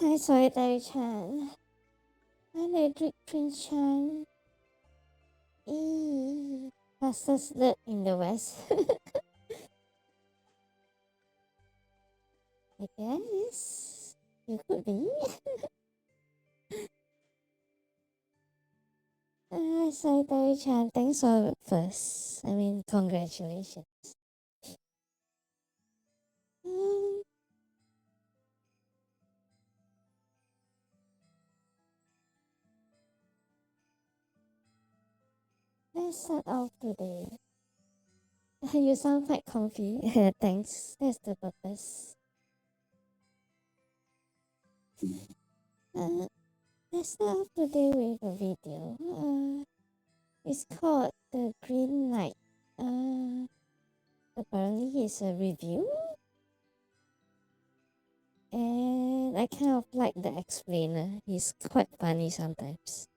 Hi, Soy Chan. Hi, Ledrick Prince Chan. Fastest look in the West. I guess you could be. Soy Chan, thanks for first. Congratulations. Um, let's start off today. You sound quite comfy. Thanks. That's the purpose. Uh, let's start off today with a video. It's called The Green Knight. Apparently it's a review. And I kind of like the explainer. He's quite funny sometimes.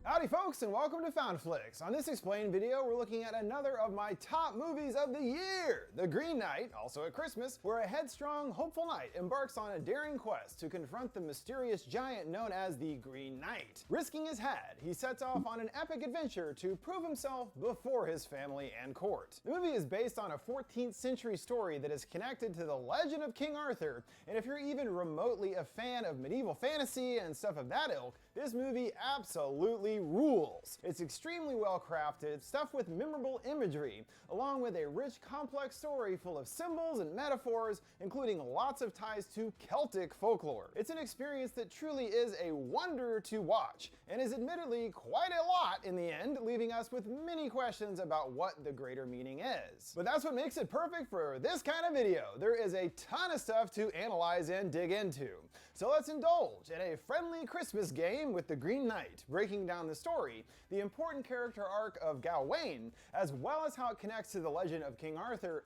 Howdy folks and welcome to FoundFlix. On this Explain video, we're looking at another of my top movies of the year, The Green Knight, also at Christmas, where a headstrong, hopeful knight embarks on a daring quest to confront the mysterious giant known as the Green Knight. Risking his head, he sets off on an epic adventure to prove himself before his family and court. The movie is based on a 14th century story that is connected to the legend of King Arthur, and if you're even remotely a fan of medieval fantasy and stuff of that ilk, this movie absolutely rules. It's extremely well crafted, stuffed with memorable imagery, along with a rich, complex story full of symbols and metaphors, including lots of ties to Celtic folklore. It's an experience that truly is a wonder to watch, and is admittedly quite a lot in the end, leaving us with many questions about what the greater meaning is. But that's what makes it perfect for this kind of video. There is a ton of stuff to analyze and dig into. So let's indulge in a friendly Christmas game with the Green Knight, breaking down the story, the important character arc of Gawain, as well as how it connects to the legend of King Arthur,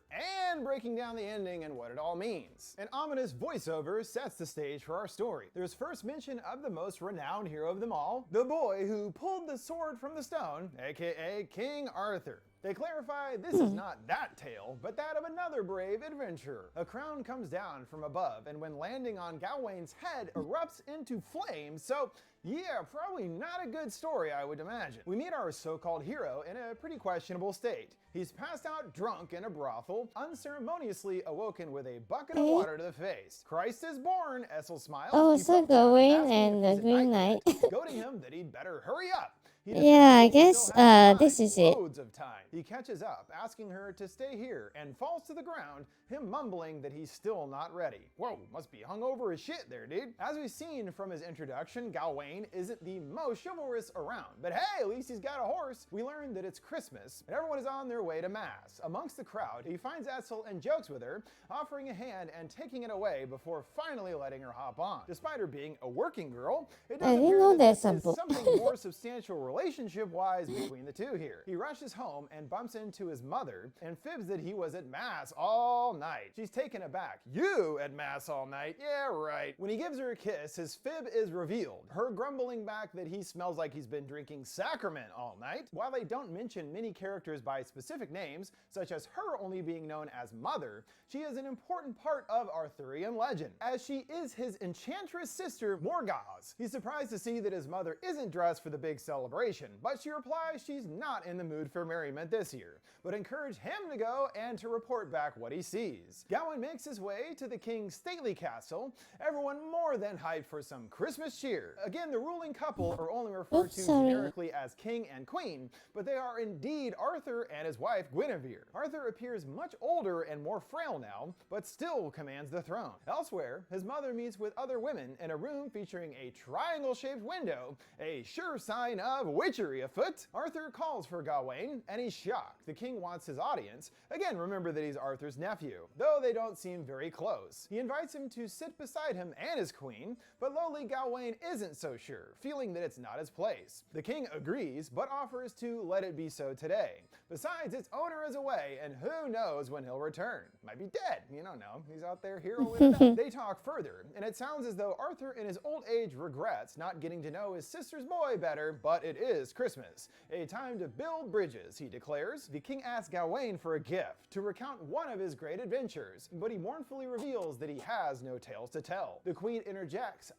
and breaking down the ending and what it all means. An ominous voiceover sets the stage for our story. There's first mention of the most renowned hero of them all, the boy who pulled the sword from the stone, aka King Arthur. They clarify this is not that tale, but that of another brave adventurer. A crown comes down from above, and when landing on Gawain's head, erupts into flames, so yeah, probably not a good story, I would imagine. We meet our so-called hero in a pretty questionable state. He's passed out drunk in a brothel, unceremoniously awoken with a bucket of water to the face. Christ is born, Essel smiles. Oh, so Gawain and the Green Knight. Goading him that he'd better hurry up. Yeah, I guess this is it. Loads of time. He catches up, asking her to stay here, and falls to the ground, him mumbling that he's still not ready. Whoa, must be hungover as shit there, dude. As we've seen from his introduction, Gawain isn't the most chivalrous around, but hey, at least he's got a horse. We learn that it's Christmas, and everyone is on their way to mass. Amongst the crowd, he finds Essel and jokes with her, offering a hand and taking it away before finally letting her hop on. Despite her being a working girl, it does appear that there's something more substantial relationship-wise between the two here. He rushes home and bumps into his mother and fibs that he was at mass all night. She's taken aback. You at mass all night? Yeah, right. When he gives her a kiss, his fib is revealed, her grumbling back that he smells like he's been drinking sacrament all night. While they don't mention many characters by specific names, such as her only being known as Mother, she is an important part of Arthurian legend, as she is his enchantress sister Morgause. He's surprised to see that his mother isn't dressed for the big celebration, but she replies she's not in the mood for merriment this year, but encourage him to go and to report back what he sees. Gawain makes his way to the king's stately castle, everyone more than hyped for some Christmas cheer. Again, the ruling couple are only referred to generically as king and queen, but they are indeed Arthur and his wife Guinevere. Arthur appears much older and more frail now, but still commands the throne. Elsewhere, his mother meets with other women in a room featuring a triangle-shaped window, a sure sign of witchery afoot. Arthur calls for Gawain, and he's shocked. The king wants his audience. Again, remember that he's Arthur's nephew, though they don't seem very close. He invites him to sit beside him and his queen, but lowly Gawain isn't so sure, feeling that it's not his place. The king agrees, but offers to let it be so today. Besides, its owner is away, and who knows when he'll return. Might be dead, you don't know. He's out there heroing it up. They talk further, and it sounds as though Arthur in his old age regrets not getting to know his sister's boy better, but it is Christmas, a time to build bridges, he declares. The king asks Gawain for a gift to recount one of his great adventures, but he mournfully reveals that he has no tales to tell. The queen interjects,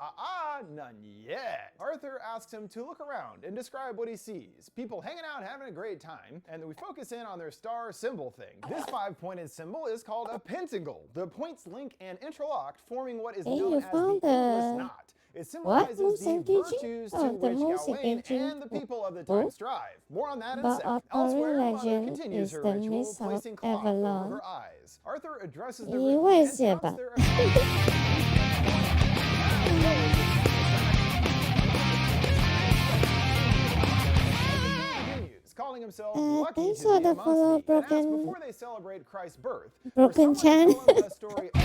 none yet. Arthur asks him to look around and describe what he sees. People hanging out having a great time, and then we focus in on their star symbol thing. This 5-pointed symbol is called a pentacle. The points link and interlocked, forming what is known as the endless knot. It symbolizes the virtues to which Gawain and the people of the time strive. More on that in a second. Elsewhere, Mother continues her ritual, placing cloth over her eyes. Arthur addresses the ritual and counts calling himself lucky thanks to for be the amongst follow, me, and asks Broken- before they celebrate Christ's birth, Broken for someone to Chan. tell him a story of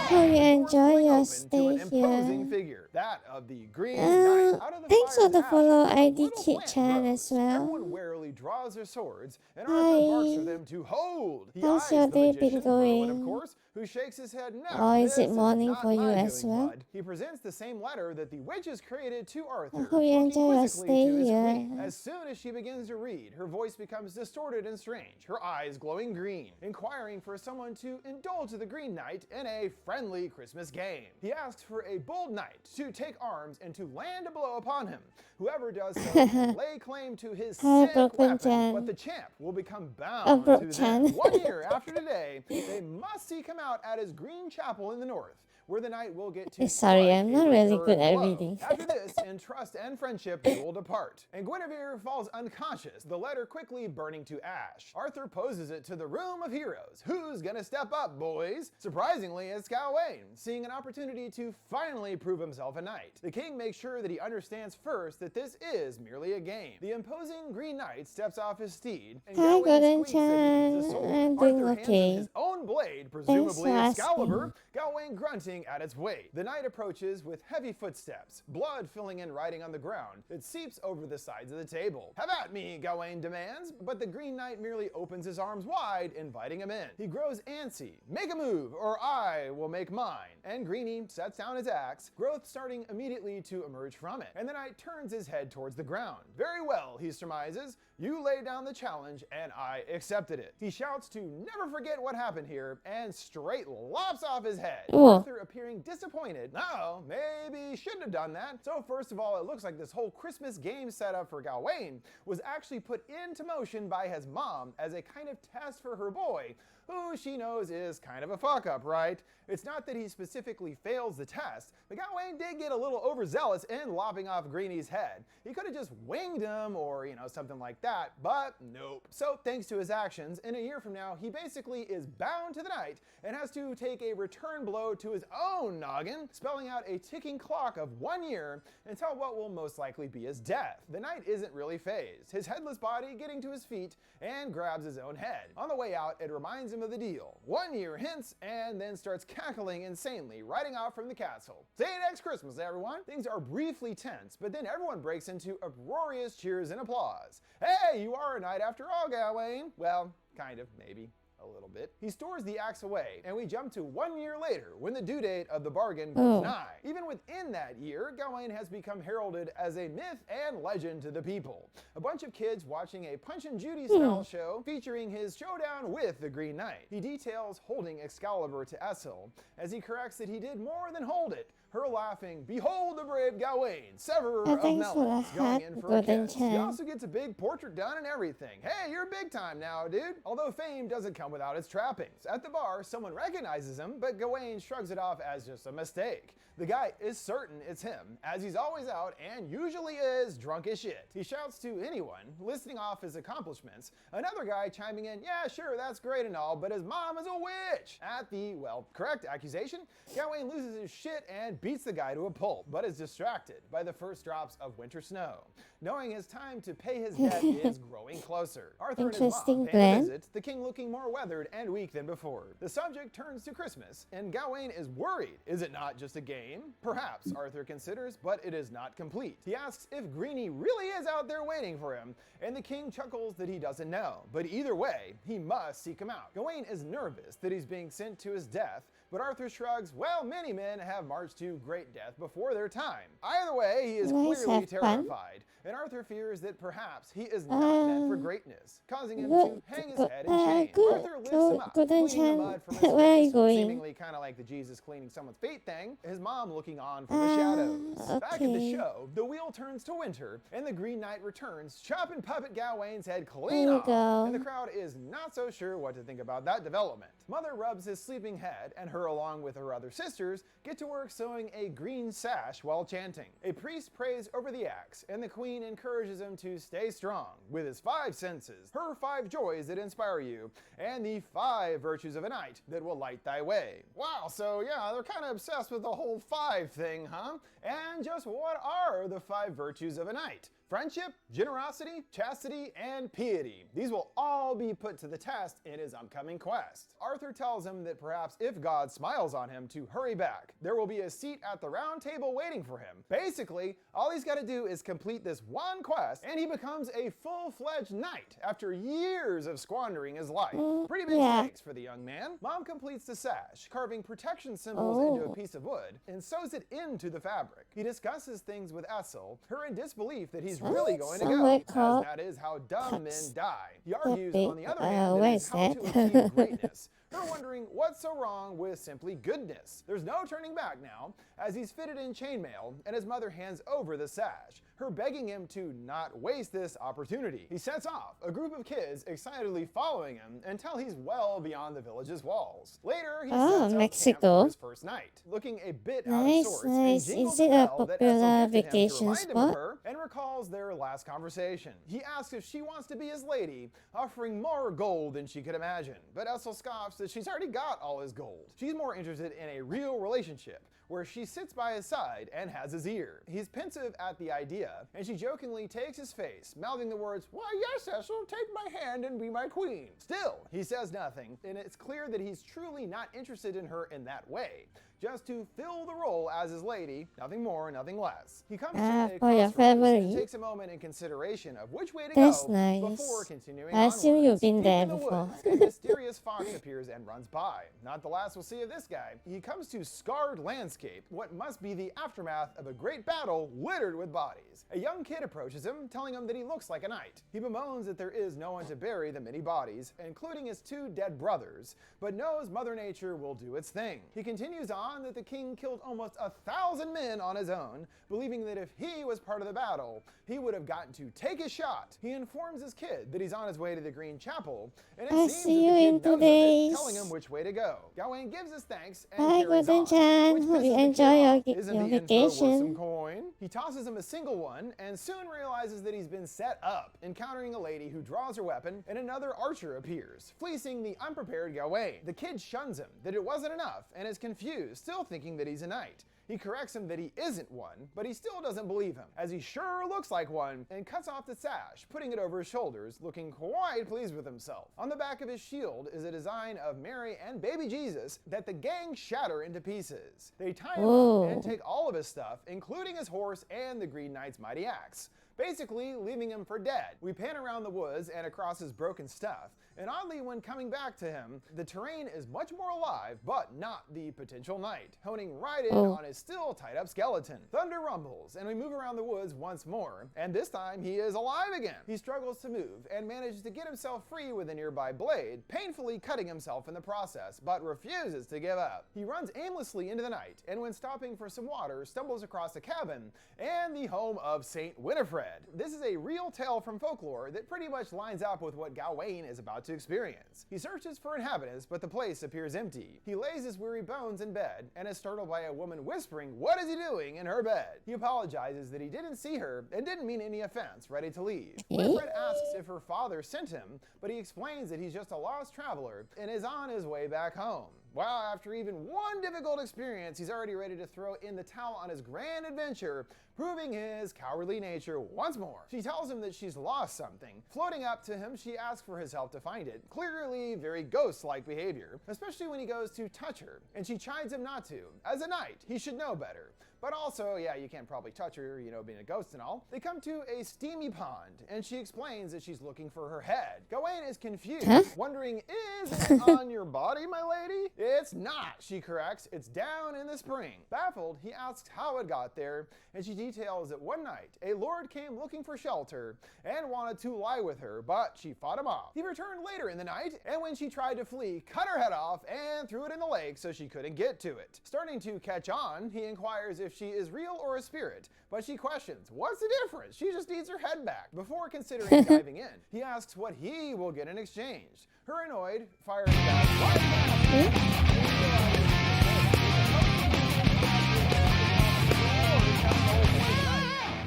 Hope you enjoy your to stay an imposing here. figure, that of the Green Knight. Out of the Thanks for fire's the ashes, follow, a ID little Kit plant Chan grows. as well. Everyone warily draws their swords, and Arthur barks for Hi. them to hold. He How's eyes your the day magician, been Merlin, of going? course, who shakes his head no. Or is this it morning not for you my as doing, well? bud. He presents the same letter that the witches created to Arthur, hope you talking enjoy your quizzically stay to his here. queen. As soon as she begins to read, her voice becomes distorted and strange, her eyes glowing green, inquiring for someone to indulge the Green Knight in a friendly Christmas game. He asks for a bold knight to take arms and to land a blow upon him. Whoever does so can lay claim to his Hi, sick Broken weapon, Chan. but the champ will become bound Broke to them. Chan. 1 year after today, they must seek him out at his green chapel in the north, where the knight will get to Sorry, strike I'm a not really return good at blow. reading. After this, in trust and friendship, they will depart. And Guinevere falls unconscious, the letter quickly burning to ash. Arthur poses it to the room of heroes. Who's gonna step up, boys? Surprisingly, it's Gawain, seeing an opportunity to finally prove himself a knight. The king makes sure that he understands first that this is merely a game. The imposing Green Knight steps off his steed, and Hi, Gawain Golden squeaks that he needs a Chan. sword. I'm doing Arthur hands him okay. his own blade, Thanks presumably for Excalibur, asking. Gawain grunting at its weight. The knight approaches with heavy footsteps, blood filling in writing on the ground. It seeps over the sides of the table. Have at me, Gawain demands, but the Green Knight merely opens his arms wide, inviting him in. He grows antsy. Make a move, or I will make mine. And Greenie sets down his axe, growth starting immediately to emerge from it. And the knight turns his head towards the ground. Very well, he surmises. You laid down the challenge, and I accepted it. He shouts to never forget what happened here, and straight lops off his head. Ooh. Arthur appearing disappointed. No, maybe he shouldn't have done that. So first of all, it looks like this whole Christmas game setup for Gawain was actually put into motion by his mom as a kind of test for her boy, who she knows is kind of a fuck up, right? It's not that he specifically fails the test, but Gawain did get a little overzealous in lopping off Greenie's head. He could have just winged him or, something like that, but nope. So thanks to his actions, in a year from now, he basically is bound to the knight and has to take a return blow to his own noggin, spelling out a ticking clock of 1 year until what will most likely be his death. The knight isn't really phased, his headless body getting to his feet and grabs his own head. On the way out, it reminds him of the deal. 1 year hence, and then starts cackling insanely, riding off from the castle. See you next Christmas, everyone. Things are briefly tense, but then everyone breaks into uproarious cheers and applause. Hey, you are a knight after all, Gawain. Well, kind of, maybe. A little bit. He stores the axe away, and we jump to 1 year later when the due date of the bargain grows nigh. Even within that year, Gawain has become heralded as a myth and legend to the people. A bunch of kids watching a Punch and Judy style show featuring his showdown with the Green Knight. He details holding Excalibur to Essil as he corrects that he did more than hold it. Her laughing, behold the brave Gawain, severer of thanks for melons, the going hat, in for a Golden kiss. He Chan. also gets a big portrait done and everything. Hey, you're big time now, dude. Although fame doesn't come without its trappings. At the bar, someone recognizes him, but Gawain shrugs it off as just a mistake. The guy is certain it's him, as he's always out and usually is drunk as shit. He shouts to anyone, listing off his accomplishments, another guy chiming in, yeah, sure, that's great and all, but his mom is a witch. At the, correct accusation, Gawain loses his shit and beats the guy to a pulp, but is distracted by the first drops of winter snow. Knowing his time to pay his debt is growing closer. Arthur and his Interesting mom pay a plan. visit, the king looking more weathered and weak than before. The subject turns to Christmas, and Gawain is worried. Is it not just a game? Perhaps, Arthur considers, but it is not complete. He asks if Greenie really is out there waiting for him, and the king chuckles that he doesn't know. But either way, he must seek him out. Gawain is nervous that he's being sent to his death, but Arthur shrugs, well, many men have marched to great death before their time. Either way, he is Let's clearly have fun. terrified, and Arthur fears that perhaps he is not meant for greatness, causing him to hang his head in shame. Arthur lifts him up, good cleaning the enchant. mud from his Where are you face, going? seemingly kind of like the Jesus cleaning someone's feet thing, his mom looking on from the shadows. Back at the okay. show, the wheel turns to winter, and the Green Knight returns, chopping Puppet Gawain's head clean There you off, go. and the crowd is not so sure what to think about that development. Mother rubs his sleeping head, and her, along with her other sisters, get to work sewing a green sash while chanting. A priest prays over the axe, and the queen encourages him to stay strong with his 5 senses, her 5 joys that inspire you, and the 5 virtues of a knight that will light thy way. Wow, so yeah, they're kind of obsessed with the whole 5 thing, huh? And just what are the 5 virtues of a knight? Friendship, generosity, chastity, and piety. These will all be put to the test in his upcoming quest. Arthur tells him that perhaps if God smiles on him to hurry back, there will be a seat at the round table waiting for him. Basically, all he's got to do is complete this one quest, and he becomes a full-fledged knight after years of squandering his life. Pretty big yeah. stakes for the young man. Mom completes the sash, carving protection symbols into a Oh. piece of wood, and sews it into the fabric. He discusses things with Essel, her in disbelief that he's really going to Somewhere go, as called that is how dumb men Cups. die. He argues, Wait, on the other hand, that where it's is how that? to achieve greatness. Her wondering what's so wrong with simply goodness. There's no turning back now, as he's fitted in chainmail, and his mother hands over the sash, her begging him to not waste this opportunity. He sets off, a group of kids excitedly following him until he's well beyond the village's walls. Later, he Oh, sets up Mexico. camp for his first night, looking a bit out of Nice, sorts, nice. and jingles Is it the a bell that popular Essel gifted him to vacation remind him of spot? her, and recalls their last conversation. He asks if she wants to be his lady, offering more gold than she could imagine, but Essel scoffs that she's already got all his gold. She's more interested in a real relationship, where she sits by his side and has his ear. He's pensive at the idea, and she jokingly takes his face, mouthing the words, "Why yes, Essel, take my hand and be my queen." Still, he says nothing, and it's clear that he's truly not interested in her in that way, just to fill the role as his lady, nothing more, nothing less. He comes to a for your crossroads and family. takes a moment in consideration of which way to That's go nice. before continuing I assume onwards. you've been Deep there in the before. woods, a mysterious fox appears and runs by. Not the last we'll see of this guy. He comes to scarred landscape, what must be the aftermath of a great battle littered with bodies. A young kid approaches him, telling him that he looks like a knight. He bemoans that there is no one to bury the many bodies, including his 2 dead brothers, but knows Mother Nature will do its thing. He continues on that the king killed almost 1,000 men on his own, believing that if he was part of the battle, he would have gotten to take his shot. He informs his kid that he's on his way to the Green Chapel, and it I seems see that the you kid in 2 knows of it, days. telling him which way to go. Gawain gives his thanks and Bye, carries on, Golden-chan. which Hope pisses you the kid enjoy off. your Isn't your the info worth some vacation. coin? He tosses him a single one and soon realizes that he's been set up, encountering a lady who draws her weapon, and another archer appears, fleecing the unprepared Gawain. The kid shuns him, that it wasn't enough, and is confused, still thinking that he's a knight. He corrects him that he isn't one, but he still doesn't believe him, as he sure looks like one, and cuts off the sash, putting it over his shoulders, looking quite pleased with himself. On the back of his shield is a design of Mary and baby Jesus that the gang shatter into pieces. They tie him Whoa. up and take all of his stuff, including his horse and the Green Knight's mighty axe, basically leaving him for dead. We pan around the woods and across his broken stuff, and oddly, when coming back to him, the terrain is much more alive, but not the potential knight, honing right in on his still tied up skeleton. Thunder rumbles, and we move around the woods once more, and this time he is alive again. He struggles to move and manages to get himself free with a nearby blade, painfully cutting himself in the process, but refuses to give up. He runs aimlessly into the night, and when stopping for some water, stumbles across a cabin and the home of Saint Winifred. This is a real tale from folklore that pretty much lines up with what Gawain is about to experience. He searches for inhabitants, but the place appears empty. He lays his weary bones in bed and is startled by a woman whispering, "What is he doing?" in her bed. He apologizes that he didn't see her and didn't mean any offense, ready to leave. Winifred asks if her father sent him, but he explains that he's just a lost traveler and is on his way back home. Wow, after even one difficult experience, he's already ready to throw in the towel on his grand adventure, proving his cowardly nature once more. She tells him that she's lost something. Floating up to him, she asks for his help to find it. Clearly very ghost-like behavior, especially when he goes to touch her, and she chides him not to. As a knight, he should know better. But also, yeah, you can't probably touch her, you know, being a ghost and all. They come to a steamy pond, and she explains that she's looking for her head. Gawain is confused, wondering, is it on your body, my lady? It's not, she corrects. It's down in the spring. Baffled, he asks how it got there, and she details that one night, a lord came looking for shelter and wanted to lie with her, but she fought him off. He returned later in the night, and when she tried to flee, cut her head off and threw it in the lake so she couldn't get to it. Starting to catch on, he inquires if she is real or a spirit, but she questions, what's the difference? She just needs her head back. Before considering diving in, he asks what he will get in exchange. Her annoyed, firing back,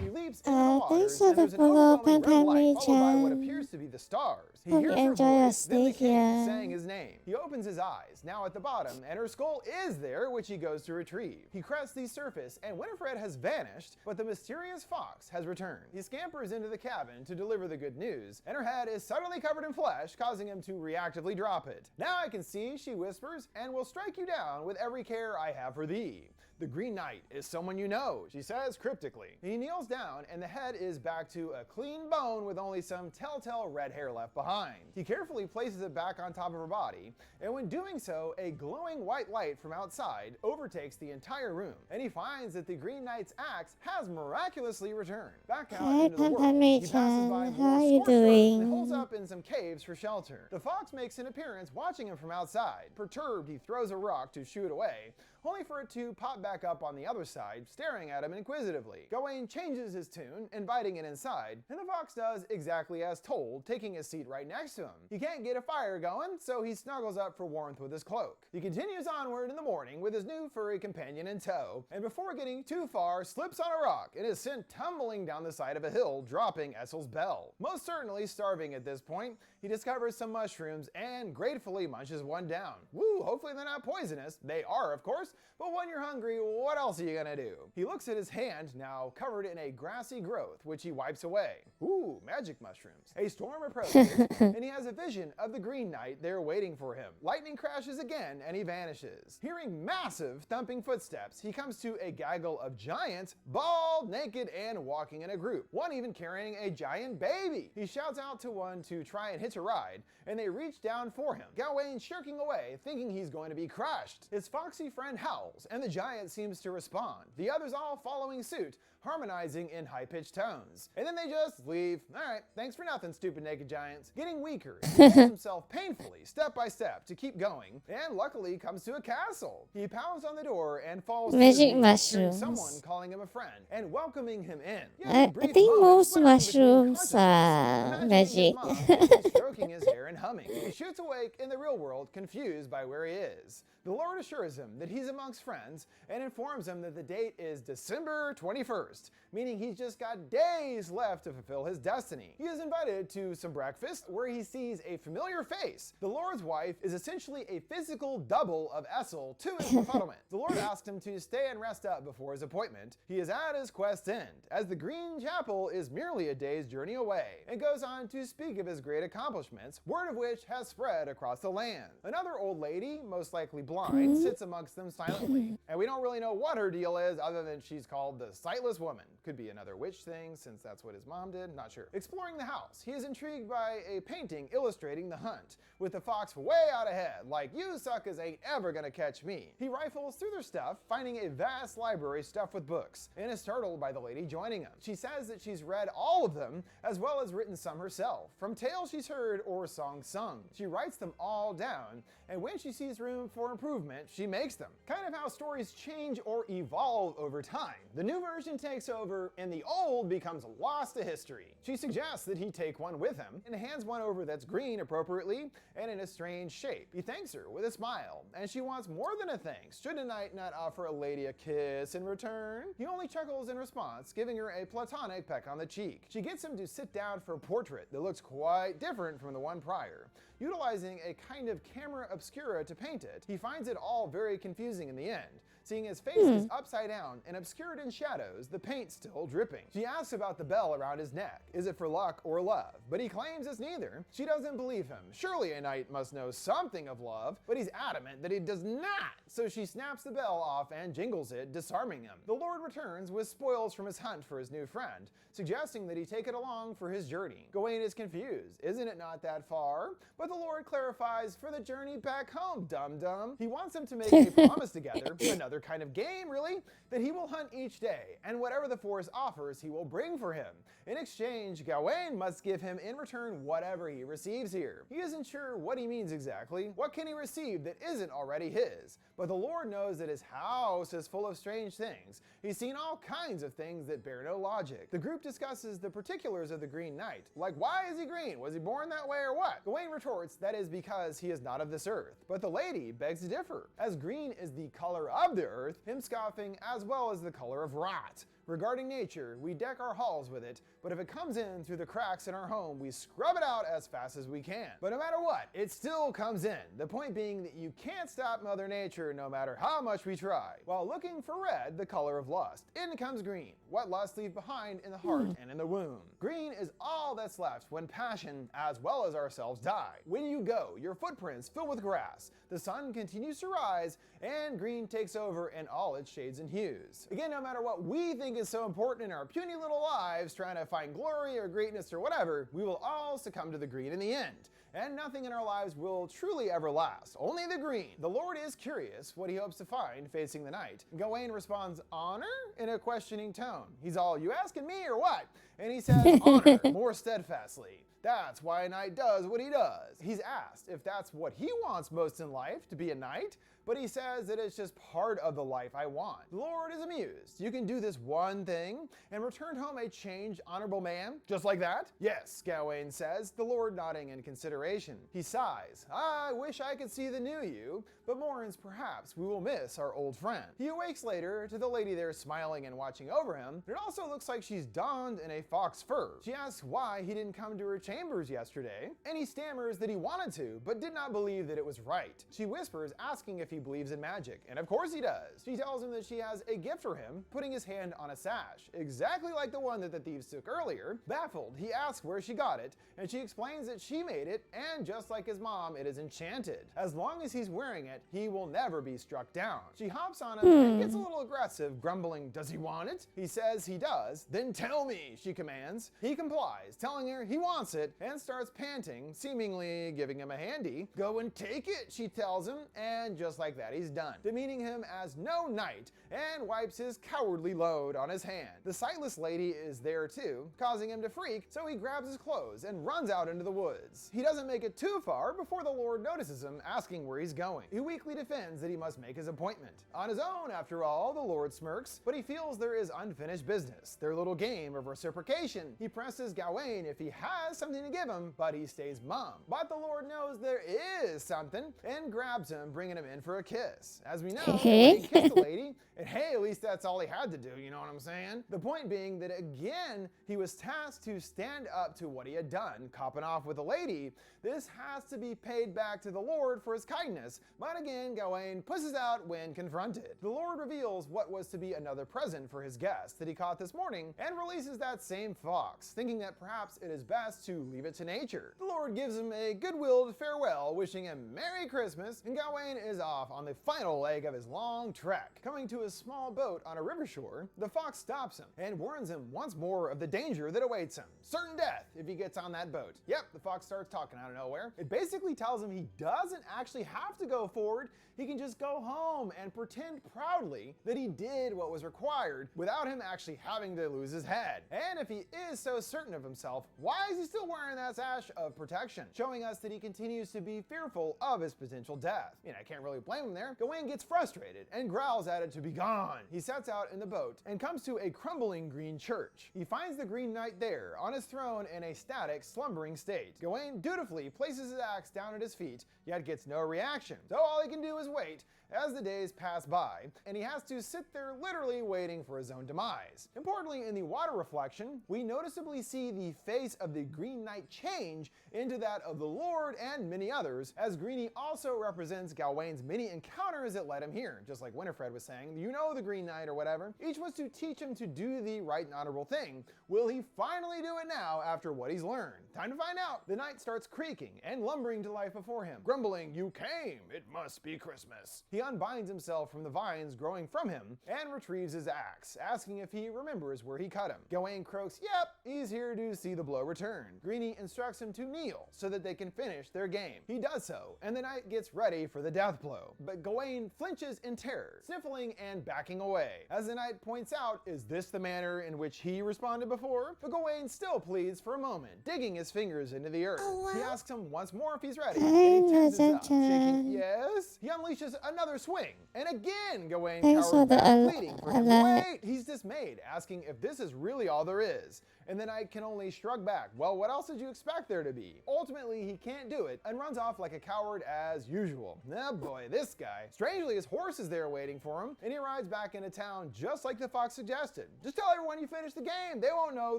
he leaps into the waters, thanks for and the there's an follow, overwhelming red light, followed by what Pan-Pan-Me-chan. appears to be the stars. He Hope you hears her enjoy your voice, then the stay king here. saying his name. He opens his eyes, now at the bottom, and her skull is there, which he goes to retrieve. He crests the surface, and Winifred has vanished, but the mysterious fox has returned. He scampers into the cabin to deliver the good news, and her head is suddenly covered in flesh, causing him to reactively drop it. Now I can see, she whispers, and will strike you down with every care I have for thee. The Green Knight is someone you know, she says cryptically. He kneels down, and the head is back to a clean bone with only some telltale red hair left behind. He carefully places it back on top of her body, and when doing so, a glowing white light from outside overtakes the entire room, and he finds that the Green Knight's axe has miraculously returned. Back out Hi, into the world, Pan-Pan-Me he passes by chan. more How are you scorched earth doing? and holds up in some caves for shelter. The fox makes an appearance watching him from outside. Perturbed, he throws a rock to shoo it away, only for it to pop back up on the other side, staring at him inquisitively. Gawain changes his tune, inviting it inside, and the fox does exactly as told, taking a seat right next to him. He can't get a fire going, so he snuggles up for warmth with his cloak. He continues onward in the morning with his new furry companion in tow, and before getting too far, slips on a rock and is sent tumbling down the side of a hill, dropping Essel's bell. Most certainly starving at this point, he discovers some mushrooms and gratefully munches one down. Woo, hopefully they're not poisonous. They are, of course, but when you're hungry, what else are you gonna do? He looks at his hand, now covered in a grassy growth, which he wipes away. Ooh, magic mushrooms. A storm approaches, and he has a vision of the Green Knight there waiting for him. Lightning crashes again, and he vanishes. Hearing massive thumping footsteps, he comes to a gaggle of giants, bald, naked, and walking in a group. One even carrying a giant baby. He shouts out to one to try and hitch a ride, and they reach down for him. Gawain shirking away, thinking he's going to be crushed. His foxy friend howls, and the giant seems to respond. The others all following suit, harmonizing in high-pitched tones. And then they just leave. Alright, thanks for nothing, stupid naked giants. Getting weaker, he pulls himself painfully, step by step, to keep going, and luckily comes to a castle. He pounds on the door and falls to his Magic knees, hearing mushrooms. someone calling him a friend and welcoming him in. He has I a brief think moment most split between mushrooms consciousness, are imagining magic. his mom gently stroking his hair and humming. He shoots awake in the real world, confused by where he is. The Lord assures him that he's amongst friends and informs him that the date is December 21st, meaning he's just got days left to fulfill his destiny. He is invited to some breakfast where he sees a familiar face. The Lord's wife is essentially a physical double of Essel to his befuddlement. The Lord asks him to stay and rest up before his appointment. He is at his quest's end, as the Green Chapel is merely a day's journey away, and goes on to speak of his great accomplishments, word of which has spread across the land. Another old lady, most likely blind, sits amongst them silently, and we don't really know what her deal is other than she's called the Sightless Woman. Could be another witch thing, since that's what his mom did, not sure. Exploring the house, he is intrigued by a painting illustrating the hunt, with the fox way out ahead, like, you suckers ain't ever gonna catch me. He rifles through their stuff, finding a vast library stuffed with books, and is startled by the lady joining him. She says that she's read all of them, as well as written some herself, from tales she's heard or songs sung. She writes them all down, and when she sees room for improvement, she makes them. Kind of how stories change or evolve over time. The new version takes over, and the old becomes lost to history. She suggests that he take one with him, and hands one over that's green appropriately, and in a strange shape. He thanks her with a smile, and she wants more than a thanks. Should a knight not offer a lady a kiss in return? He only chuckles in response, giving her a platonic peck on the cheek. She gets him to sit down for a portrait that looks quite different from the one prior. Utilizing a kind of camera obscura to paint it, he finds it all very confusing in the end. Seeing his face is upside down and obscured in shadows, the paint still dripping. She asks about the bell around his neck. Is it for luck or love? But he claims it's neither. She doesn't believe him. Surely a knight must know something of love, but he's adamant that he does not. So she snaps the bell off and jingles it, disarming him. The Lord returns with spoils from his hunt for his new friend, suggesting that he take it along for his journey. Gawain is confused. Isn't it not that far? But the Lord clarifies, for the journey back home, dum-dum. He wants them to make a promise together, another kind of game, really, that he will hunt each day, and whatever the forest offers, he will bring for him. In exchange, Gawain must give him in return whatever he receives here. He isn't sure what he means exactly. What can he receive that isn't already his? But the Lord knows that his house is full of strange things. He's seen all kinds of things that bear no logic. The group discusses the particulars of the Green Knight, like why is he green? Was he born that way or what? Gawain retorts that is because he is not of this earth. But the lady begs to differ, as green is the color of the earth, him scoffing as well as the color of rot. Regarding nature, we deck our halls with it, but if it comes in through the cracks in our home, we scrub it out as fast as we can. But no matter what, it still comes in. The point being that you can't stop Mother Nature no matter how much we try. While looking for red, the color of lust, in comes green. What lust leave behind in the heart and in the womb. Green is all that's left when passion, as well as ourselves, die. When you go, your footprints fill with grass. The sun continues to rise, and green takes over in all its shades and hues. Again, no matter what we think is so important in our puny little lives, trying to find glory or greatness or whatever, we will all succumb to the green in the end. And nothing in our lives will truly ever last. Only the green. The Lord is curious what he hopes to find facing the knight. Gawain responds, honor? In a questioning tone. He's all, you asking me or what? And he says, honor, more steadfastly. That's why a knight does what he does. He's asked if that's what he wants most in life, to be a knight, but he says that it's just part of the life I want. The Lord is amused. You can do this one thing and return home a changed, honorable man, just like that? Yes, Gawain says, the Lord nodding in consideration. He sighs, I wish I could see the new you, but mourns perhaps we will miss our old friend. He awakes later to the lady there smiling and watching over him. It also looks like she's donned in a fox fur. She asks why he didn't come to her chambers yesterday, and he stammers that he wanted to, but did not believe that it was right. She whispers, asking if he believes in magic, and of course he does. She tells him that she has a gift for him, putting his hand on a sash, exactly like the one that the thieves took earlier. Baffled, he asks where she got it, and she explains that she made it, and just like his mom, it is enchanted. As long as he's wearing it, he will never be struck down. She hops on him and gets a little aggressive, grumbling, does he want it? He says he does. Then tell me, she commands. He complies, telling her he wants it, and starts panting, seemingly giving him a handy. Go and take it, she tells him, and just like that, he's done, demeaning him as no knight, and wipes his cowardly load on his hand. The sightless lady is there too, causing him to freak, so he grabs his clothes and runs out into the woods. He doesn't make it too far before the Lord notices him, asking where he's going. He weakly defends that he must make his appointment. On his own, after all, the Lord smirks, but he feels there is unfinished business, their little game of reciprocation. He presses Gawain if he has something to give him, but he stays mum. But the Lord knows there is something, and grabs him, bringing him in for a kiss. As we know, he kissed the lady, and hey, at least that's all he had to do, you know what I'm saying? The point being that again, he was tasked to stand up to what he had done, copping off with a lady. This has to be paid back to the Lord for his kindness, but again, Gawain pusses out when confronted. The Lord reveals what was to be another present for his guest that he caught this morning, and releases that same fox, thinking that perhaps it is best to leave it to nature. The Lord gives him a good-willed farewell, wishing him Merry Christmas, and Gawain is off on the final leg of his long trek. Coming to a small boat on a river shore, the fox stops him and warns him once more of the danger that awaits him. Certain death if he gets on that boat. Yep, the fox starts talking out of nowhere. It basically tells him he doesn't actually have to go forward. He can just go home and pretend proudly that he did what was required without him actually having to lose his head. And if he is so certain of himself, why is he still wearing that sash of protection? Showing us that he continues to be fearful of his potential death. I can't really blame him there. Gawain gets frustrated and growls at it to be gone. He sets out in the boat and comes to a crumbling green church. He finds the Green Knight there on his throne in a static, slumbering state. Gawain dutifully places his axe down at his feet, yet gets no reaction. So all he can do is wait as the days pass by, and he has to sit there literally waiting for his own demise. Importantly, in the water reflection, we noticeably see the face of the Green Green Knight change into that of the Lord and many others, as Greenie also represents Gawain's many encounters that led him here. Just like Winifred was saying, you know the Green Knight or whatever. Each was to teach him to do the right and honorable thing. Will he finally do it now after what he's learned? Time to find out. The knight starts creaking and lumbering to life before him, grumbling, "You came, it must be Christmas." He unbinds himself from the vines growing from him and retrieves his axe, asking if he remembers where he cut him. Gawain croaks, "Yep, he's here to see the blow return." Greenie instructs him to kneel so that they can finish their game. He does so, and the knight gets ready for the death blow. But Gawain flinches in terror, sniffling and backing away. As the knight points out, is this the manner in which he responded before? But Gawain still pleads for a moment, digging his fingers into the earth. He asks him once more if he's ready, and he tenses up, shaking, yes. He unleashes another swing, and again Gawain Thanks cowers for the back, pleading for him to alert. wait. He's dismayed, asking if this is really all there is. And the knight can only shrug back, well, what else did you expect there to be? Ultimately, he can't do it and runs off like a coward as usual. Oh boy, this guy. Strangely, his horse is there waiting for him, and he rides back into town just like the fox suggested. Just tell everyone you finished the game, they won't know,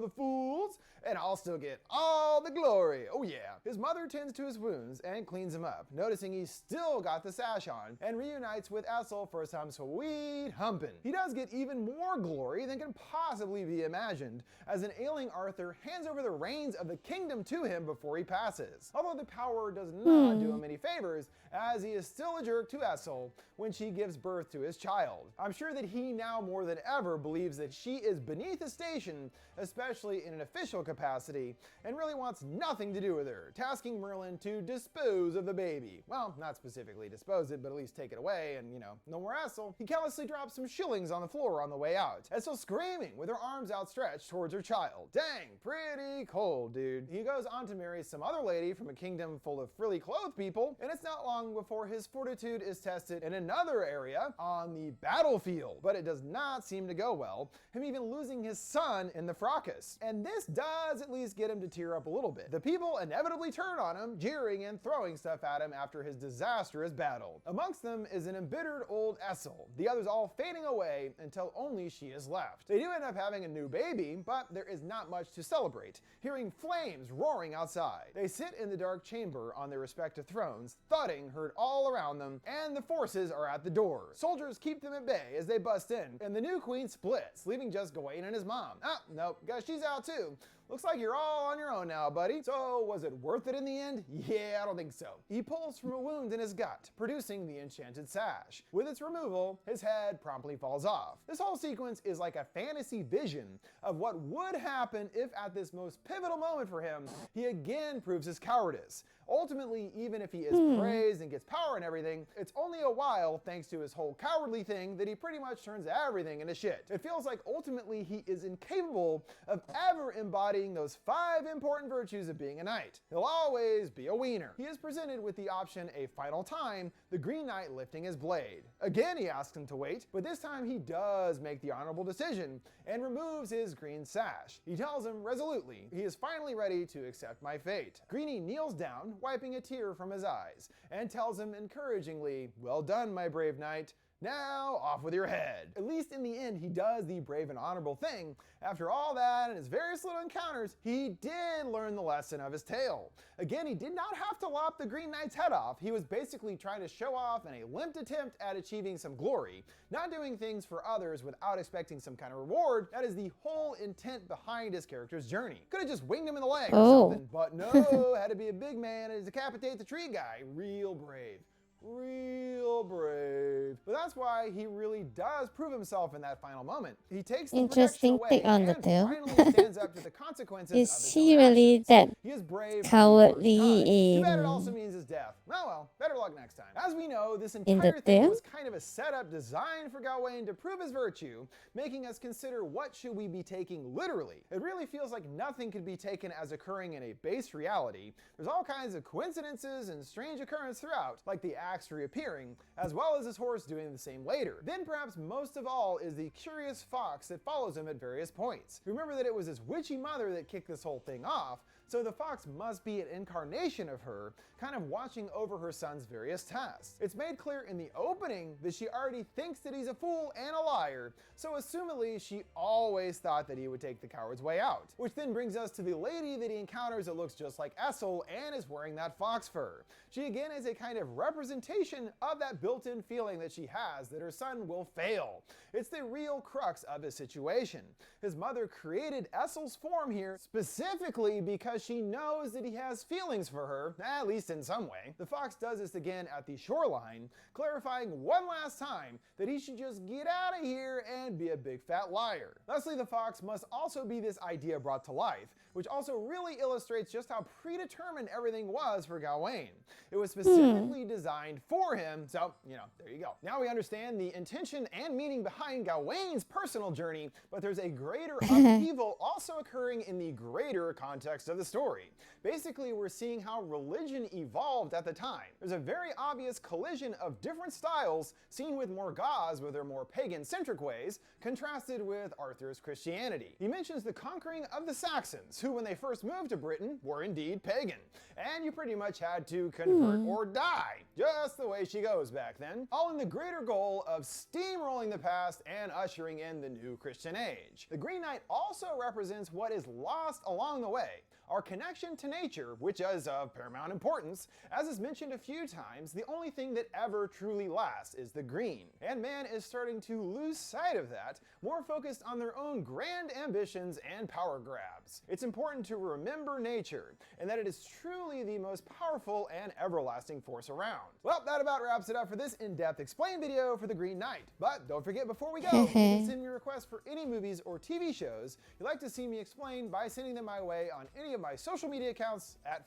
the fools, and I'll still get all the glory. Oh yeah. His mother tends to his wounds and cleans him up, noticing he's still got the sash on, and reunites with Essel for some sweet humping. He does get even more glory than can possibly be imagined, as an ailing Arthur hands over the reins of the kingdom to him before he passes. Although the power does not do him any favors, as he is still a jerk to Essel when she gives birth to his child. I'm sure that he now more than ever believes that she is beneath his station, especially in an official capacity, and really wants nothing to do with her, tasking Merlin to dispose of the baby. Well, not specifically dispose it, but at least take it away and, no more Essel. He callously drops some shillings on the floor on the way out, Essel screaming with her arms outstretched towards her child. Dang, pretty cold, dude. He goes on to marry some other lady from a kingdom full of frilly clothed people, and it's not long before his fortitude is tested in another area, on the battlefield. But it does not seem to go well, him even losing his son in the fracas. And this does at least get him to tear up a little bit. The people inevitably turn on him, jeering and throwing stuff at him after his disastrous battle. Amongst them is an embittered old Essel, the others all fading away until only she is left. They do end up having a new baby, but there is not much to celebrate, hearing flames roaring outside. They sit in the dark chamber on their respective thrones, thudding heard all around them, and the forces are at the door. Soldiers keep them at bay as they bust in, and the new queen splits, leaving just Gawain and his mom. Ah, nope, guess she's out too. Looks like you're all on your own now, buddy. So, was it worth it in the end? Yeah, I don't think so. He pulls from a wound in his gut, producing the enchanted sash. With its removal, his head promptly falls off. This whole sequence is like a fantasy vision of what would happen if at this most pivotal moment for him, he again proves his cowardice. Ultimately, even if he is praised and gets power and everything, it's only a while, thanks to his whole cowardly thing, that he pretty much turns everything into shit. It feels like ultimately he is incapable of ever embodying those 5 important virtues of being a knight. He'll always be a wiener. He is presented with the option a final time, the Green Knight lifting his blade. Again, he asks him to wait, but this time he does make the honorable decision and removes his green sash. He tells him resolutely he is finally ready to accept my fate. Greenie kneels down, wiping a tear from his eyes, and tells him encouragingly, "Well done, my brave knight. Now, off with your head." At least in the end, he does the brave and honorable thing. After all that and his various little encounters, he did learn the lesson of his tale. Again, he did not have to lop the Green Knight's head off. He was basically trying to show off in a limped attempt at achieving some glory, not doing things for others without expecting some kind of reward. That is the whole intent behind his character's journey. Could have just winged him in the leg or something, but no, had to be a big man and decapitate the tree guy. Real brave. Real brave. But that's why he really does prove himself in that final moment. He takes the Interesting protection away take on the and tail. finally stands up to the consequences of his Is own she really actions. that He is brave. cowardly Too bad it in also means his death. Oh well, better luck next time. As we know, this the entire thing tail? was kind of a setup designed for Gawain to prove his virtue, making us consider what should we be taking literally. It really feels like nothing could be taken as occurring in a base reality. There's all kinds of coincidences and strange occurrence throughout, like the axe reappearing, as well as his horse doing the same later. Then perhaps most of all is the curious fox that follows him at various points. Remember that it was his witchy mother that kicked this whole thing off, So the fox must be an incarnation of her, kind of watching over her son's various tasks. It's made clear in the opening that she already thinks that he's a fool and a liar, so assumedly she always thought that he would take the coward's way out. Which then brings us to the lady that he encounters that looks just like Essel and is wearing that fox fur. She again is a kind of representation of that built-in feeling that she has that her son will fail. It's the real crux of his situation. His mother created Essel's form here specifically because she knows that he has feelings for her, at least in some way. The fox does this again at the shoreline, clarifying one last time that he should just get out of here and be a big fat liar. Thusly, the fox must also be this idea brought to life, which also really illustrates just how predetermined everything was for Gawain. It was specifically designed for him, so, there you go. Now we understand the intention and meaning behind Gawain's personal journey, but there's a greater upheaval also occurring in the greater context of the story. Basically, we're seeing how religion evolved at the time. There's a very obvious collision of different styles, seen with Morgause with their more pagan-centric ways, contrasted with Arthur's Christianity. He mentions the conquering of the Saxons, who when they first moved to Britain were indeed pagan, and you pretty much had to convert or die, just the way she goes back then, all in the greater goal of steamrolling the past and ushering in the new Christian age. The Green Knight also represents what is lost along the way, our connection to nature, which is of paramount importance. As is mentioned a few times, the only thing that ever truly lasts is the green, and man is starting to lose sight of that, more focused on their own grand ambitions and power grabs. It's important to remember nature, and that it is truly the most powerful and everlasting force around. Well, that about wraps it up for this in-depth explain video for the Green Knight. But don't forget, before we go, you can send me requests for any movies or TV shows you'd like to see me explain by sending them my way on any of my social media accounts at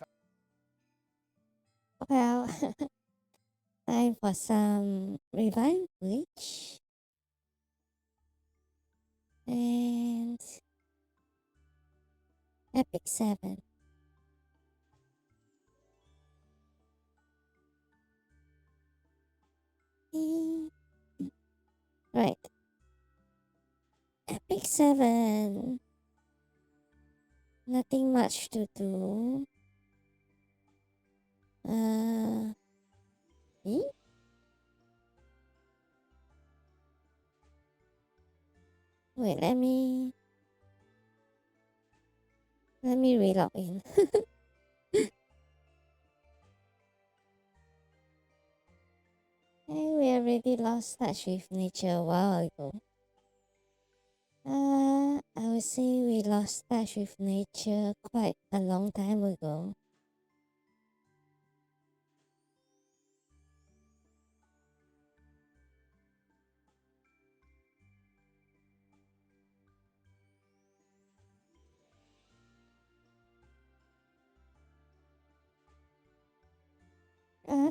Well, time for some Revive Bleach. And Epic 7. Right. Epic 7. Nothing much to do. Eh? Wait, let me relog in. Hey, we already lost touch with nature a while ago. I would say we lost touch with nature quite a long time ago.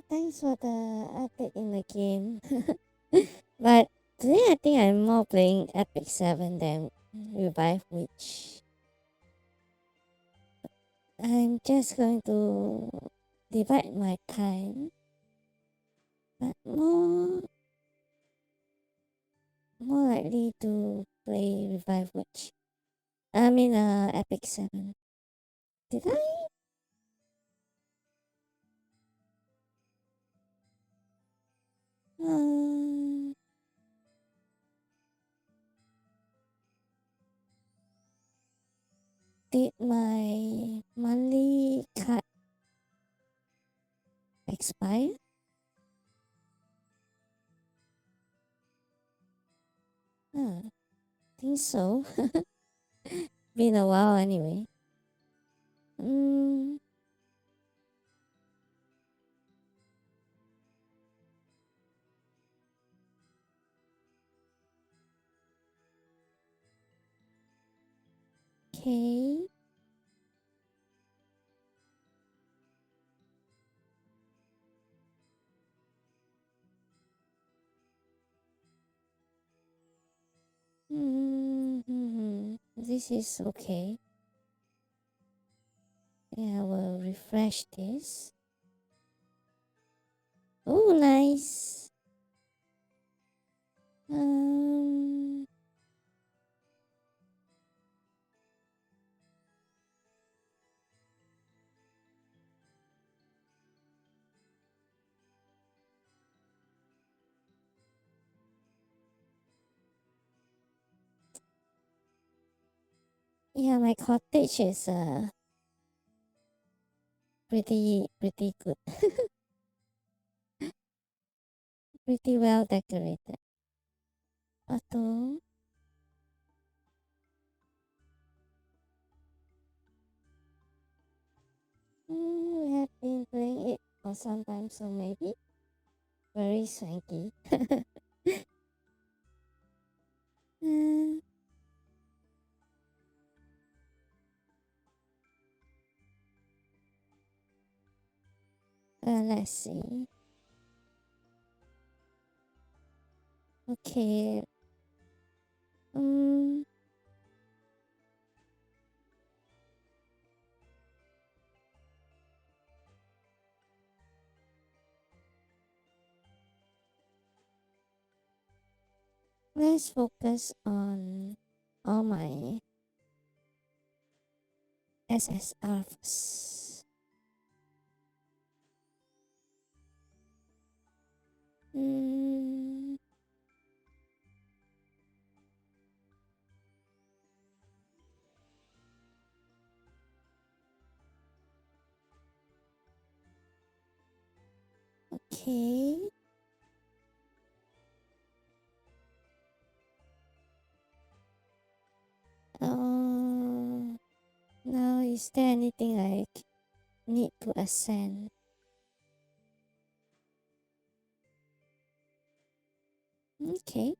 Thanks for the update in the game. But today I think I'm more playing Epic 7 than Revive Witch. I'm just going to divide my time, but more likely to play Revive Witch. I mean, Epic 7. Did I? Did my monthly card expire? Think so. Been a while anyway. Okay. This is okay. Yeah, I will refresh this. Oh, nice. Yeah, my cottage is pretty good. Pretty well decorated. Although we have been playing it for some time, so maybe very swanky. Uh, let's see. Okay. Um. Let's focus on all my SSR first. Mm, okay. Now is there anything I need to ascend? Okay.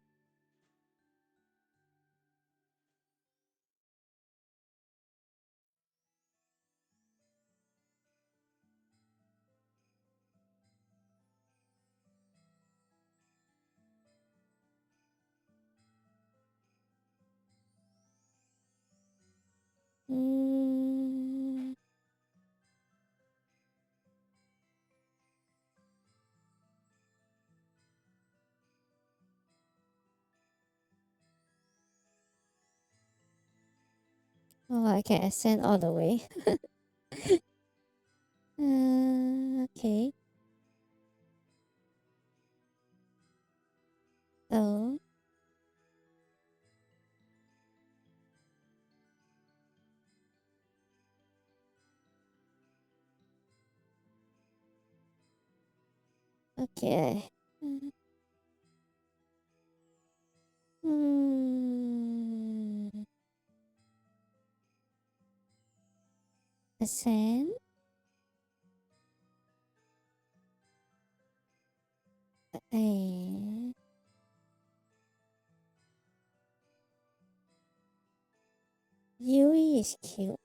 Mm, oh, I can ascend all the way. Okay. Oh, okay. Hmm. Ascend. Eh. Yui is cute.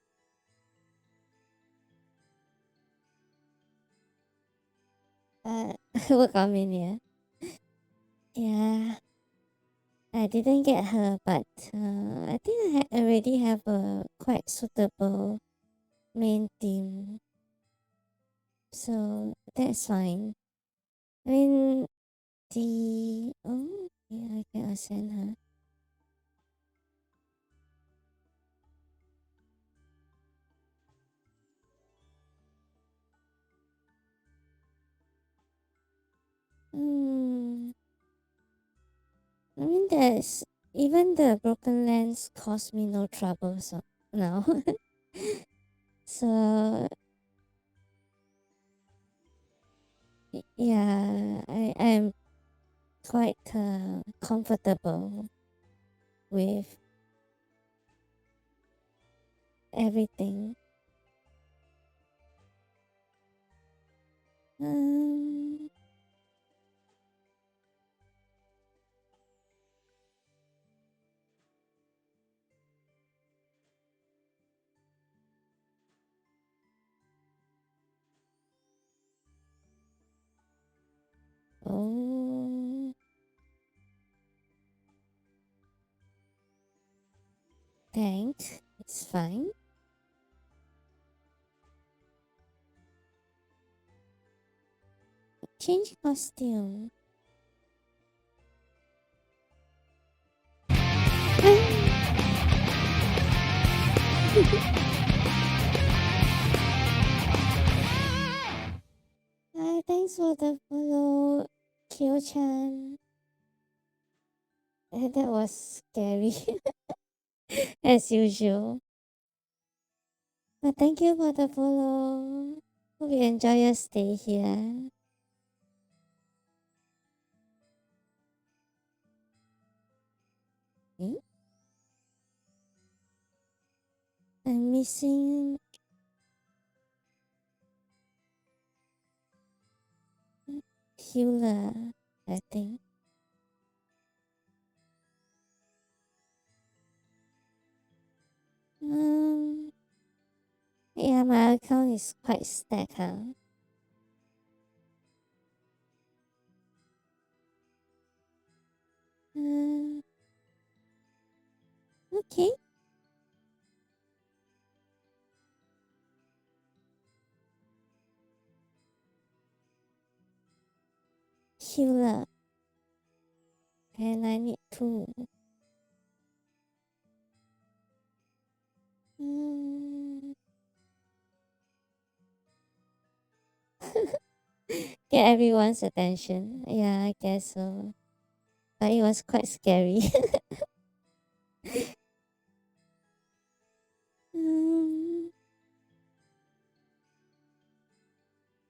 Work on Minia. Yeah. I didn't get her, but I think I already have a quite suitable main theme, so that's fine. I mean, yeah, I can ascend her. Hmm. I mean, there's even the broken lands cause me no trouble, so now. So yeah, I am quite comfortable with everything. Um, oh, thanks. It's fine. Change costume. Hi, thanks for the follow, Kyo-chan. That was scary, as usual. But thank you for the follow. Hope you enjoy your stay here. Hmm? I'm missing healer, I think. Um, yeah, my account is quite stacked, huh? Uh, okay. Healer. And I need two. Mm. Get everyone's attention. Yeah, I guess so. But it was quite scary. um,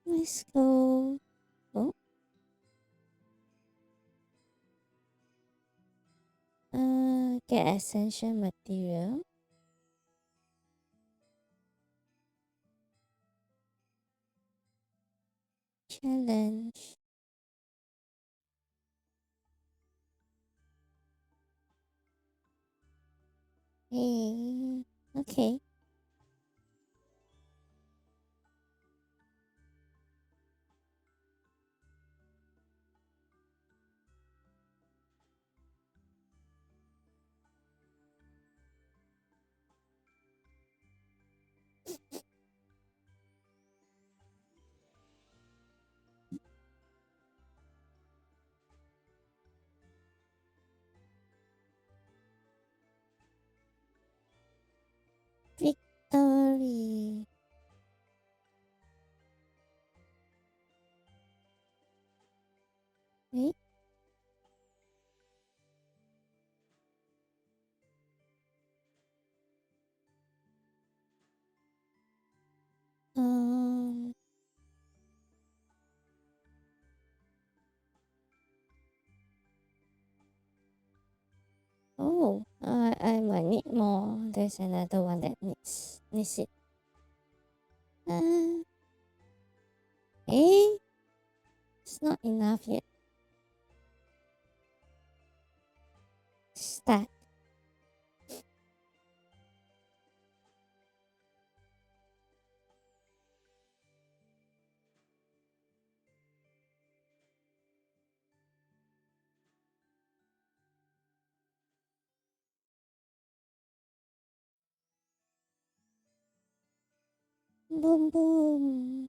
let's go. Oh, get essential material. Challenge. Hey. Okay. Victory. Wait. Um. Oh, I might need more. There's another one that needs it. Uh, eh? It's not enough yet. Stack. Boom boom.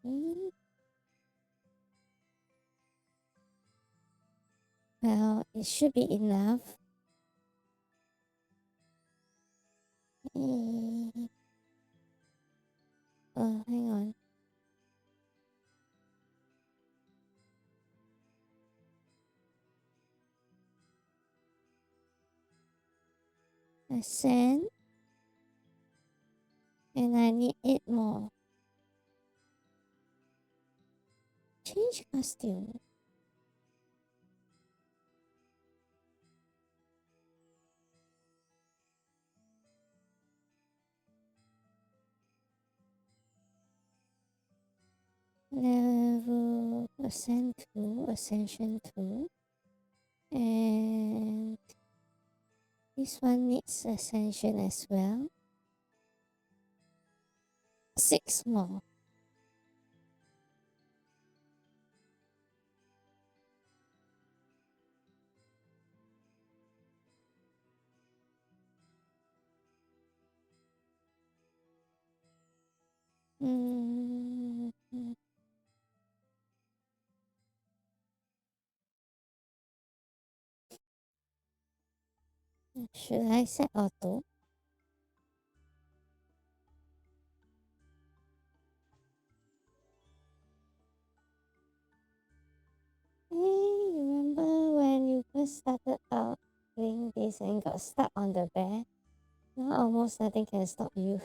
Mm, well, it should be enough. Eh, oh, hang on. Ascend. And I need 8 more. Change costume. Level Ascend 2, Ascension 2. And this one needs Ascension as well. 6 more. Mm, should I set auto? first started out playing this and got stuck on the bear, now almost nothing can stop you.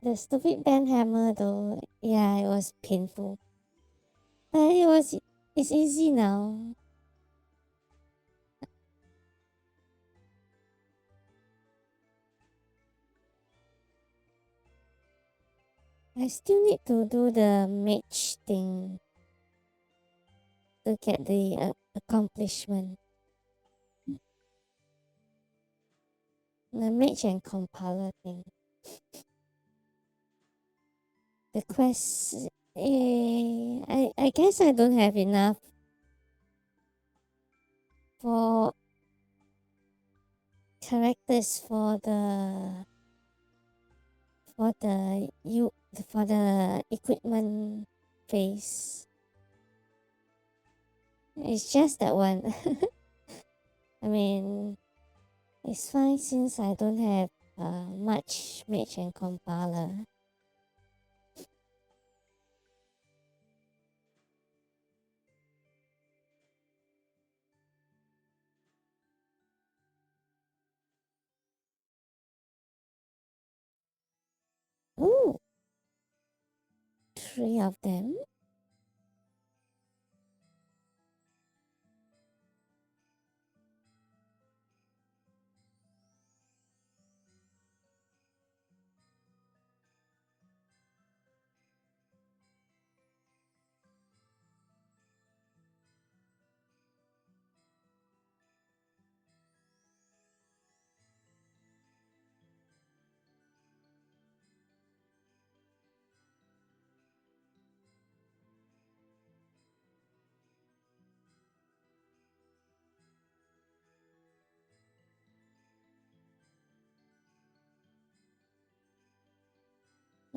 The stupid band hammer though, yeah, it was painful. But it's easy now. I still need to do the mage thing to get the accomplishment. The mage and compiler thing. The quest, I guess I don't have enough for characters for the equipment phase. It's just that one. I mean, it's fine since I don't have much mage and compiler. Ooh, 3 of them.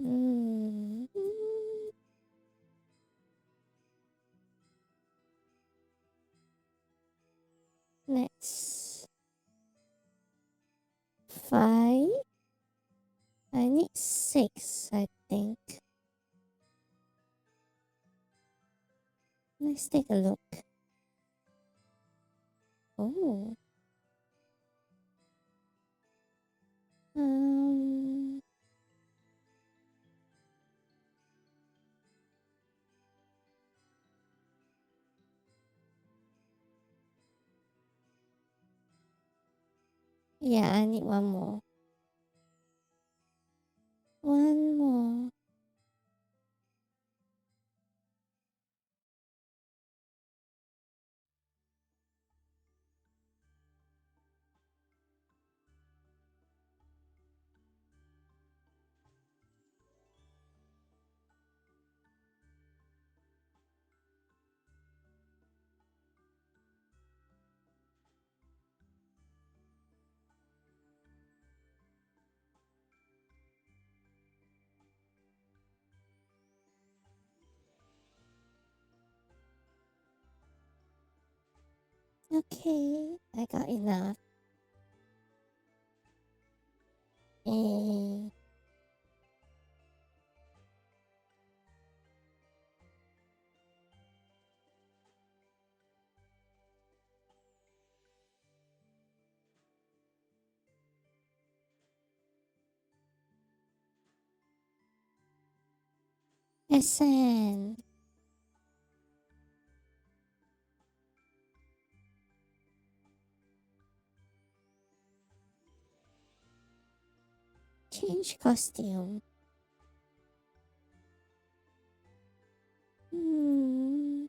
Mm. Next. 5. I need 6, I think. Let's take a look. Oh. Um. Yeah, I need one more. One more. Okay, I got enough. Eh. SN. Change costume. Hmm.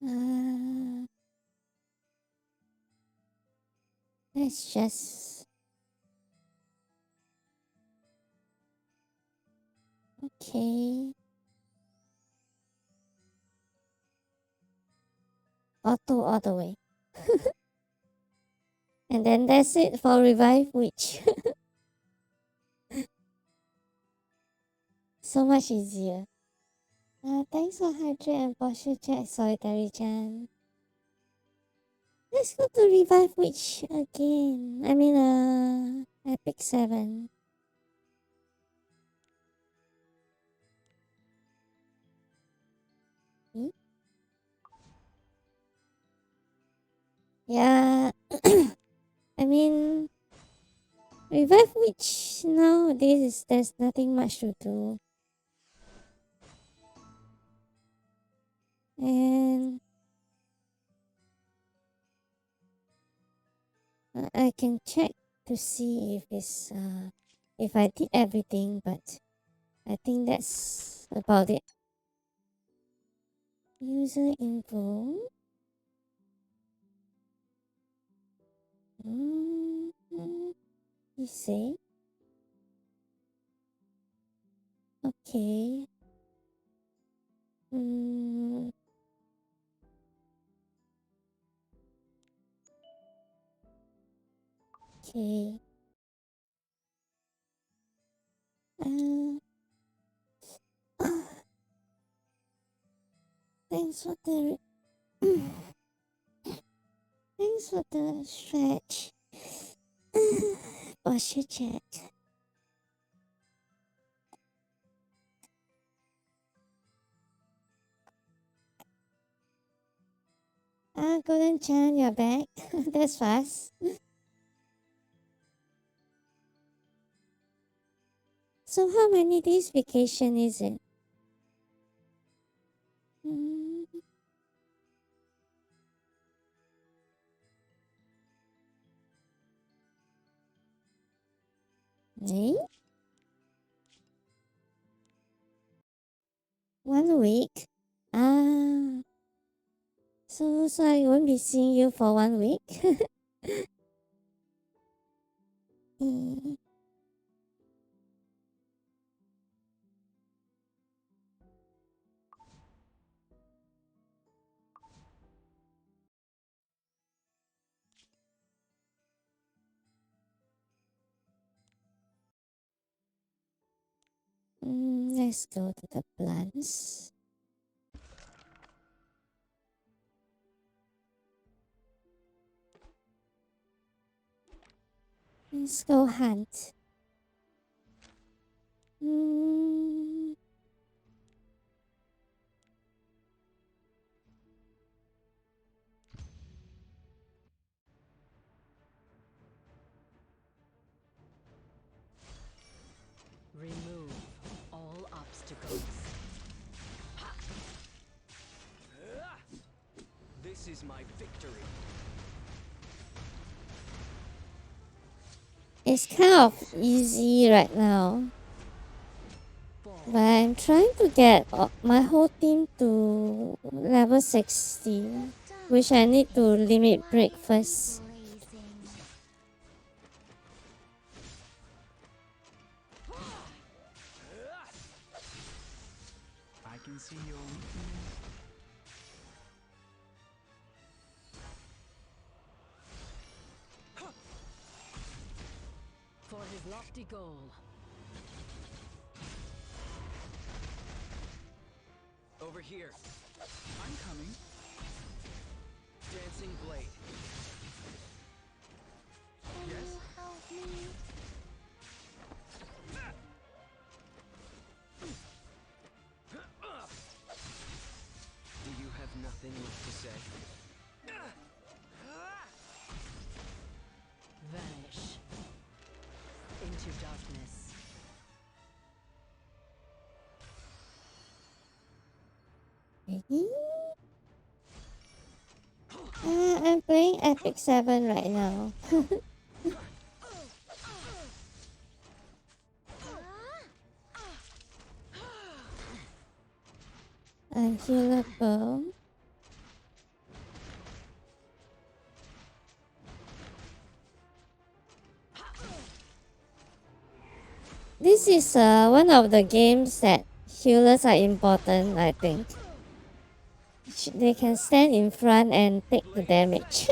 Uh, let's just. Okay. Auto all the way. And then that's it for Revive Witch. So much easier. Thanks for Hydra and Porsche Jack Solitary Jan. Let's go to Revive Witch again. I mean, Epic 7. Hmm? Yeah. I mean, Revive Witch nowadays there's nothing much to do. And I can check to see if I did everything, but I think that's about it. User info. You say? Okay. Mm, okay. Uh, thanks for the thanks for the stretch. Posture check. Golden Chan, you're back. That's fast. So how many days vacation is it? Mm, eh? 1 week? Ah, so I won't be seeing you for 1 week? Eh, let's go to the plants. Let's go hunt. Mm, Remove all obstacles. This is my victory. it's kind of easy right now. But I'm trying to get my whole team to level 60, which I need to limit break first. I can see your For his lofty goal. over here. I'm coming. Dancing blade. Yes. Help me. Do you have nothing left to say? Vanish into darkness. I'm playing Epic 7 right now. Unhealable. This is one of the games that healers are important, I think. They can stand in front and take the damage.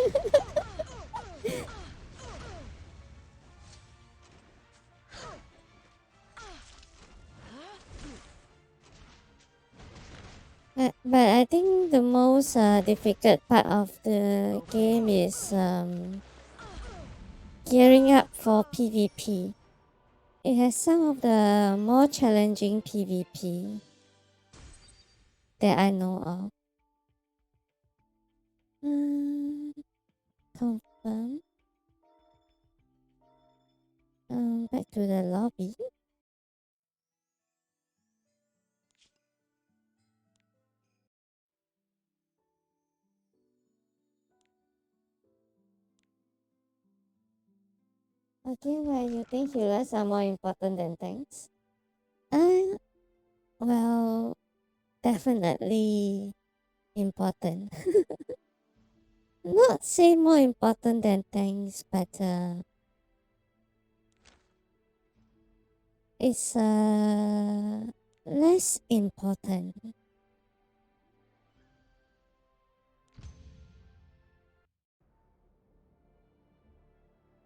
But I think the most difficult part of the game is gearing up for PvP. It has some of the more challenging PvP that I know of. Confirm. Back to the lobby. Okay, why you think healers are more important than tanks? Well, definitely important. Not say more important than tanks, but it's less important.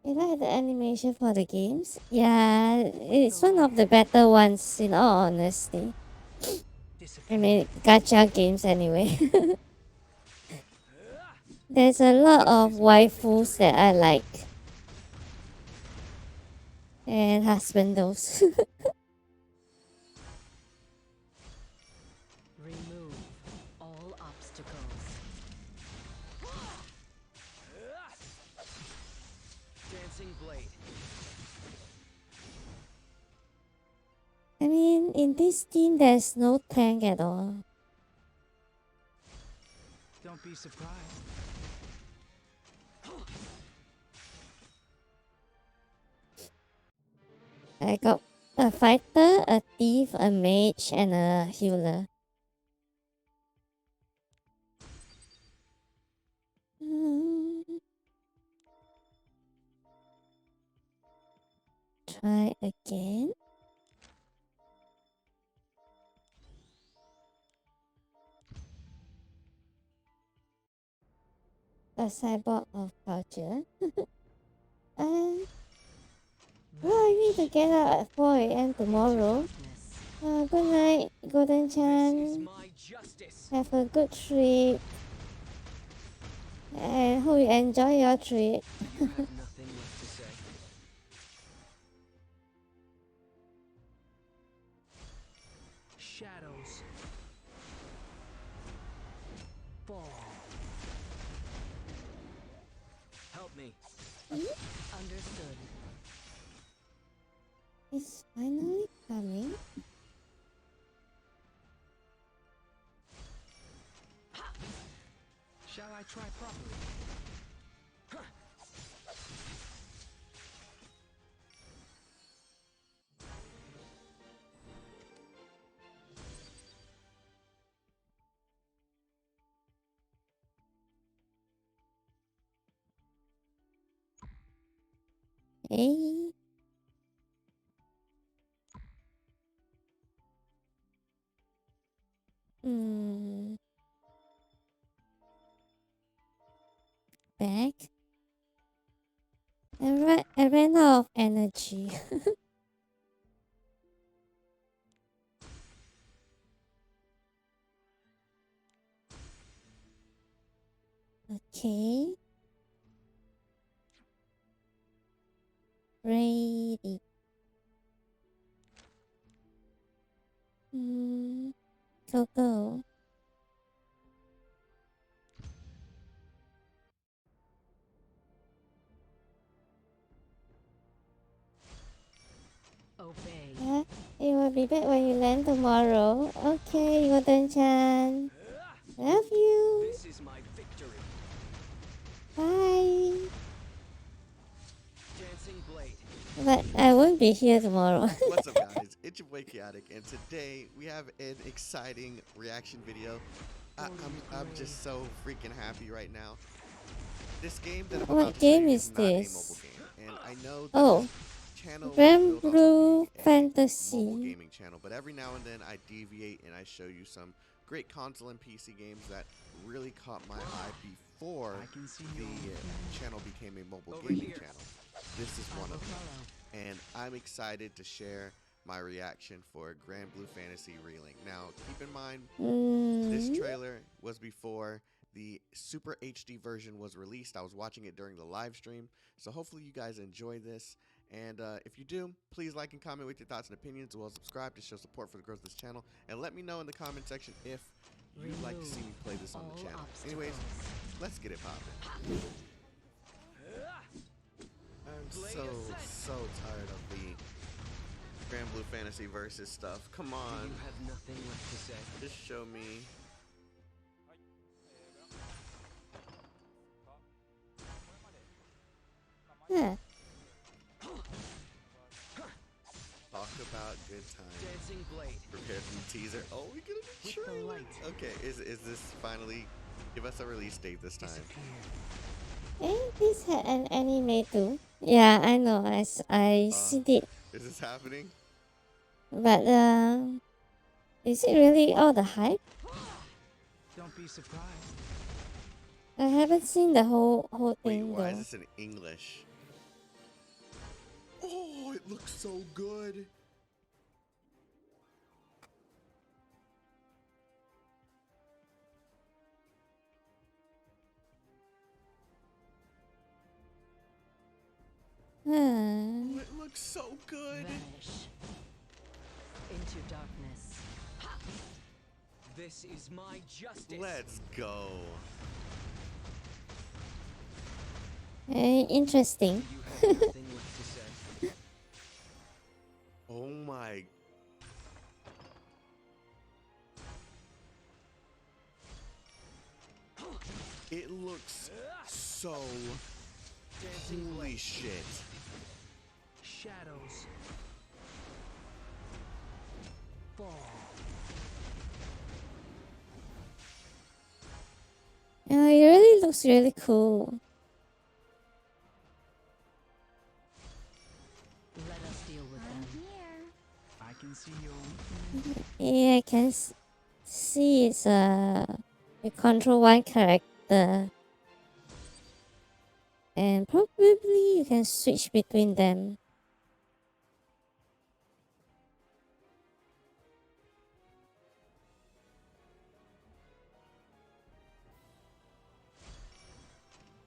You like the animation for the games? Yeah, it's one of the better ones in all honesty. I mean, gacha games anyway. There's a lot of waifus that I like. And husbandos. Remove all obstacles. Dancing blade. I mean, in this team, there's no tank at all. Don't be surprised. I got a fighter, a thief, a mage, and a healer. Try again. A cyborg of culture. Well, I need to get up at 4 a.m. tomorrow. Darkness. Good night, Golden This is Chan. my justice. Have a good trip. And hope you enjoy your trip. You have nothing left to say. Shadows fall. Help me. Understood. It's finally coming. Shall I try properly? Hey. Back. I ran out of energy. Okay. Ready. Go go. Obey. Yeah, you will be back when you land tomorrow. Okay, Golden-chan. Love you. This is my victory. Bye. Dancing blade. But I won't be here tomorrow. What's up, guys? It's your boy Chaotic, and today we have an exciting reaction video. I'm just so freaking happy right now. This game that I'm What about to show game you is not a this? mobile game, and I know that Oh, this channel was Grand built off of Blue being a Fantasy. mobile gaming channel, but every now and then I deviate and I show you some great console and PC games that really caught my eye before I can see the you. channel became a mobile Over gaming here. channel. This is I one will of them. follow. And I'm excited to share my reaction for Grand Blue Fantasy Relink. Now, keep in mind, Mm. this trailer was before the Super HD version was released. I was watching it during the live stream, so hopefully you guys enjoy this. And if you do, please like and comment with your thoughts and opinions, as well as subscribe to show support for the growth of this channel. And let me know in the comment section if you'd like to see me play this on the All channel. obstacles. Anyways, let's get it poppin'. I'm so tired of the Grand Blue Fantasy versus stuff. Come Do on, you have nothing left to say? just show me. Huh. Talk about good times. Dancing blade. Prepare for the teaser. Oh, we get a With the trailer. light. Okay, is this finally? Give us a release date this time. Disappear. This had an anime too. Yeah, I know. I see it, Is this happening? but is it really all the hype? Don't be surprised. I haven't seen the whole Wait, thing why is though. this in English? Oh, it looks so good. Huh. Oh, it looks so good. Vanish into darkness. This is my justice. Let's go. Very interesting. You have nothing left to say. Oh my. It looks so. Dancing Holy blade. shit. Shadows. Fall. Yeah, it really looks really cool. Let us deal with them. I can see you. Yeah, I can see it's you control one character, and probably you can switch between them.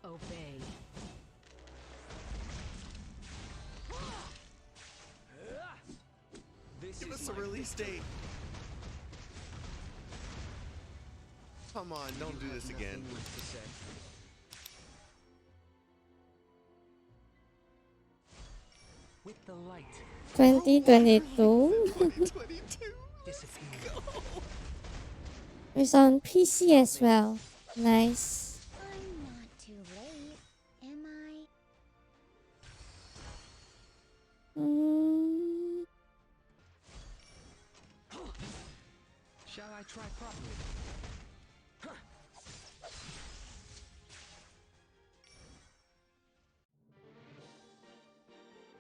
Obey. This Give is us a my release date. Come on, don't do You have this again. nothing left to say. With the light. 2022. 2022. Disappear. It's on PC as well. Nice. I'm not too late, am I? Mm, Shall I try properly?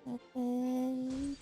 open.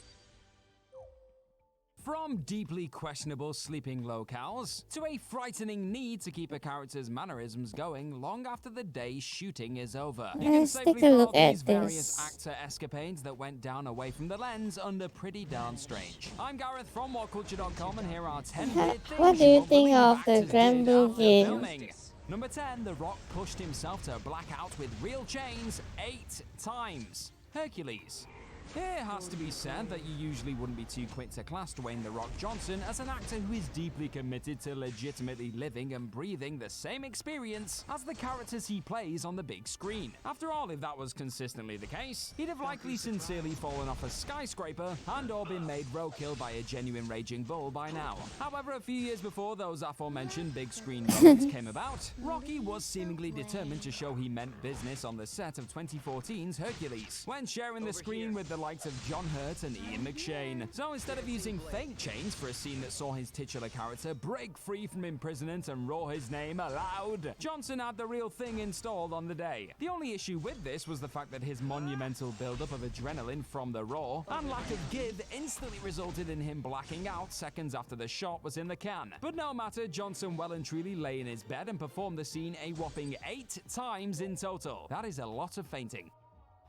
From deeply questionable sleeping locales to a frightening need to keep a character's mannerisms going long after the day's shooting is over. You can Let's safely take a look throw at these various this. actor escapades that went down away from the lens under pretty darn strange. I'm Gareth from WhatCulture.com, and here are 10 weird things What do you won't think believe of the actors Grand did Blue after game? filming. Number 10, The Rock pushed himself to black out with real chains 8 times. Hercules. It has to be said that you usually wouldn't be too quick to class Dwayne "The Rock" Johnson as an actor who is deeply committed to legitimately living and breathing the same experience as the characters he plays on the big screen. After all, if that was consistently the case, he'd have likely sincerely fallen off a skyscraper and or been made roadkill by a genuine raging bull by now. However, a few years before those aforementioned big screen moments came about, Rocky was seemingly determined to show he meant business on the set of 2014's Hercules, when sharing the screen with the likes of John Hurt and Ian McShane. So instead of using fake chains for a scene that saw his titular character break free from imprisonment and roar his name aloud, Johnson had the real thing installed on the day. The only issue with this was the fact that his monumental buildup of adrenaline from the roar and lack of give instantly resulted in him blacking out seconds after the shot was in the can. But no matter, Johnson well and truly lay in his bed and performed the scene a whopping 8 times in total. That is a lot of fainting.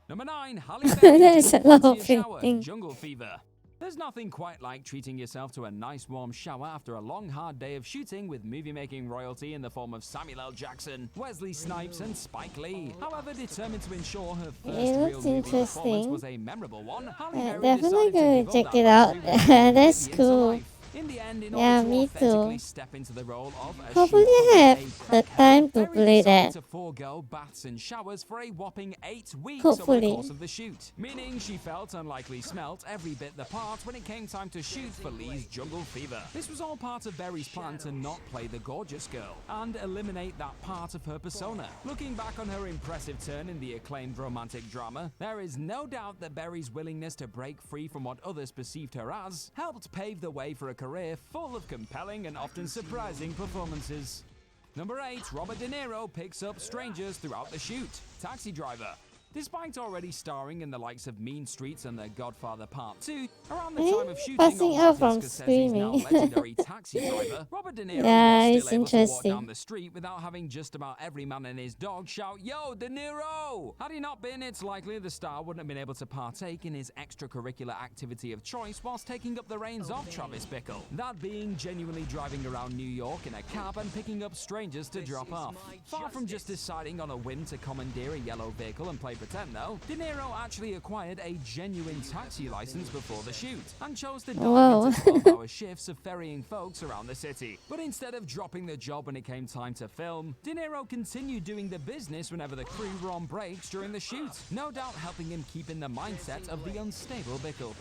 Number 9, Halle Berry That is a lot of in shower, fainting. Jungle Fever. There's nothing quite like treating yourself to a nice warm shower after a long hard day of shooting with movie-making royalty in the form of Samuel L. Jackson, Wesley Snipes, and Spike Lee. However, determined to ensure her first It real looks movie performance interesting. was a memorable one, Halle Yeah, Berry definitely decided to gonna give up check that it out. luxury when she That's brought the baby into cool. life. In the end, in Yeah, order to me authentically too. step into the role of a Hopefully she-hulk I have and a the crackhead, time to Berry play decided that. to forego baths and showers for a whopping 8 weeks Hopefully. over the course of the shoot, meaning she felt and likely smelt every bit the part when it came time to shoot for Lee's Jungle Fever. This was all part of Berry's plan to not play the gorgeous girl and eliminate that part of her persona. Looking back on her impressive turn in the acclaimed romantic drama, there is no doubt that Berry's willingness to break free from what others perceived her as helped pave the way for a career full of compelling and often surprising performances. Number 8, Robert De Niro picks up strangers throughout the shoot. Taxi Driver. Despite already starring in the likes of Mean Streets and The Godfather Part 2, around the time of shooting passing on out Martin from Scorsese's now screaming. legendary Taxi Driver, Robert De Niro Yeah, was it's still able to walk interesting. down the street without having just about every man and his dog shout, "Yo, De Niro!" Had he not been, it's likely the star wouldn't have been able to partake in his extracurricular activity of choice whilst taking up the reins of Travis Bickle. That being genuinely driving around New York in a cab and picking up strangers to drop off. Far from just deciding on a whim to commandeer a yellow vehicle and play pretend though, De Niro actually acquired a genuine taxi license before the shoot and chose to Whoa. dive into 12-hour shifts of ferrying folks around the city. But instead of dropping the job when it came time to film, De Niro continued doing the business whenever the crew were on breaks during the shoot, no doubt helping him keep in the mindset of the unstable Bickle.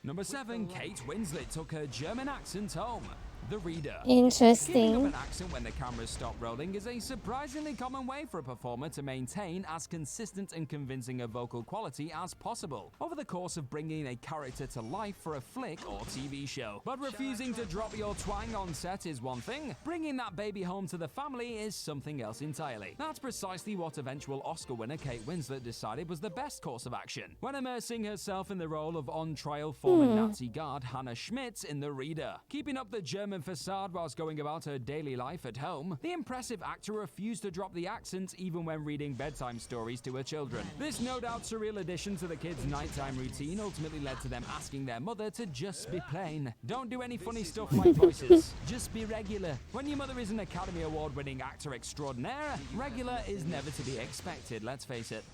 Number 7, Kate Winslet took her German accent home. The Reader. Keeping up Interesting. an accent when the cameras stop rolling is a surprisingly common way for a performer to maintain as consistent and convincing a vocal quality as possible over the course of bringing a character to life for a flick or TV show. But refusing to drop your twang on set is one thing, bringing that baby home to the family is something else entirely. That's precisely what eventual Oscar winner Kate Winslet decided was the best course of action when immersing herself in the role of on-trial former Nazi guard Hannah Schmitz in The Reader. Keeping up the German facade whilst going about her daily life at home, the impressive actor refused to drop the accent even when reading bedtime stories to her children. This no doubt surreal addition to the kids' nighttime routine ultimately led to them asking their mother to just be plain. Don't do any funny stuff like voices. Just be regular. When your mother is an Academy Award-winning actor extraordinaire, regular is never to be expected, let's face it.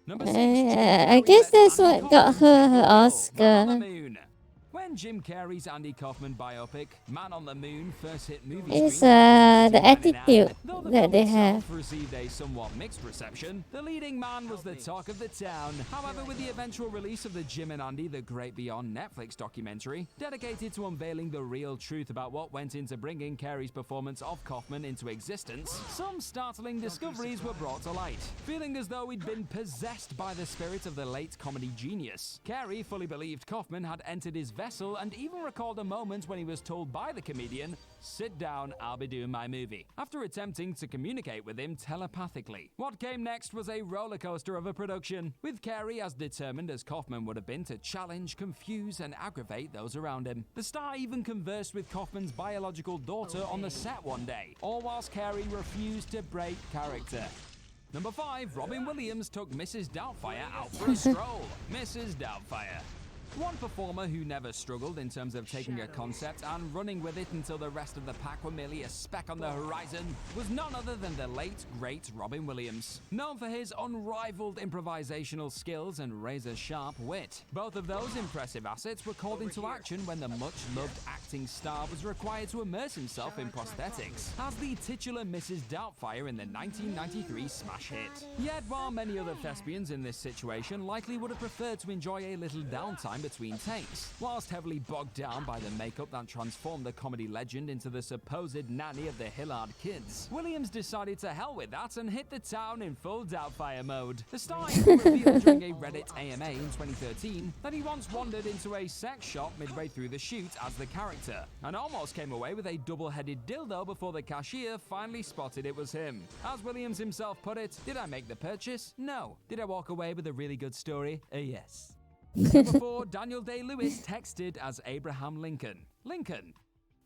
Number 6, Jim I Carrey guess lets that's Andy what got Kaufman her take her the role of Man on the Oscar. Moon. When Jim Carrey's Andy Kaufman biopic, Man on the Moon, first hit movie It's screens in the 1999, attitude though the that film they itself have. received a somewhat mixed reception, the leading man was the talk of the town. However, with the eventual release of the Jim and Andy The Great Beyond Netflix documentary, dedicated to unveiling the real truth about what went into bringing Carey's performance of Kaufman into existence, some startling discoveries were brought to light. Feeling as though he'd been possessed by the spirit of the late comedy genius, Carey fully believed Kaufman had entered his vessel and even recalled a moment when he was told by the comedian, "Sit down, I'll be doing my movie," after attempting to communicate with him telepathically. What came next was a roller coaster of a production, with Carey as determined as Kaufman would have been to challenge, confuse, and aggravate those around him. The star even conversed with Kaufman's biological daughter on the set one day, all whilst Carey refused to break character. Number 5, Robin Williams took Mrs. Doubtfire out for a stroll. Mrs. Doubtfire. One performer who never struggled in terms of taking a concept and running with it until the rest of the pack were merely a speck on the horizon was none other than the late, great Robin Williams. Known for his unrivaled improvisational skills and razor-sharp wit. Both of those impressive assets were called into action when the much-loved acting star was required to immerse himself in prosthetics as the titular Mrs. Doubtfire in the 1993 smash hit. Yet, while many other thespians in this situation likely would have preferred to enjoy a little downtime between takes, whilst heavily bogged down by the makeup that transformed the comedy legend into the supposed nanny of the Hillard kids, Williams decided to hell with that and hit the town in full Doubtfire mode. The star even revealed during a Reddit AMA in 2013 that he once wandered into a sex shop midway through the shoot as the character, and almost came away with a double-headed dildo before the cashier finally spotted it was him. As Williams himself put it, did I make the purchase? No. Did I walk away with a really good story? Yes. Number 4, Daniel Day-Lewis texted as Abraham Lincoln. Lincoln.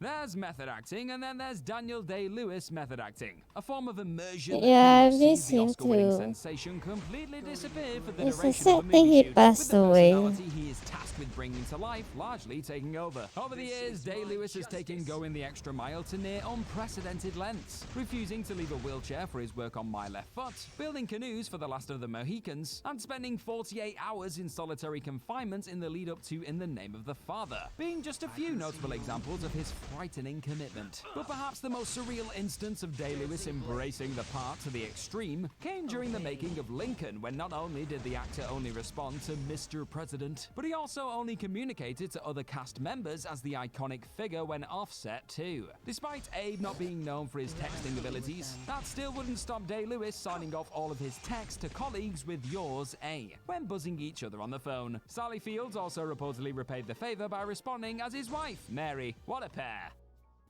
There's method acting, and then there's Daniel Day-Lewis method acting, a form of immersion Yeah, that I sees miss the him Oscar-winning too. sensation completely disappear for the It's a duration sad of the thing movie he shoot, passed with the away. personality he is tasked with bringing to life largely taking over. Over the years, Day-Lewis has taken going the extra mile to near unprecedented lengths, refusing to leave a wheelchair for his work on My Left Foot, building canoes for The Last of the Mohicans, and spending 48 hours in solitary confinement in the lead up to In the Name of the Father, being just a few notable examples of his frightening commitment. But perhaps the most surreal instance of Day-Lewis embracing the part to the extreme came during the making of Lincoln, when not only did the actor only respond to Mr. President, but he also only communicated to other cast members as the iconic figure when offset too. Despite Abe not being known for his texting abilities, that still wouldn't stop Day-Lewis signing off all of his texts to colleagues with "Yours, A" when buzzing each other on the phone. Sally Fields also reportedly repaid the favor by responding as his wife, Mary. What a pair.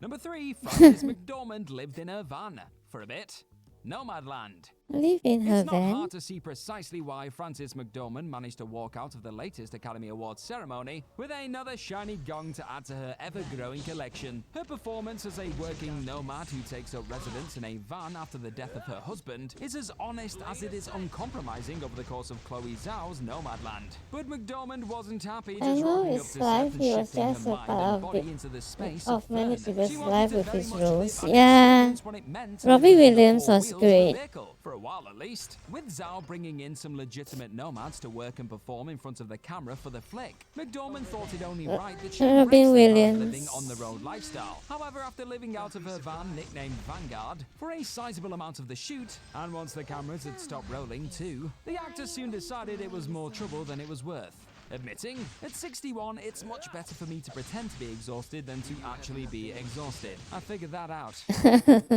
Number 3, Frances McDormand lived in her van for a bit. Nomadland. Live in her It's not van. hard to see precisely why Frances McDormand managed to walk out of the latest Academy Awards ceremony with another shiny gong to add to her ever-growing collection. Her performance as a working nomad who takes up residence in a van after the death of her husband is as honest as it is uncompromising over the course of Chloe Zhao's Nomadland. But McDormand wasn't happy I just know rocking up his to life, set he and was shifting her just a mind part and of body the- into the space of many fun. people's She life wanted to with very his much roles. live and Yeah. experience what it meant to Robbie live in the Williams four was wheels of a great. vehicle, for a while at least, with Zhao bringing in some legitimate nomads to work and perform in front of the camera for the flick. McDormand thought it only right that she Robin embraced the part of Williams. living on the road lifestyle. However, after living out of her van nicknamed Vanguard for a sizable amount of the shoot, and once the cameras had stopped rolling too, the actor soon decided it was more trouble than it was worth. Admitting, at 61, it's much better for me to pretend to be exhausted than to actually be exhausted. I figured that out.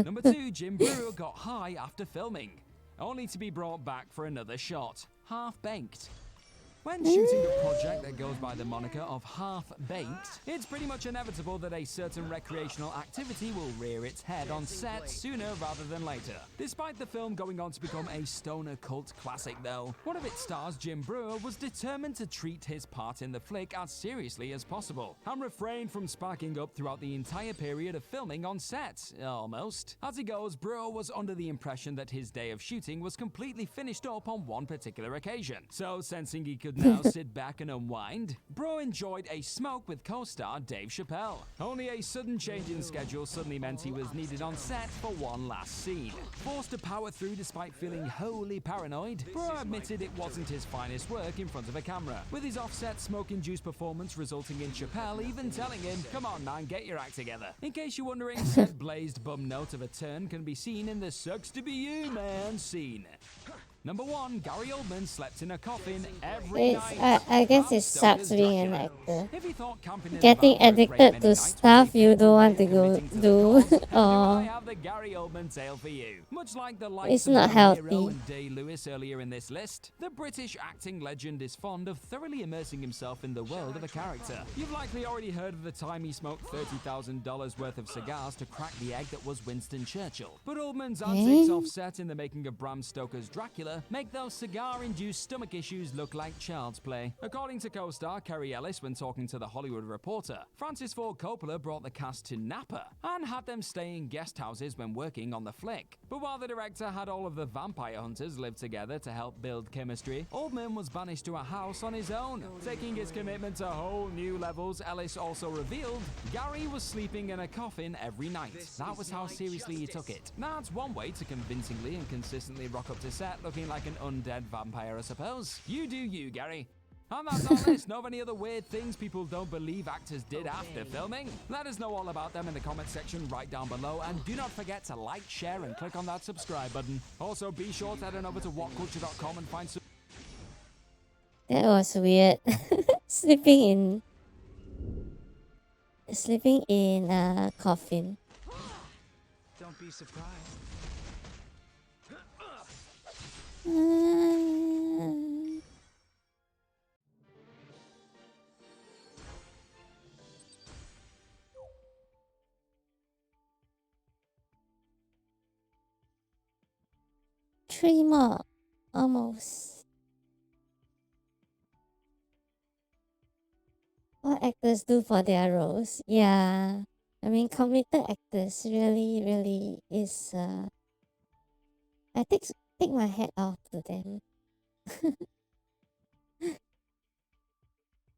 Number 2, Jim Brewer got high after filming, only to be brought back for another shot, half-baked. When shooting a project that goes by the moniker of Half-Baked, it's pretty much inevitable that a certain recreational activity will rear its head on set sooner rather than later. Despite the film going on to become a stoner cult classic though, one of its stars, Jim Brewer, was determined to treat his part in the flick as seriously as possible, and refrained from sparking up throughout the entire period of filming on set, almost. As it goes, Brewer was under the impression that his day of shooting was completely finished up on one particular occasion, so sensing he could now sit back and unwind, Brewer enjoyed a smoke with co-star Dave Chappelle. Only a sudden change in schedule suddenly meant he was needed on set for one last scene. Forced to power through despite feeling wholly paranoid, Brewer admitted it wasn't his finest work in front of a camera, with his offset smoke-induced performance resulting in Chappelle even telling him, "Come on man, get your act together." In case you're wondering, said blazed bum note of a turn can be seen in the "Sucks to be you, man" scene. Number 1, Gary Oldman slept in a coffin every It's, night. I guess Bram it sucks Stoker's being an Dracula. actor. If you thought camping in a Getting van were a great addicted many to nights stuff was a you don't want to painful go committing to the do. cause, I Aw. have the Gary Oldman tale for you. Much like the likes It's of not De Niro healthy. and Day-Lewis earlier in this list, the British acting legend is fond of thoroughly immersing himself in the world of a character. You've likely already heard of the time he smoked $30,000 worth of cigars to crack the egg that was Winston Churchill. But Oldman's antics offset in the making of Bram Stoker's Dracula make those cigar-induced stomach issues look like child's play. According to co-star Kerry Ellis when talking to The Hollywood Reporter, Francis Ford Coppola brought the cast to Napa and had them stay in guest houses when working on the flick. But while the director had all of the vampire hunters live together to help build chemistry, Oldman was banished to a house on his own. Taking his commitment to whole new levels, Ellis also revealed Gary was sleeping in a coffin every night. That was how seriously he took it. That's one way to convincingly and consistently rock up to set looking like an undead vampire, I suppose. You do you, Gary. And that's our list. Know of any other weird things people don't believe actors did after filming? Let us know all about them in the comment section right down below, and do not forget to like, share, and click on that subscribe button. Also, be sure to head on over to whatculture.com and find some That was weird. sleeping in a coffin. Don't be surprised. Three more, almost. What actors do for their roles? Yeah. I mean, committed actors really is. I take my hat off to them.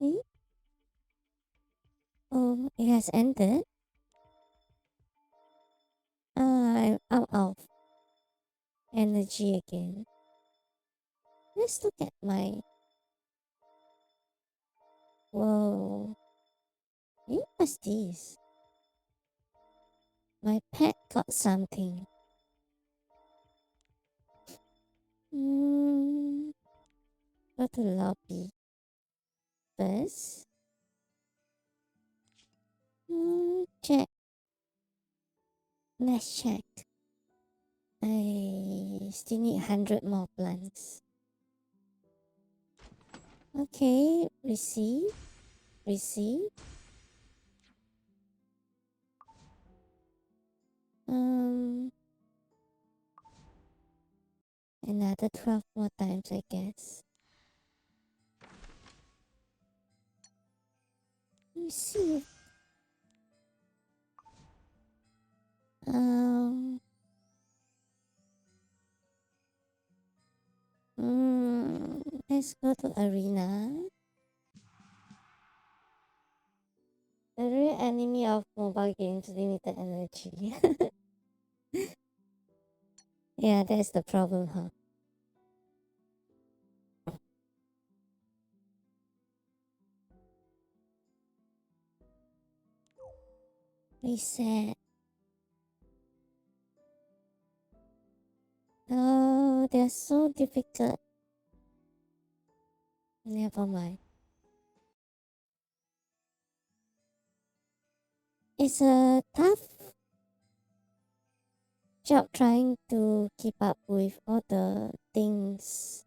Hmm? Oh, it has ended. I'm out of energy again. Let's look at my. Whoa. What's this? My pet got something. Go to lobby first. Check. Let's check. I still need 100 more plants. Okay, receive. Another 12 more times, I guess. Receive. Let's go to arena. The real enemy of mobile games, limited energy. Yeah, that's the problem, huh? Reset. Oh, they're so difficult. Never mind. It's a tough job trying to keep up with all the things,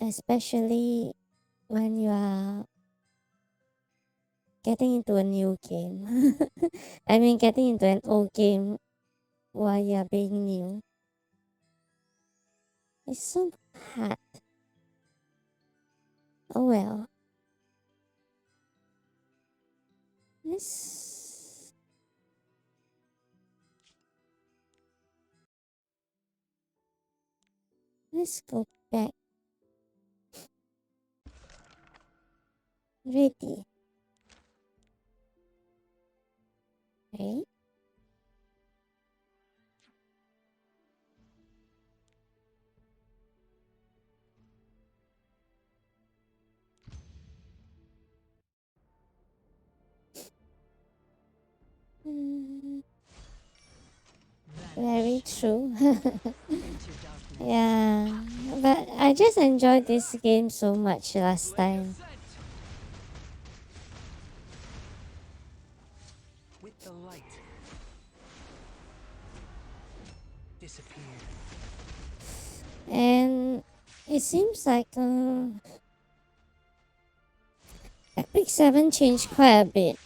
especially when you are getting into a new game. I mean, getting into an old game while you are being new. It's so hard. Oh well. Let's go back. Ready. Right? Very true. Into darkness. Yeah, but I just enjoyed this game so much last time. With the light. Disappear. And it seems like Epic 7 changed quite a bit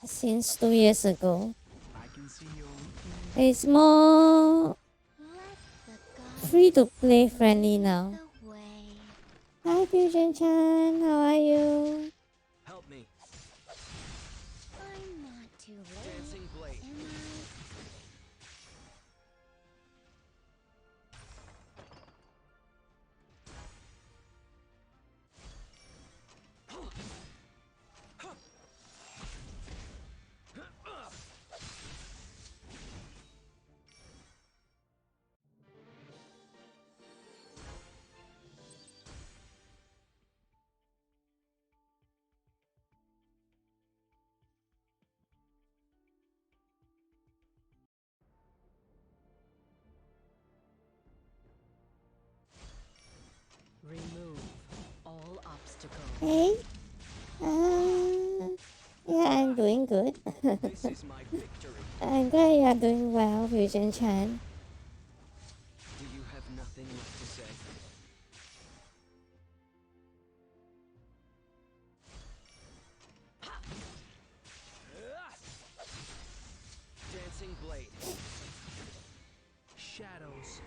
since 2 years ago. I can see your It's more Let the gods free to play friendly now. the way. Hi Fusion Chan, how are you? help me. I'm not too late, Dancing blade. am I? Remove all obstacles. Hey? Yeah, I'm doing good. This is my victory. I'm glad you are doing well, Fusion Chan. Do you have nothing left to say? Dancing blade. Shadows.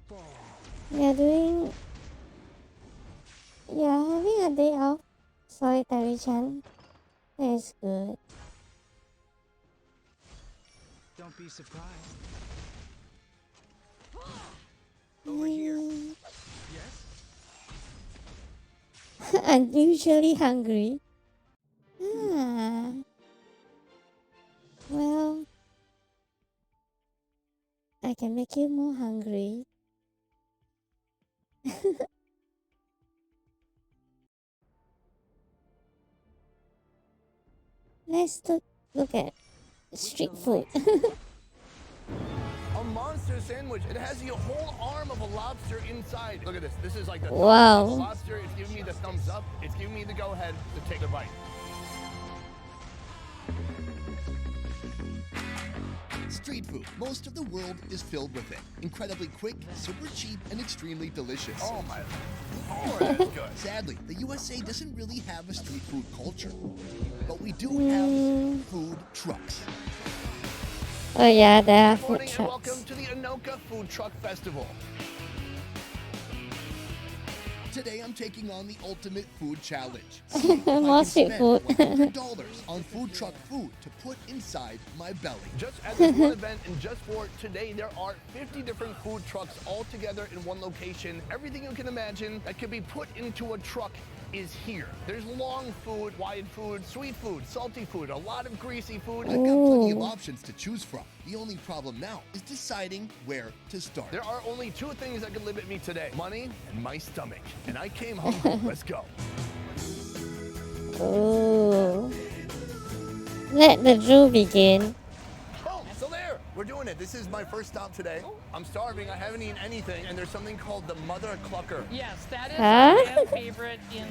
Fall. You're having a day off. Solitary Chan. That is good. Don't be surprised. Over here. Yes? Unusually hungry. Ah. Well, I can make you more hungry. Let's look at street food. A monster sandwich. It has the whole arm of a lobster inside. Look at this. This is like the thumb Wow. of a lobster. It's giving me the thumbs up. It's giving me the go ahead to take a bite. Street food. Most of the world is filled with it. Incredibly quick, super cheap, and extremely delicious. Oh my Lord, that's good. Sadly, the USA doesn't really have a street food culture. But we do have food trucks. Oh yeah, there are Good food morning and trucks. welcome to the Anoka Food Truck Festival. Today I'm taking on the ultimate food challenge. See if I More can street spend food. $100 on food truck food to put inside my belly. Just at this one event and just for today, there are 50 different food trucks all together in one location. Everything you can imagine that could be put into a truck is here. There's long food, wide food, sweet food, salty food, a lot of greasy food. I've got plenty of Ooh. options to choose from. The only problem now is deciding where to start. There are only two things that can limit me today: money and my stomach. And I came hungry. Let's go. Ooh. Let the drew begin. Oh, so there, we're doing it. This is my first stop today. I'm starving. I haven't eaten anything. And there's something called the Mother Clucker. Yes, that is Huh? a fan favorite in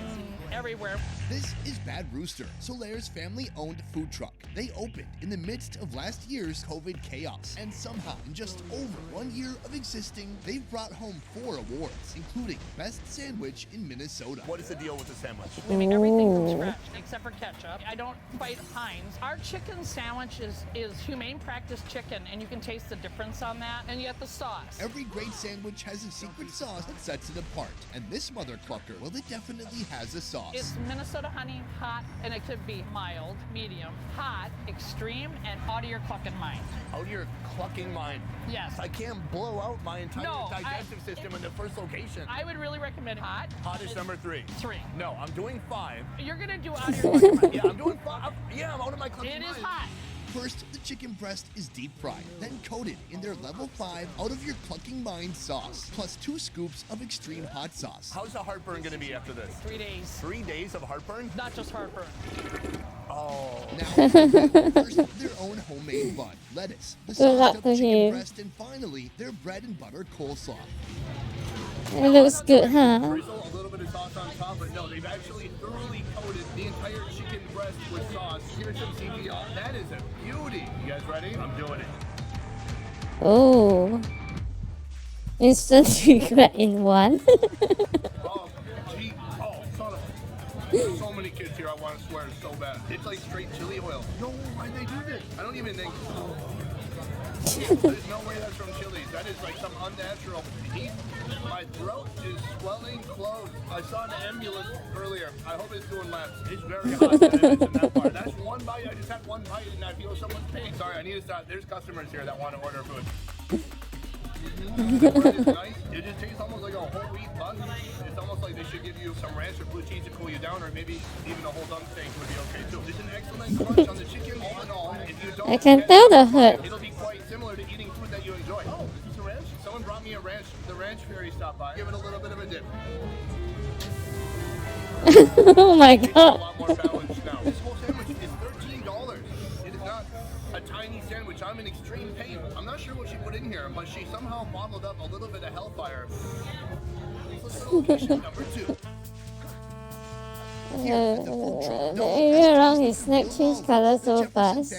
everywhere. This is Bad Rooster, Solaire's family-owned food truck. They opened in the midst of last year's COVID chaos, and somehow, in just over 1 year of existing, they've brought home 4 awards, including Best Sandwich in Minnesota. What is the deal with the sandwich? We make everything from Ooh. scratch, except for ketchup. I don't fight Heinz. Our chicken sandwich is humane practice chicken, and you can taste the difference on that. And yet the sauce. Every great sandwich has a secret sauce that sets it apart, and this Mother Clucker, well, it definitely has a sauce. It's Minnesota honey, hot, and it could be mild, medium, hot, extreme, and out of your clucking mind. Out of your clucking mind. Yes. I can't blow out my entire No, digestive system in the first location. I would really recommend hot. Hot is number 3. 3. No, I'm doing 5. You're gonna do out of your clucking mind. Yeah, I'm doing 5. Yeah, I'm out of my clucking It mind. is hot. First, the chicken breast is deep fried, then coated in their level 5 out of your clucking mind sauce, plus 2 scoops of extreme hot sauce. How's the heartburn going to be after this? 3 days. 3 days of heartburn? Not just heartburn. Oh. Now, first, their own homemade bun, lettuce, the Good luck soft to chicken him. breast, and finally, their bread and butter coleslaw. It looks good, huh? Drizzle a little bit of sauce on top, but no, they've actually thoroughly coated the entire chicken breast with sauce. Here's some CPR. That is a beauty. You guys ready? I'm doing it. Oh. Instant regret in one. Oh, gee. Oh, son of a... So many kids here, I want to swear so bad. It's like straight chili oil. No, why'd they do this? I don't even think... There's no way that's from Chili's. That is like some unnatural heat. My throat is swelling closed. I saw an ambulance earlier. I hope it's doing laps. It's very hot. That is in that part. That's one bite. I just had one bite and I feel someone's pain. Sorry, I need to stop. There's customers here that want to order food. The bread is nice. It just tastes almost like a whole wheat bun. It's almost like they should give you some ranch or blue cheese to cool you down, or maybe even a whole dunk steak would be okay too. There's an excellent crunch on the chicken. All in all, if you don't I can get tell the it, hurt. it'll be quite similar to eating food that you enjoy. Oh, is this a ranch? Someone brought me a ranch. The ranch fairy stopped by. Give it a little bit of a dip. Oh my It's a god. lot more balanced now. This whole sandwich is $13. It is not a tiny sandwich. I'm in extreme pain. I'm not sure what she put in here, but she somehow bottled up a little bit of hellfire. Let's go to location number 2. The area around his snack changed color so fast.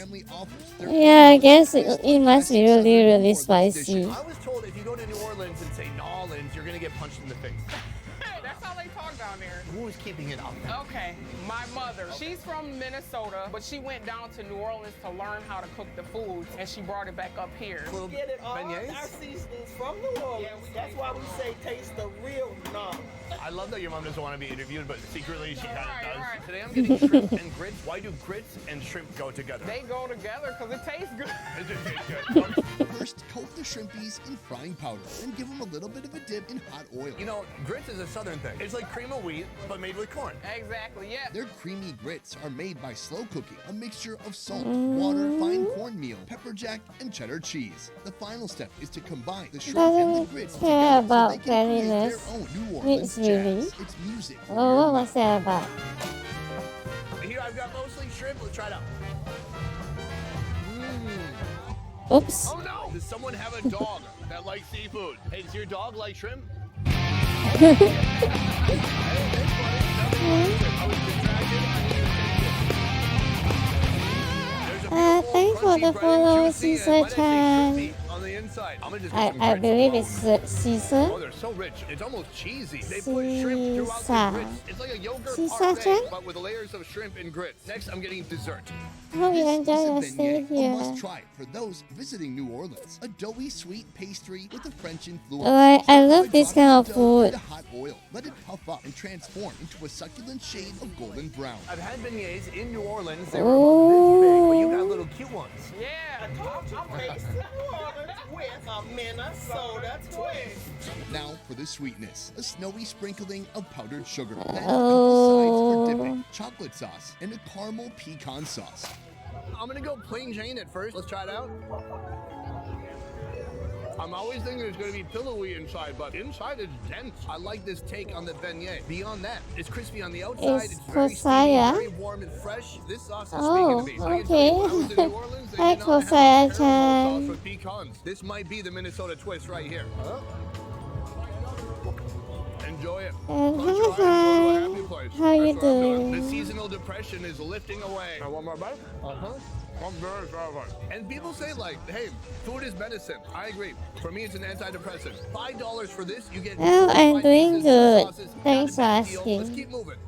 Yeah, I guess it must be really, really spicy. I was told if you go to New Orleans and say Nolans, you're gonna get punched in the face. Hey, that's how they talk down there. Who is keeping it up? Okay, my mother. She's from Minnesota, but she went down to New Orleans to learn how to cook the foods, and she brought it back up here. Little Get it all beignets? our seasonings from New Orleans. That's why we say taste the real nom. I love that your mom doesn't want to be interviewed, but secretly she kind of Right, does. right. Today I'm getting shrimp and grits. Why do grits and shrimp go together? They go together because it tastes good. It just tastes good. First, coat the shrimpies in frying powder and give them a little bit of a dip in hot oil. You know, grits is a southern thing. It's like cream of wheat, but made with corn. Exactly, yeah. Their creamy grits are made by slow cooking a mixture of salt, water, fine cornmeal, pepper jack, and cheddar cheese. The final step is to combine the shrimp and the Doesn't grits care together so about they can create their cleanliness. own New Mix Orleans really. jazz. It's music. for Oh, your what mouth. was that about? Here I've got mostly shrimp. Let's try it out. Oops. Oh no! Does someone have a dog that likes seafood? Hey, does your dog like shrimp? Thanks for the follow, Caesar Chan. On the inside. I'm gonna just I, get some I grits. believe it's Caesar. Oh, they're so rich. It's almost cheesy. They put shrimp throughout the Caesar. grits. It's like a yogurt Caesar parfait, Chan? but with layers of shrimp and grits. Next, I'm getting dessert. Hope you This enjoy your is a stay beignet, a here. must try for those visiting New Orleans. A doughy sweet pastry with a French influence. I Stir love fry this dropping kind of the dough food. into hot oil. Let it puff up and transform into a succulent shade of golden brown. I've had beignets in New Orleans. They were about this big, but you got little cute ones. Yeah. I told you, I'm based in New Orleans with a Minnesota twist. Now for the sweetness. A snowy sprinkling of powdered sugar. Then a couple sides for dipping. Chocolate sauce and a caramel pecan sauce. I'm gonna go plain Jane at first. Let's try it out. I'm always thinking it's gonna be pillowy inside, but inside it's dense. I like this take on the beignet. Beyond that, it's crispy on the outside. It's It's very Kosaya. steamy, very warm and fresh. This sauce is Oh, speaking to me. I can tell okay. you, when I was in New Orleans, they Hi, did not have Kosaya caramel Chan. sauce with pecans. This might be the Minnesota twist right here. Enjoy it. And Close your eyes, go to a hi, happy place. how you That's what I'm doing. doing? The seasonal depression is lifting away. I want more bite? Uh-huh. I'm very satisfied. And people say like, hey, food is medicine. I agree. For me, it's an antidepressant. $5 for this, you get Oh, I'm 5 doing pieces, good. sauces, not a Thanks for bad deal. Let's asking. keep moving.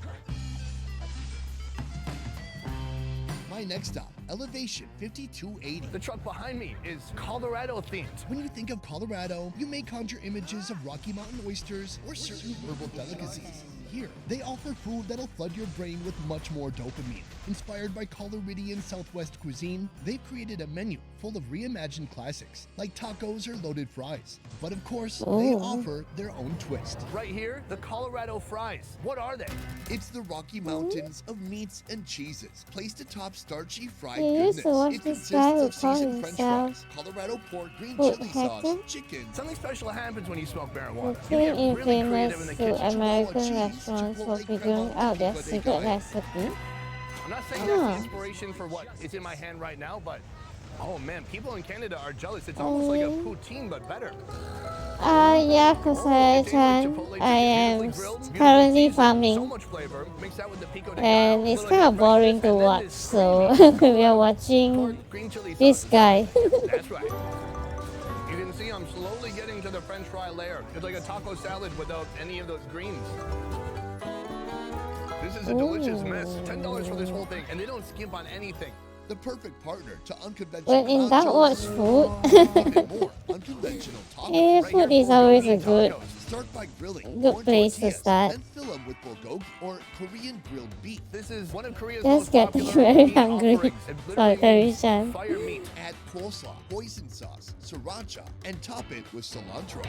My next stop, Elevation 5280. The truck behind me is Colorado themed. When you think of Colorado, you may conjure images of Rocky Mountain oysters or certain herbal delicacies. Here, they offer food that'll flood your brain with much more dopamine. Inspired by Coloridian Southwest cuisine, they've created a menu full of reimagined classics, like tacos or loaded fries. But of course, they Oh. offer their own twist. Right here, the Colorado fries. What are they? It's the Rocky Mountains of meats and cheeses, placed atop starchy fried I used to goodness. watch It this consists guy who of seasoned called French himself fries, Colorado pork, green Food chili sauce, Hacker. chicken, Something special happens when you smoke marijuana. You Cooking get in really creative in famous the to kitchen. American cheese, restaurants for Chipotle figuring crema, out their pico de secret gallo. recipe. I'm not saying that's Huh. the inspiration for what is in my hand right now, but oh man, people in Canada are jealous. It's almost like a poutine, but better. Yeah, Kosaya-chan, I am currently So farming, much flavor. Mix that with the pico de and gallo, it's little kind of bit boring of to freshness, and then watch, this so creamy we are watching pork, green chili this sauce. guy. That's right. You can see I'm slowly getting to the French fry layer. It's like a taco salad without any of those greens. This is a delicious mess. $10 for this whole thing, and they don't skimp on anything. the perfect partner to unconventional When in cloud doubt, watch chilies. food. Even more unconventional Eh, tacos. food is always a good Start by grilling good corn place to tortillas, start. then fill them with bulgogi or Korean grilled beef. This is one of Korea's Just most getting popular very meat hungry. offerings. It Sorry, literally means Terry-chan. fire meat. Add coleslaw, hoisin sauce, sriracha, and top it with cilantro.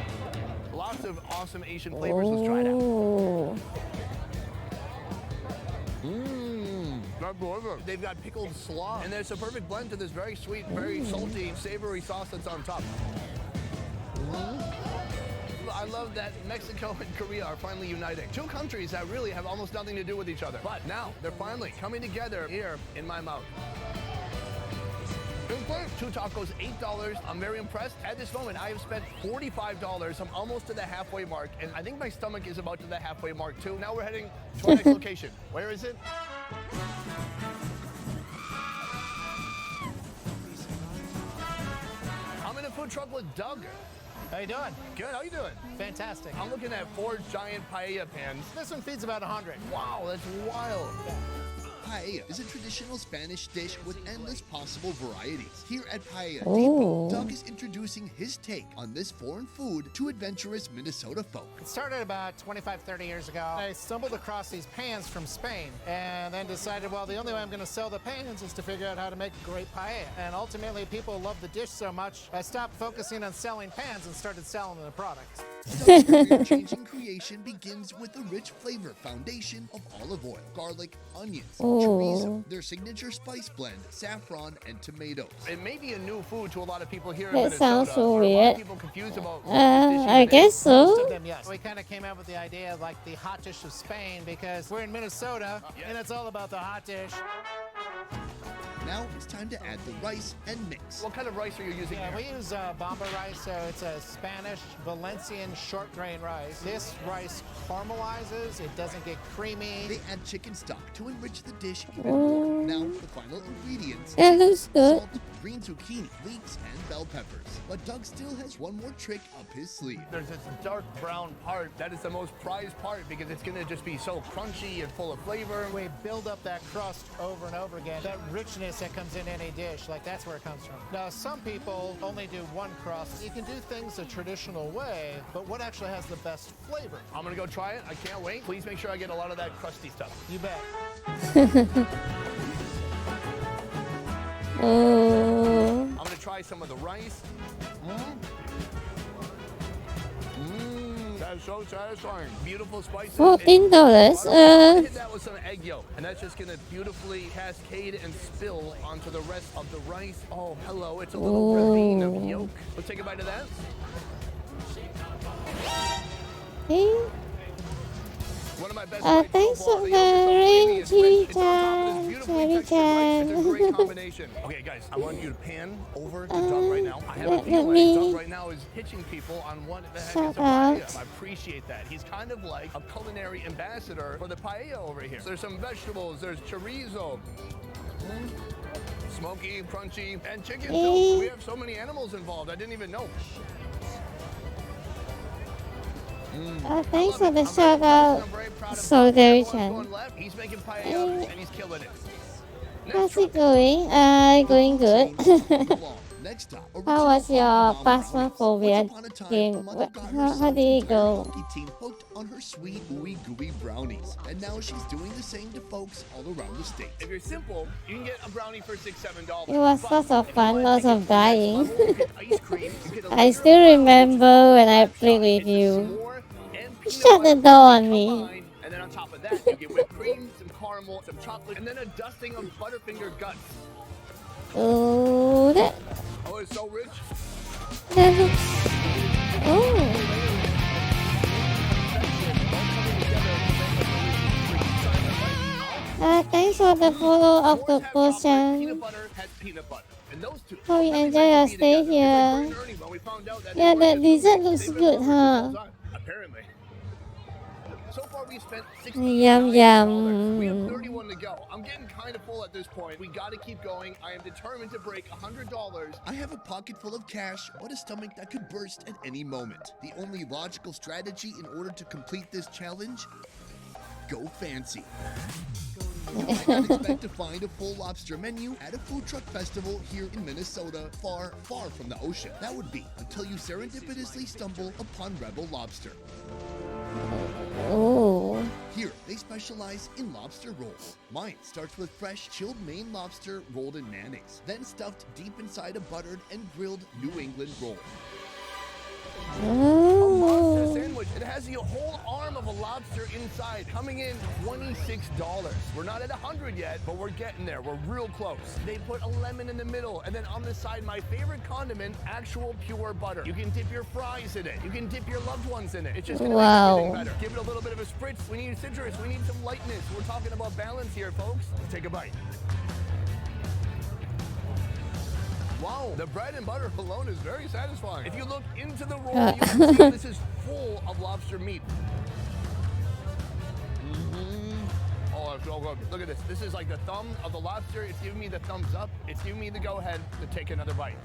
Lots of awesome Asian flavors. Let's try it out. Oh, Not delicious. They've got pickled slaw, and there's a perfect blend to this very sweet, very salty, savory sauce that's on top. I love that Mexico and Korea are finally uniting. Two countries that really have almost nothing to do with each other. But now they're finally coming together here in my mouth. It's great. 2 tacos, $8. I'm very impressed. At this moment, I have spent $45. I'm almost to the halfway mark, and I think my stomach is about to the halfway mark too. Now we're heading to our next location. Where is it? I'm in a food truck with Doug. How you doing? Good, how you doing? Fantastic. I'm looking at 4 giant paella pans. This one feeds about 100. Wow, that's wild. Paella is a traditional Spanish dish with endless possible varieties. Here at Paella Ooh. Depot, Doug is introducing his take on this foreign food to adventurous Minnesota folk. It started about 25, 30 years ago. I stumbled across these pans from Spain and then decided, well, the only way I'm going to sell the pans is to figure out how to make great paella. And ultimately, people love the dish so much, I stopped focusing on selling pans and started selling the product. Doug's career-changing creation begins with a rich flavor foundation of olive oil, garlic, onions, chorizo, their signature spice blend, saffron, and tomatoes. It may be a new food to a lot of people here in That Minnesota. sounds so Are a lot of weird. people confused about I guess Most so. of them, yes. We kind of came up with the idea of like the hot dish of Spain because we're in Minnesota and it's all about the hot dish. Now it's time to add the rice and mix. What kind of rice are you using Yeah, here? we use Bomba rice, so it's a Spanish Valencian short grain rice. This rice caramelizes, it doesn't get creamy. They add chicken stock to enrich the dish even more. Now, the final ingredients. That looks good. Salt, green zucchini, leeks, and bell peppers. But Doug still has one more trick up his sleeve. There's this dark brown part that is the most prized part because it's gonna just be so crunchy and full of flavor. We build up that crust over and over again. That richness that comes in any dish, like that's where it comes from. Now, some people only do one crust. You can do things the traditional way, but what actually has the best flavor? I'm gonna go try it. I can't wait. Please make sure I get a lot of that crusty stuff. You bet. Oh. I'm gonna try some of the rice. That's so satisfying. Beautiful spices. $14. Hit that with some egg yolk, and that's just gonna beautifully cascade and spill onto the rest of the rice. Oh, hello, it's a little ravine of yolk. Let's take a bite of that. Hey. One of my best Thanks for the rain, Cherry Chan. Cherry Chan. It's a great combination. Okay, guys, I want you to pan over to Doug right now. I have a let feeling me- Doug right now is pitching people on what the heck is a Shout paella. out. I appreciate that. He's kind of like a culinary ambassador for the paella over here. There's some vegetables. There's chorizo. Smoky, crunchy, and chicken too. We have so many animals involved. I didn't even know. Thanks for the shout out, Soldier Chan. He's making paella and he's killing it. How's it going? Going good. Next up, How was your Phasmophobia game? How did it go? Monkey team hooked on her sweet ooey gooey brownies, and now she's doing the same to folks all around the state. If you're simple, you can get a brownie for $6, $7. It was lots of fun, lots of dying. Ice cream, you get a I still remember when I played with you. Shut the door on me. and then on top of that, you get whipped cream, some caramel, some chocolate, and then a dusting of Butterfinger guts. Oh, that Oh, it's so rich. looks. Oh. Thanks for the follow of the potion. Peanut butter has peanut butter. And those two. Hope you enjoy your stay here. Yeah, the dessert looks good, huh? Apparently. So far, we've spent Yum $69. We have yum. 31 to go. I'm getting kind of full at this point. We got to keep going. I am determined to break $100. I have a pocket full of cash, but a stomach that could burst at any moment. The only logical strategy in order to complete this challenge? Go fancy. You might not expect to find a full lobster menu at a food truck festival here in Minnesota, far, far from the ocean. That would be until you serendipitously stumble upon Rebel Lobster. Oh. Here, they specialize in lobster rolls. Mine starts with fresh, chilled Maine lobster rolled in mayonnaise, then stuffed deep inside a buttered and grilled New England roll. Oh. Sandwich. It has the whole arm of a lobster inside, coming in $26. We're not at 100 yet, but we're getting there. We're real close. They put a lemon in the middle, and then on the side, my favorite condiment, actual pure butter. You can dip your fries in it. You can dip your loved ones in it. It's just gonna make everything better. Give it a little bit of a spritz. We need citrus. We need some lightness. We're talking about balance here, folks. Let's take a bite. Wow, the bread and butter alone is very satisfying. If you look into the roll, you can see this is full of lobster meat. Oh, it's so good. Look at this. This is like the thumb of the lobster. It's giving me the thumbs up. It's giving me the go-ahead to take another bite.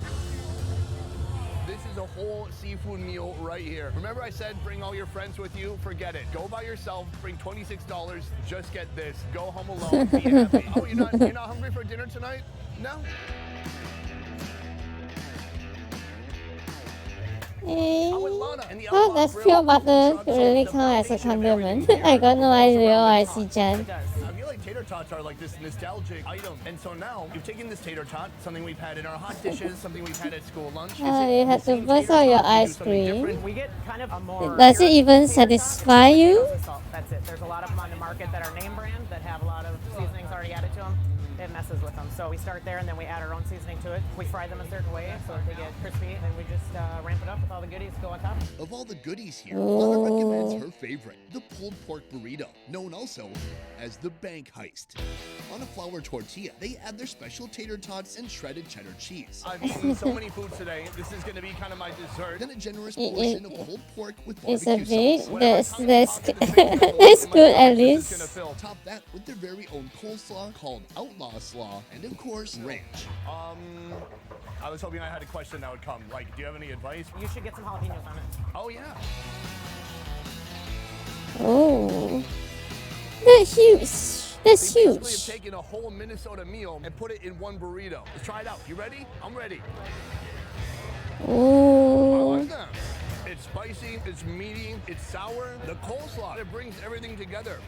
This is a whole seafood meal right here. Remember I said bring all your friends with you? Forget it. Go by yourself, bring $26, just get this. Go home alone, be happy. Oh, you're not hungry for dinner tonight? No? Oh, does pure butter really count as a condiment? I got no idea why, Jan. I feel like tater tots are like this nostalgic item. And so now, you've taken this tater tot, something we've had in our hot dishes, something we've had at school lunch. You had to burst out your ice cream. We get kind of a more... Does it even satisfy you? That's it. There's a lot of them on the market that are name brand that have a lot of seasonings already added to them. It messes with them. So we start there and then we add our own seasoning to it. We fry them a certain way so that they get crispy, and then we just ramp it up with all the goodies go on top. Of all the goodies here, Lana recommends her favorite, the pulled pork burrito, known also as the bank heist. On a flour tortilla, they add their special tater tots and shredded cheddar cheese. I've eaten so many foods today. This is going to be kind of my dessert. Then a generous portion of pulled pork with It's a barbecue bit. sauce. That's good at least. Top that with their very own coleslaw called Outlaw Slaw, and of course, ranch. I was hoping I had a question that would come. Like, do you have any advice? You should get some jalapenos on it. Oh, yeah. Oh, that's huge. That's They basically huge. have taken a whole Minnesota meal and put it in one burrito. Let's try it out. You ready? I'm ready. I Oh, like that. It's spicy, it's meaty, it's sour. The coleslaw, it brings everything together.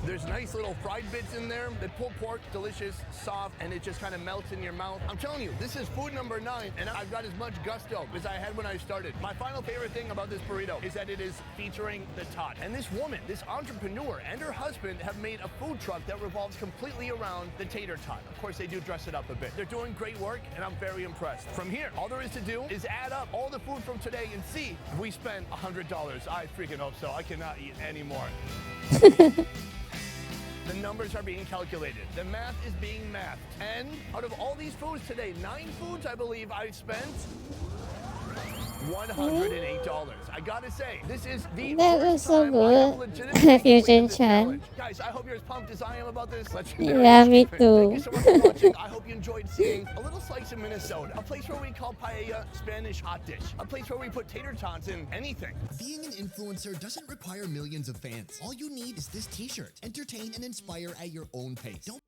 There's nice little fried bits in there. The pulled pork, delicious, soft, and it just kind of melts in your mouth. I'm telling you, this is food number 9, and I've got as much gusto as I had when I started. My final favorite thing about this burrito is that it is featuring the tot. And this woman, this entrepreneur, and her husband have made a food truck that revolves completely around the tater tot. Of course, they do dress it up a bit. They're doing great work, and I'm very impressed. From here, all there is to do is add up all the food from today and see if we spent $100. I freaking hope so. I cannot eat anymore. The numbers are being calculated. The math is being mathed. And out of all these foods today, 9 foods I believe I've spent $108. I gotta say, this is the that first looks so time I have good. legitimately Fusion completed this Chan. challenge. Guys, I hope you're as pumped as I am about this. Legendary Yeah, me Thank too. you so much for watching. I hope you enjoyed seeing a little slice of Minnesota, a place where we call paella Spanish hot dish, a place where we put tater tots in anything. Being an influencer doesn't require millions of fans. All you need is this t-shirt. Entertain and inspire at your own pace. Don't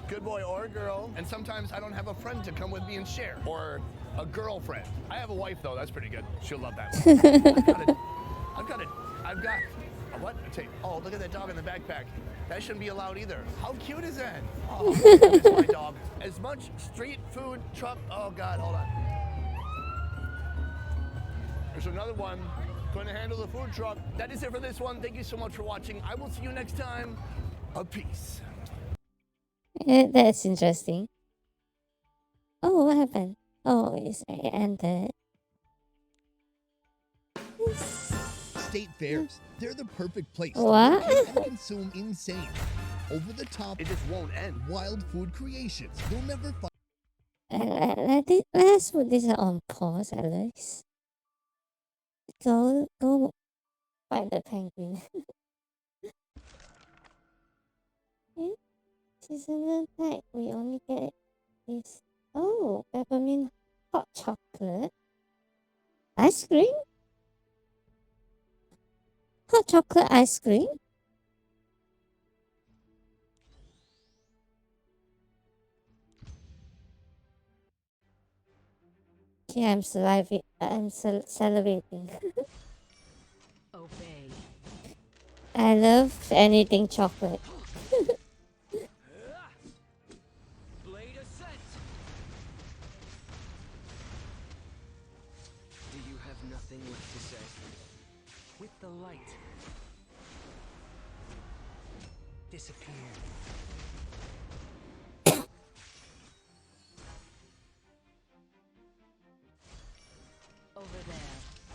Good boy or girl. And sometimes I don't have a friend to come with me and share. Or a girlfriend. I have a wife though, that's pretty good. She'll love that one. I've got a what? Oh, look at that dog in the backpack. That shouldn't be allowed either. How cute is that? Oh, that's my dog. As much street food truck. Oh God, hold on. There's another one. Couldn't handle the food truck. That is it for this one. Thank you so much for watching. I will see you next time. A peace. Yeah, that's interesting. Oh, what happened? Oh, it ended. State fairs. They're the perfect place What? to look at and consume insane, over-the-top, It just won't end. wild food creations you'll never find. Let's put this on pause at least. Go find the penguin. Yeah. Seasonal pack, we only get this. Oh, peppermint hot chocolate. Ice cream? Hot chocolate ice cream? Okay, I'm salivating. Obey. I love anything chocolate. Blade ascent. Do you have nothing left to say? With the light. Disappear. Over there.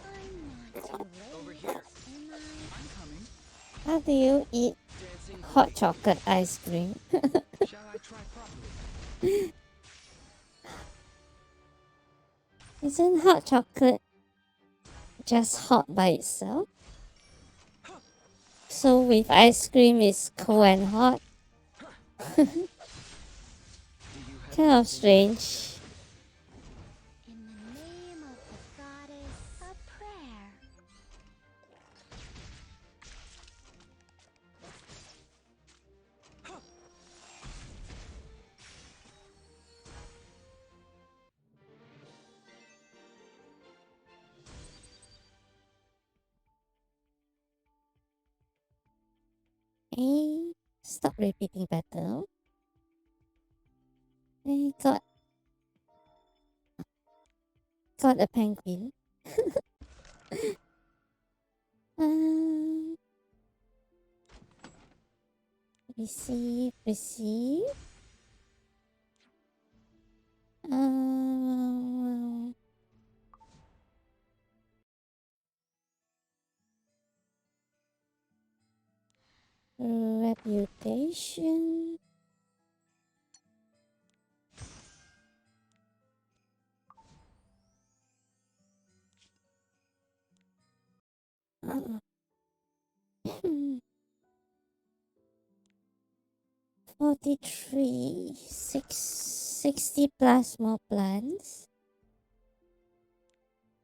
I'm not too late. Over here. Am I? I'm coming. How do you eat Dancing hot chocolate ice cream? Shall I try properly? Isn't hot chocolate just hot by itself? So with ice cream it's cold and hot? Do you have Kind of strange. Stop repeating battle. I got a penguin. um, receive. Um, reputation. Uh, 43, 60 plus more plants.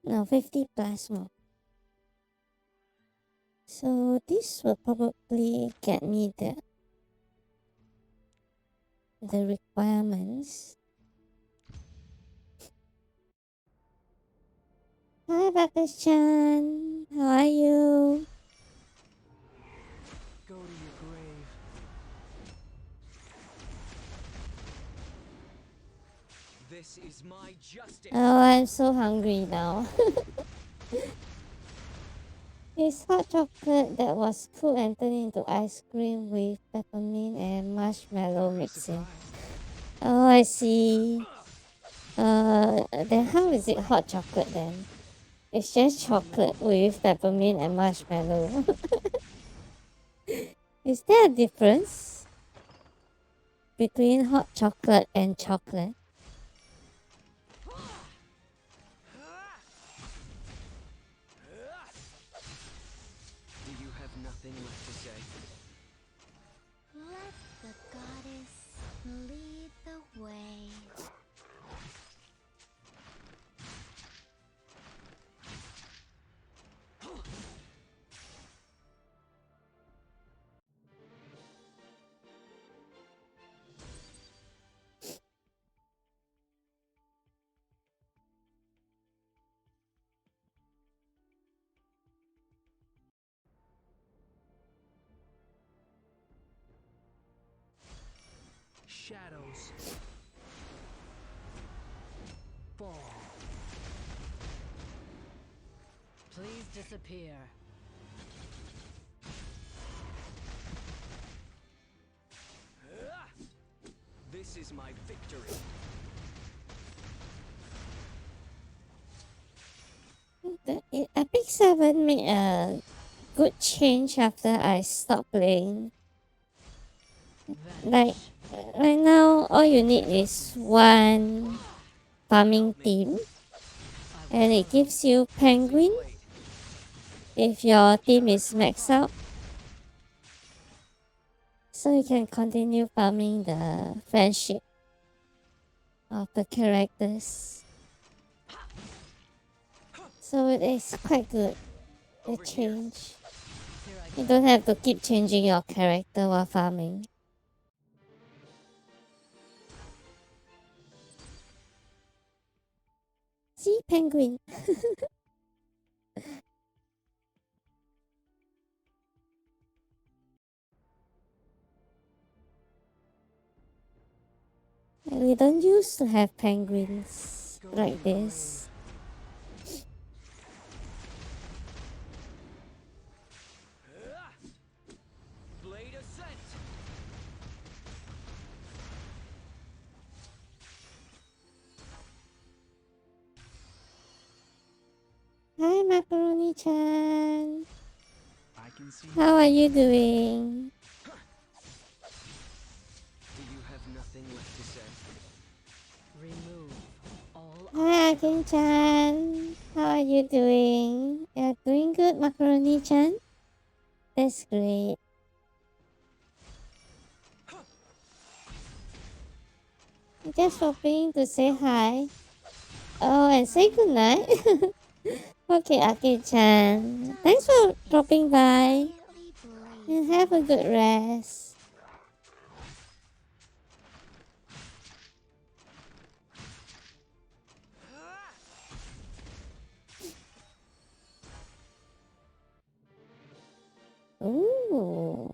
No, 50 plus more. So this will probably get me the requirements. Hi, Bakash-chan. How are you? Go to your grave. This is my justice. Oh, I'm so hungry now. It's hot chocolate that was cooled and turned into ice cream with peppermint and marshmallow mixing. Oh, I see. Then how is it hot chocolate then? It's just chocolate with peppermint and marshmallow. Is there a difference between hot chocolate and chocolate? Do you have nothing left to say? Let the goddess lead the way. Shadows fall. Please disappear. This is my victory. Epic 7 made a good change after I stopped playing. Like, right now, all you need is one farming team. And it gives you penguin if your team is maxed out. So you can continue farming the friendship of the characters. So it is quite good, the change. You don't have to keep changing your character while farming. See, penguin. We don't used to have penguins like this. Blade ascent. Hi, Macaroni-chan. I can see. How are you doing? Do you have nothing left to say? Remove all. Hi, Akin-chan. How are you doing? You're doing good, Macaroni-chan? That's great. Just hoping to say hi. Oh, and say goodnight. Okay, Aki-chan. Thanks for dropping by. And have a good rest. Ooh.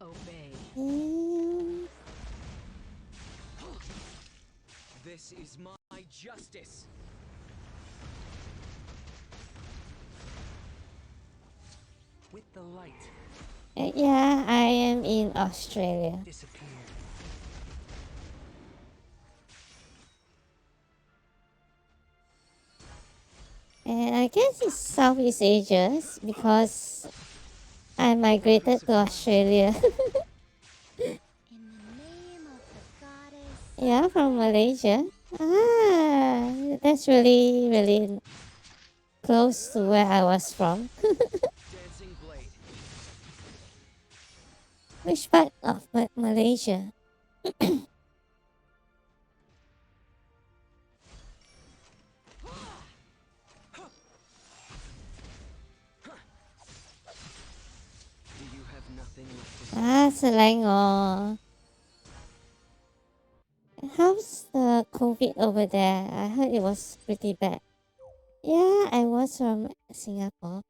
Obey. This is my justice. With the light. Yeah, I am in Australia. Disappear. And I guess it's Southeast Asia because I migrated to Australia. Yeah, from Malaysia. Ah, that's really, really close to where I was from. Dancing blade. Which part of Malaysia? Do you have nothing left to say? Selangor. How's the COVID over there? I heard it was pretty bad. Yeah, I was from Singapore.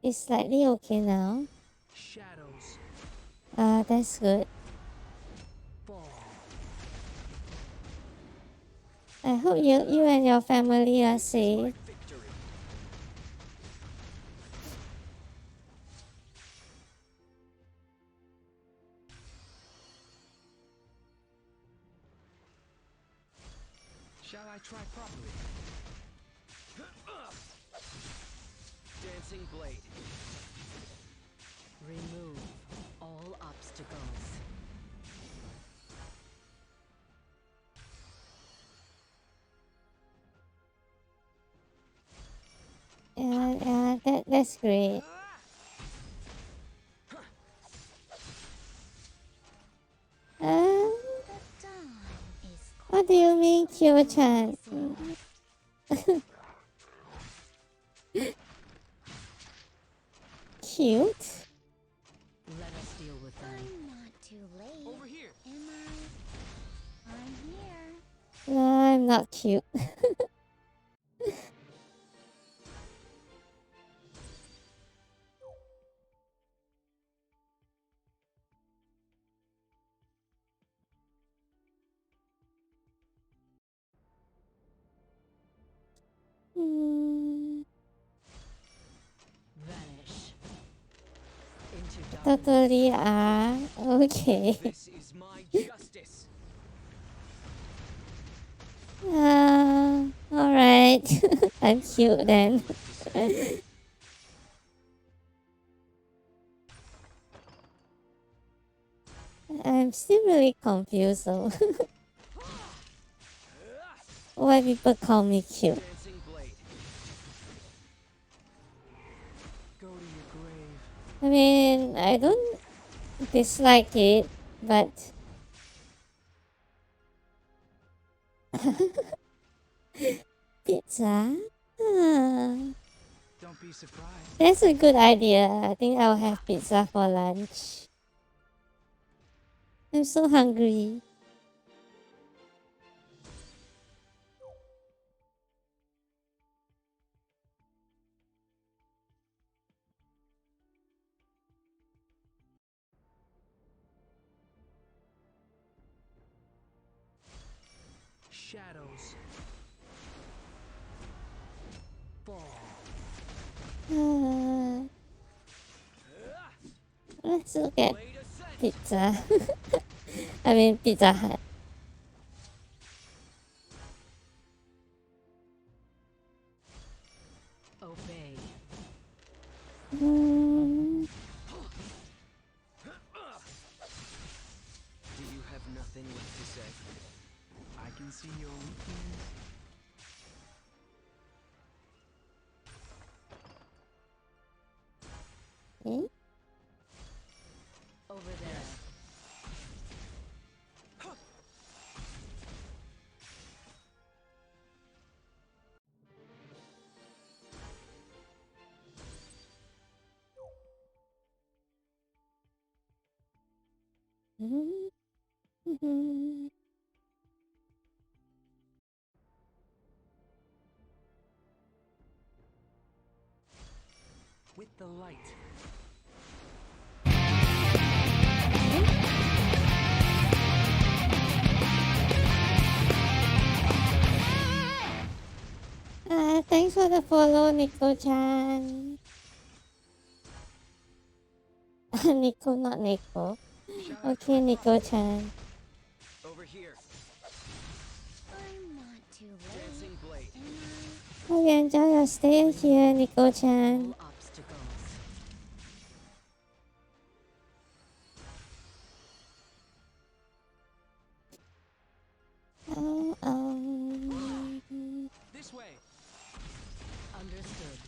It's slightly okay now. Shadows That's good. fall. I hope you and your family are safe. Victory. Shall I try properly? Dancing blade. Remove all obstacles. Yeah, that's great. What do you mean, Kyo-chan? Cute? Let us deal with them. I'm not too late. Over here. Am I? I'm here. No, I'm not cute. Vanish. Into darkness. Totally are. Okay. This is my justice. Alright. I'm cute then. I'm still really confused though. Why people call me cute. Dancing blade. Go to your grave. I mean, I don't dislike it, but pizza? Don't be surprised. That's a good idea. I think I'll have pizza for lunch. I'm so hungry. Shadows fall. Let's look at pizza. I mean, Pizza Hut. Obey. Mm, Do you have nothing left to say? I can see your weakness. eh? Over there. Mhm. with the light. Thanks for the follow, Nico-chan. Nico, not Nico. Okay, Nico-chan. Over here. I'm not too late. Dancing blade. Hope you enjoy your stay here, Nico-chan. This way. Understood.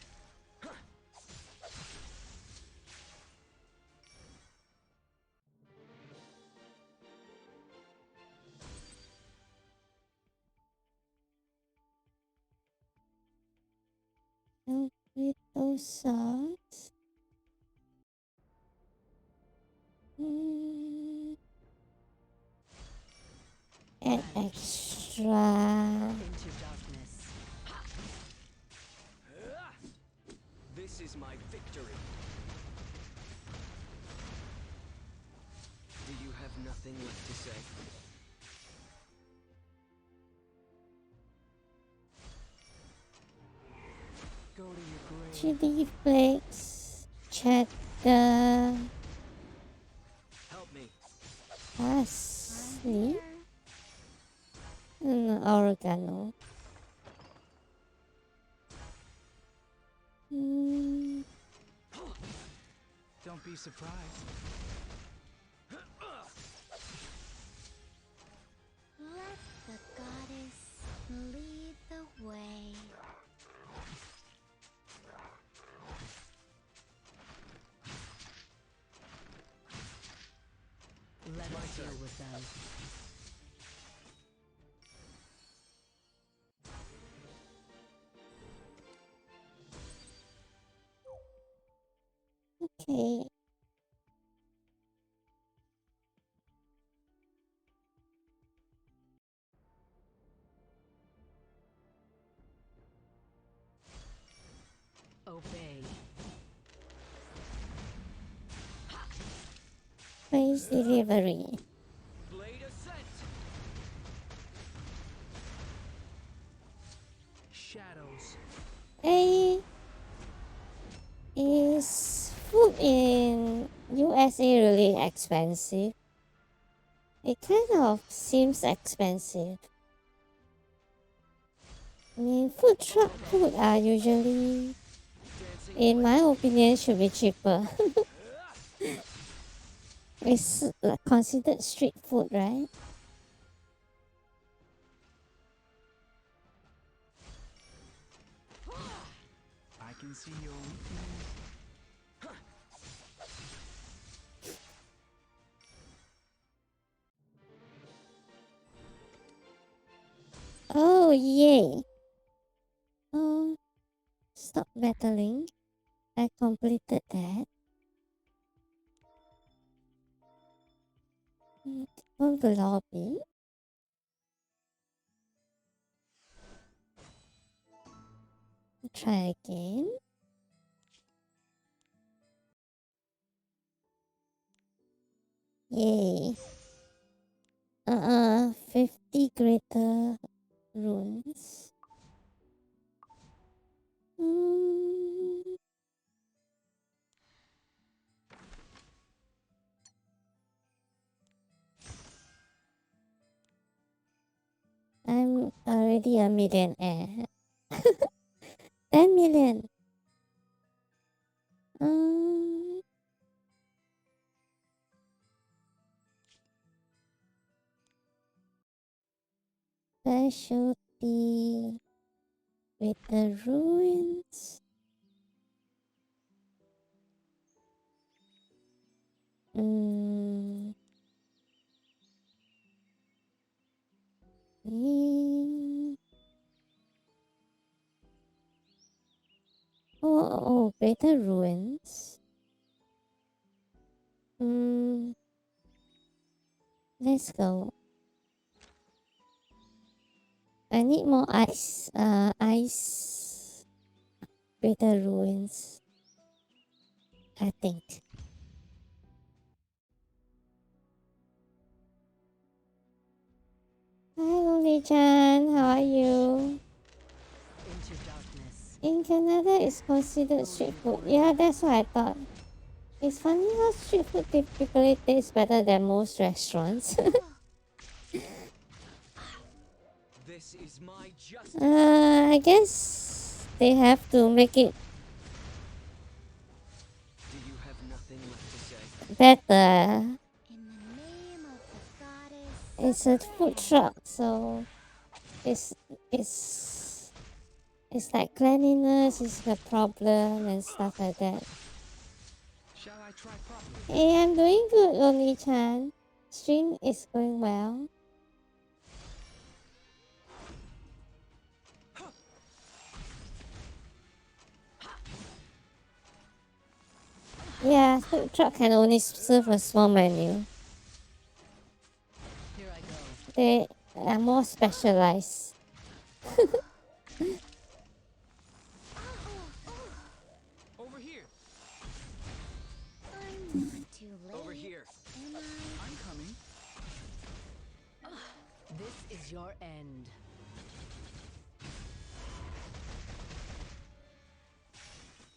With those socks. And extra. Into darkness. This is my victory. Do you have nothing left to say? Go to your grave. Chili flakes. Cheddar. Help me. Parsley. And oregano. Don't be surprised. Let the goddess lead the way. Let us deal with them. Okay. Obey. Place delivery. Blade ascent. Shadows. Hey, is food in USA really expensive? It kind of seems expensive. I mean, food truck food are usually, in my opinion, should be cheaper. It's considered street food, right? I can see your weakness. Oh, yay. Oh, stop battling. I completed that. From the lobby. Try again. Yay. 50 greater runes. I'm already a millionaire. 10 million. Specialty with the ruins. Oh, greater ruins. Let's go. I need more ice. Ice. Greater ruins. I think. Hi, Loli-chan. How are you? Into darkness. In Canada, it's considered street food. Yeah, that's what I thought. It's funny how street food typically tastes better than most restaurants. This is my justice. I guess they have to make it Do you have nothing left to say? better. In the name of the goddess. It's a food truck, so it's like cleanliness is the problem and stuff like that. Shall I try properly? Hey, I'm doing good, Loli-chan. Stream is going well. Yeah, food truck can only serve a small menu. Here I go. They are more specialized. Over here. I'm not too late. Over here. Am I? I'm coming. This is your end.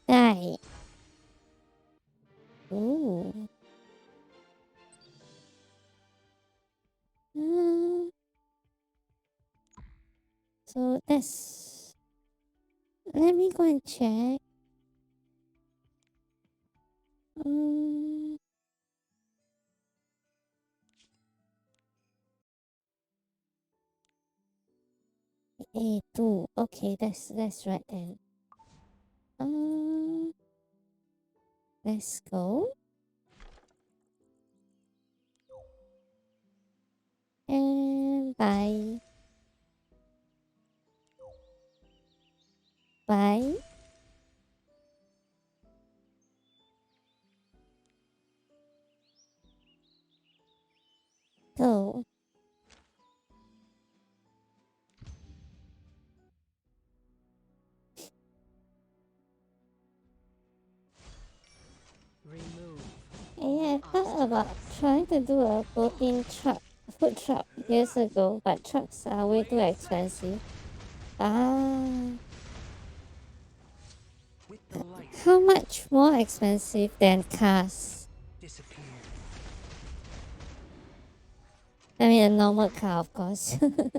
Die. Ooh. So that's. Let me go and check. A2. Okay, that's right then. Let's go. And bye. Bye. Go. Remove. Yeah, I thought about trying to do a food truck years ago, but trucks are way too expensive. With the light How much more expensive than cars? disappear. I mean, a normal car, of course. The dawn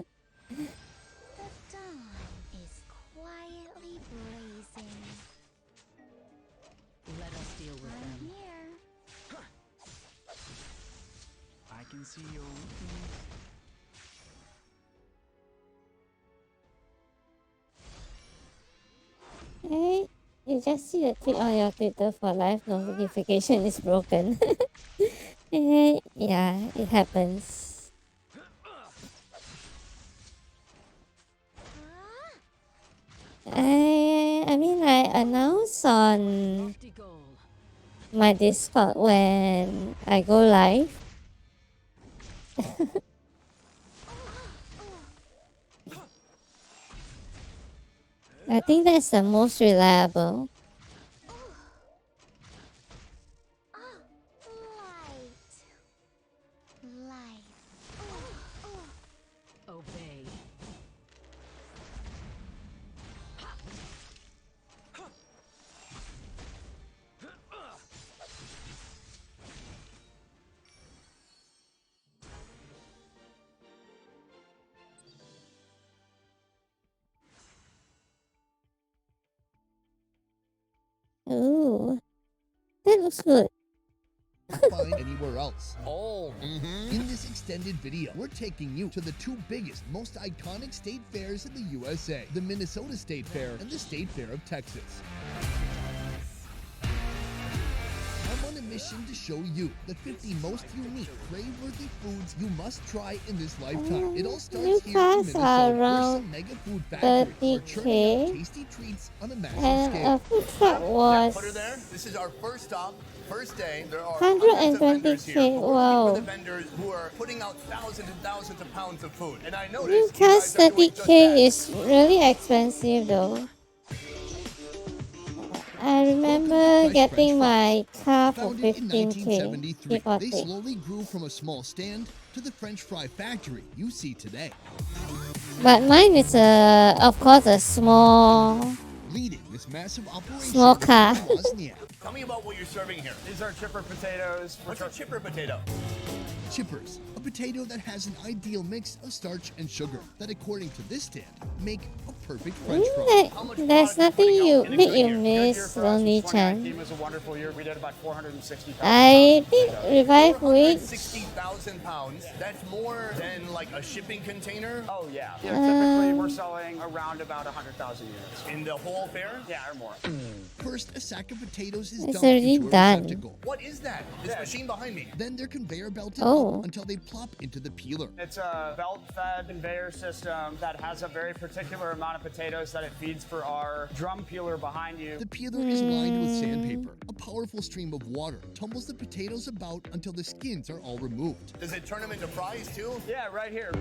is quietly blazing. Let us deal with I'm them. here. I can see your weakness. Hey, you just see the tweet on your Twitter for live notification is broken. Yeah, it happens. I mean, I announced on Lofty goal. my Discord when I go live. I think that's the most reliable. Light. Obey. Ooh, that looks good. Find anywhere else. Oh. In this extended video, we're taking you to the two biggest, most iconic state fairs in the USA, the Minnesota State Fair and the State Fair of Texas. I'm on a mission to show you the 50 most unique, crave-worthy foods you must try in this lifetime. It all starts New here in cars are Minnesota, where around some mega food factories are churning out 30K, tasty treats on a massive and scale. a food truck was Put her there. This is our first stop. First day, there are 120K. Wow. the vendors who are putting out thousands and thousands of pounds of food. And I New noticed cars 30K is really expensive though. I remember remember Fresh getting French my car for Founded in 15k. 1973, Give or they take. slowly grew from a small stand to the French fry factory you see today. But mine is of course, a small Leading this massive operation Small was car. Ken Wozniak. Tell me about what you're serving here. These are chipper potatoes. What's a chipper potato? Chippers, a potato that has an ideal mix of starch and sugar that, according to this stand, make a perfect French fry. There's nothing that you miss, Lonely Chan. It was a wonderful year. We did about 460,000. I think Revive Week. 60,000 pounds. That's more than like a shipping container. Oh yeah. Yeah. Um, Typically, we're selling around about 100,000 units in the whole fair. Yeah, or more. First, a sack of potatoes is It's dumped already into a done. receptacle. What is that? This machine behind me. Then they're conveyor belted Oh. up until they plop into the peeler. It's a belt-fed conveyor system that has a very particular amount of potatoes that it feeds for our drum peeler behind you. The peeler is lined with sandpaper. A powerful stream of water tumbles the potatoes about until the skins are all removed. Does it turn them into fries too? Yeah, right here.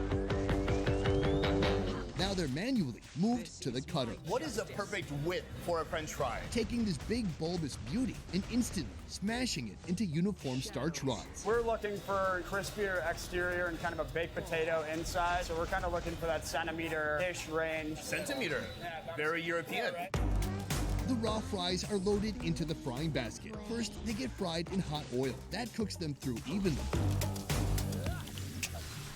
Now they're manually moved to the cutter, What is a perfect width for a French fry? taking this big bulbous beauty and instantly smashing it into uniform starch rods. We're looking for crispier exterior and kind of a baked potato inside. So we're kind of looking for that centimeter-ish range. Centimeter? Very European. The raw fries are loaded into the frying basket. First, they get fried in hot oil. That cooks them through evenly.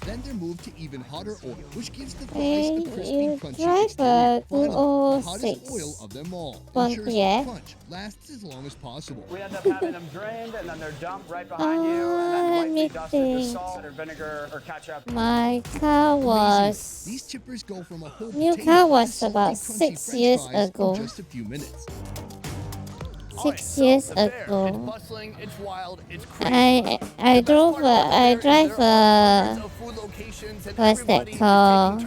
Then they're moved to even hotter oil, which gives the fries a And crispy, you crunchy drive exterior. a Finally, the hottest 206 oil of them all ensures Pontiac. the crunch lasts as long as possible. We end up having them drained and then they're dumped right behind you and then lightly dusted with salt or vinegar or ketchup. My car was. These chippers go from a whole New potato car to was salty, about crunchy 6 French years fries ago. in just a few minutes. 6 years ago. Bustling, it's wild, it's I drive what's that called?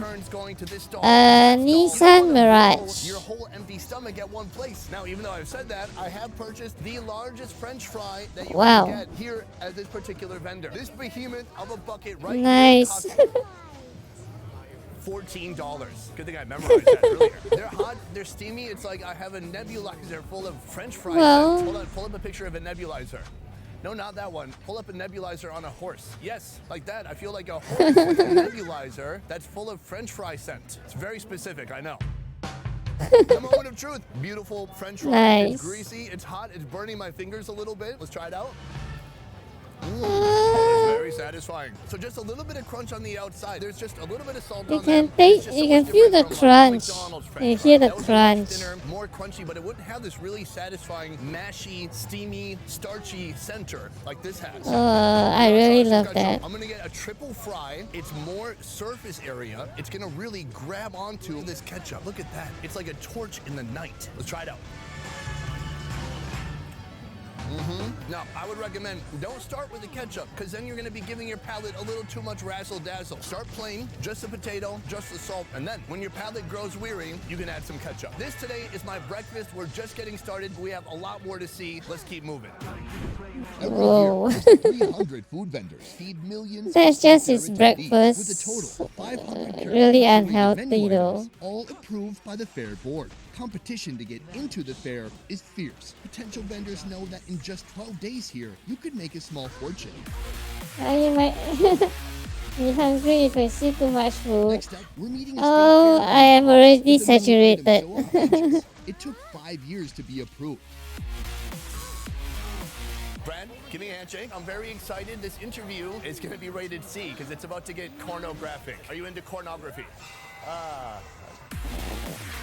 Nissan Mirage. Your whole empty stomach at one place. Now, even though I've said that, I have purchased the largest French fry that you Wow. can get here at this particular vendor. This behemoth of a bucket right Nice. here costs $14. Good thing I memorized that earlier. They're hot, they're steamy. It's like I have a nebulizer full of French fries. Well- Hold on, pull up a picture of a nebulizer. No, not that one. Pull up a nebulizer on a horse. Yes, like that. I feel like a horse with a nebulizer that's full of French fry scent. It's very specific, I know. The moment of truth. Beautiful French fry. Nice. It's greasy, it's hot, it's burning my fingers a little bit. Let's try it out. Ah. It's very satisfying. So just a little bit of crunch on the outside. There's just a little bit of salt You on can there. It's taste, just you so can much feel the different from, crunch. McDonald's You French hear fry. the That was crunch. much thinner, more crunchy, but it wouldn't have this really satisfying, mashy, steamy, starchy center like this has. I really love that. I'm gonna get a triple fry. It's more surface area. It's gonna really grab onto this ketchup. Look at that. It's like a torch in the night. Let's try it out. Now, I would recommend don't start with the ketchup because then you're going to be giving your palate a little too much razzle dazzle. Start plain, just the potato, just the salt, and then when your palate grows weary, you can add some ketchup. This today is my breakfast. We're just getting started. We have a lot more to see. Let's keep moving. Whoa. 300 food vendors feed millions. That's of just his guaranteed breakfast. With a total of 500 Really curated unhealthy menu though. items, all approved by the fair board. Competition to get into the fair is fierce. Potential vendors know that in just 12 days here, you could make a small fortune. I might be hungry if I see too much food. Next up, we're meeting a state Oh, fair I am already with a menu item saturated. so outrageous, it took 5 years to be approved. Brad, give me a handshake. I'm very excited. This interview is going to be rated C because it's about to get pornographic. Are you into pornography?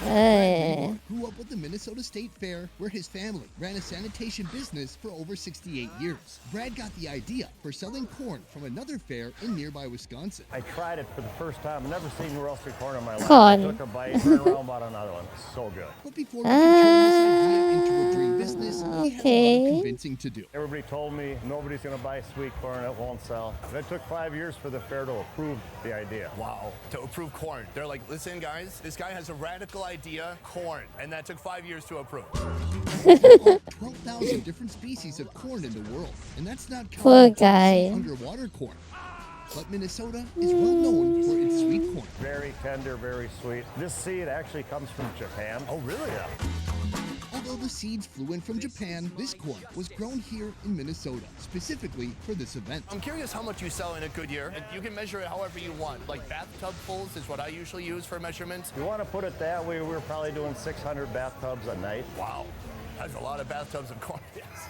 Grew up at the Minnesota State Fair, where his family ran a sanitation business for over 68 years. Brad got the idea for selling corn from another fair in nearby Wisconsin. I tried it for the first time. Never seen roasted corn in my life. Corn. I took a bite, turned around, bought another one. So good. But before we could turn this idea into a dream business, he had a lot Okay. of convincing to do. Everybody told me nobody's going to buy sweet corn. It won't sell. And it took 5 years for the fair to approve the idea. Wow. To approve corn. They're like, listen, guys, this guy has a radical idea, corn. And that took 5 years to approve. 12,000 different species of corn in the world, and that's not Poor counting guy. underwater corn. But Minnesota is well known for its sweet corn. Very tender, very sweet. This seed actually comes from Japan. Oh, really? Yeah. Although the seeds flew in from Japan, this corn was grown here in Minnesota, specifically for this event. I'm curious how much you sell in a good year. You can measure it however you want. Like bathtub fulls is what I usually use for measurements. If you want to put it that way, we're probably doing 600 bathtubs a night. Wow, that's a lot of bathtubs of corn. Yes.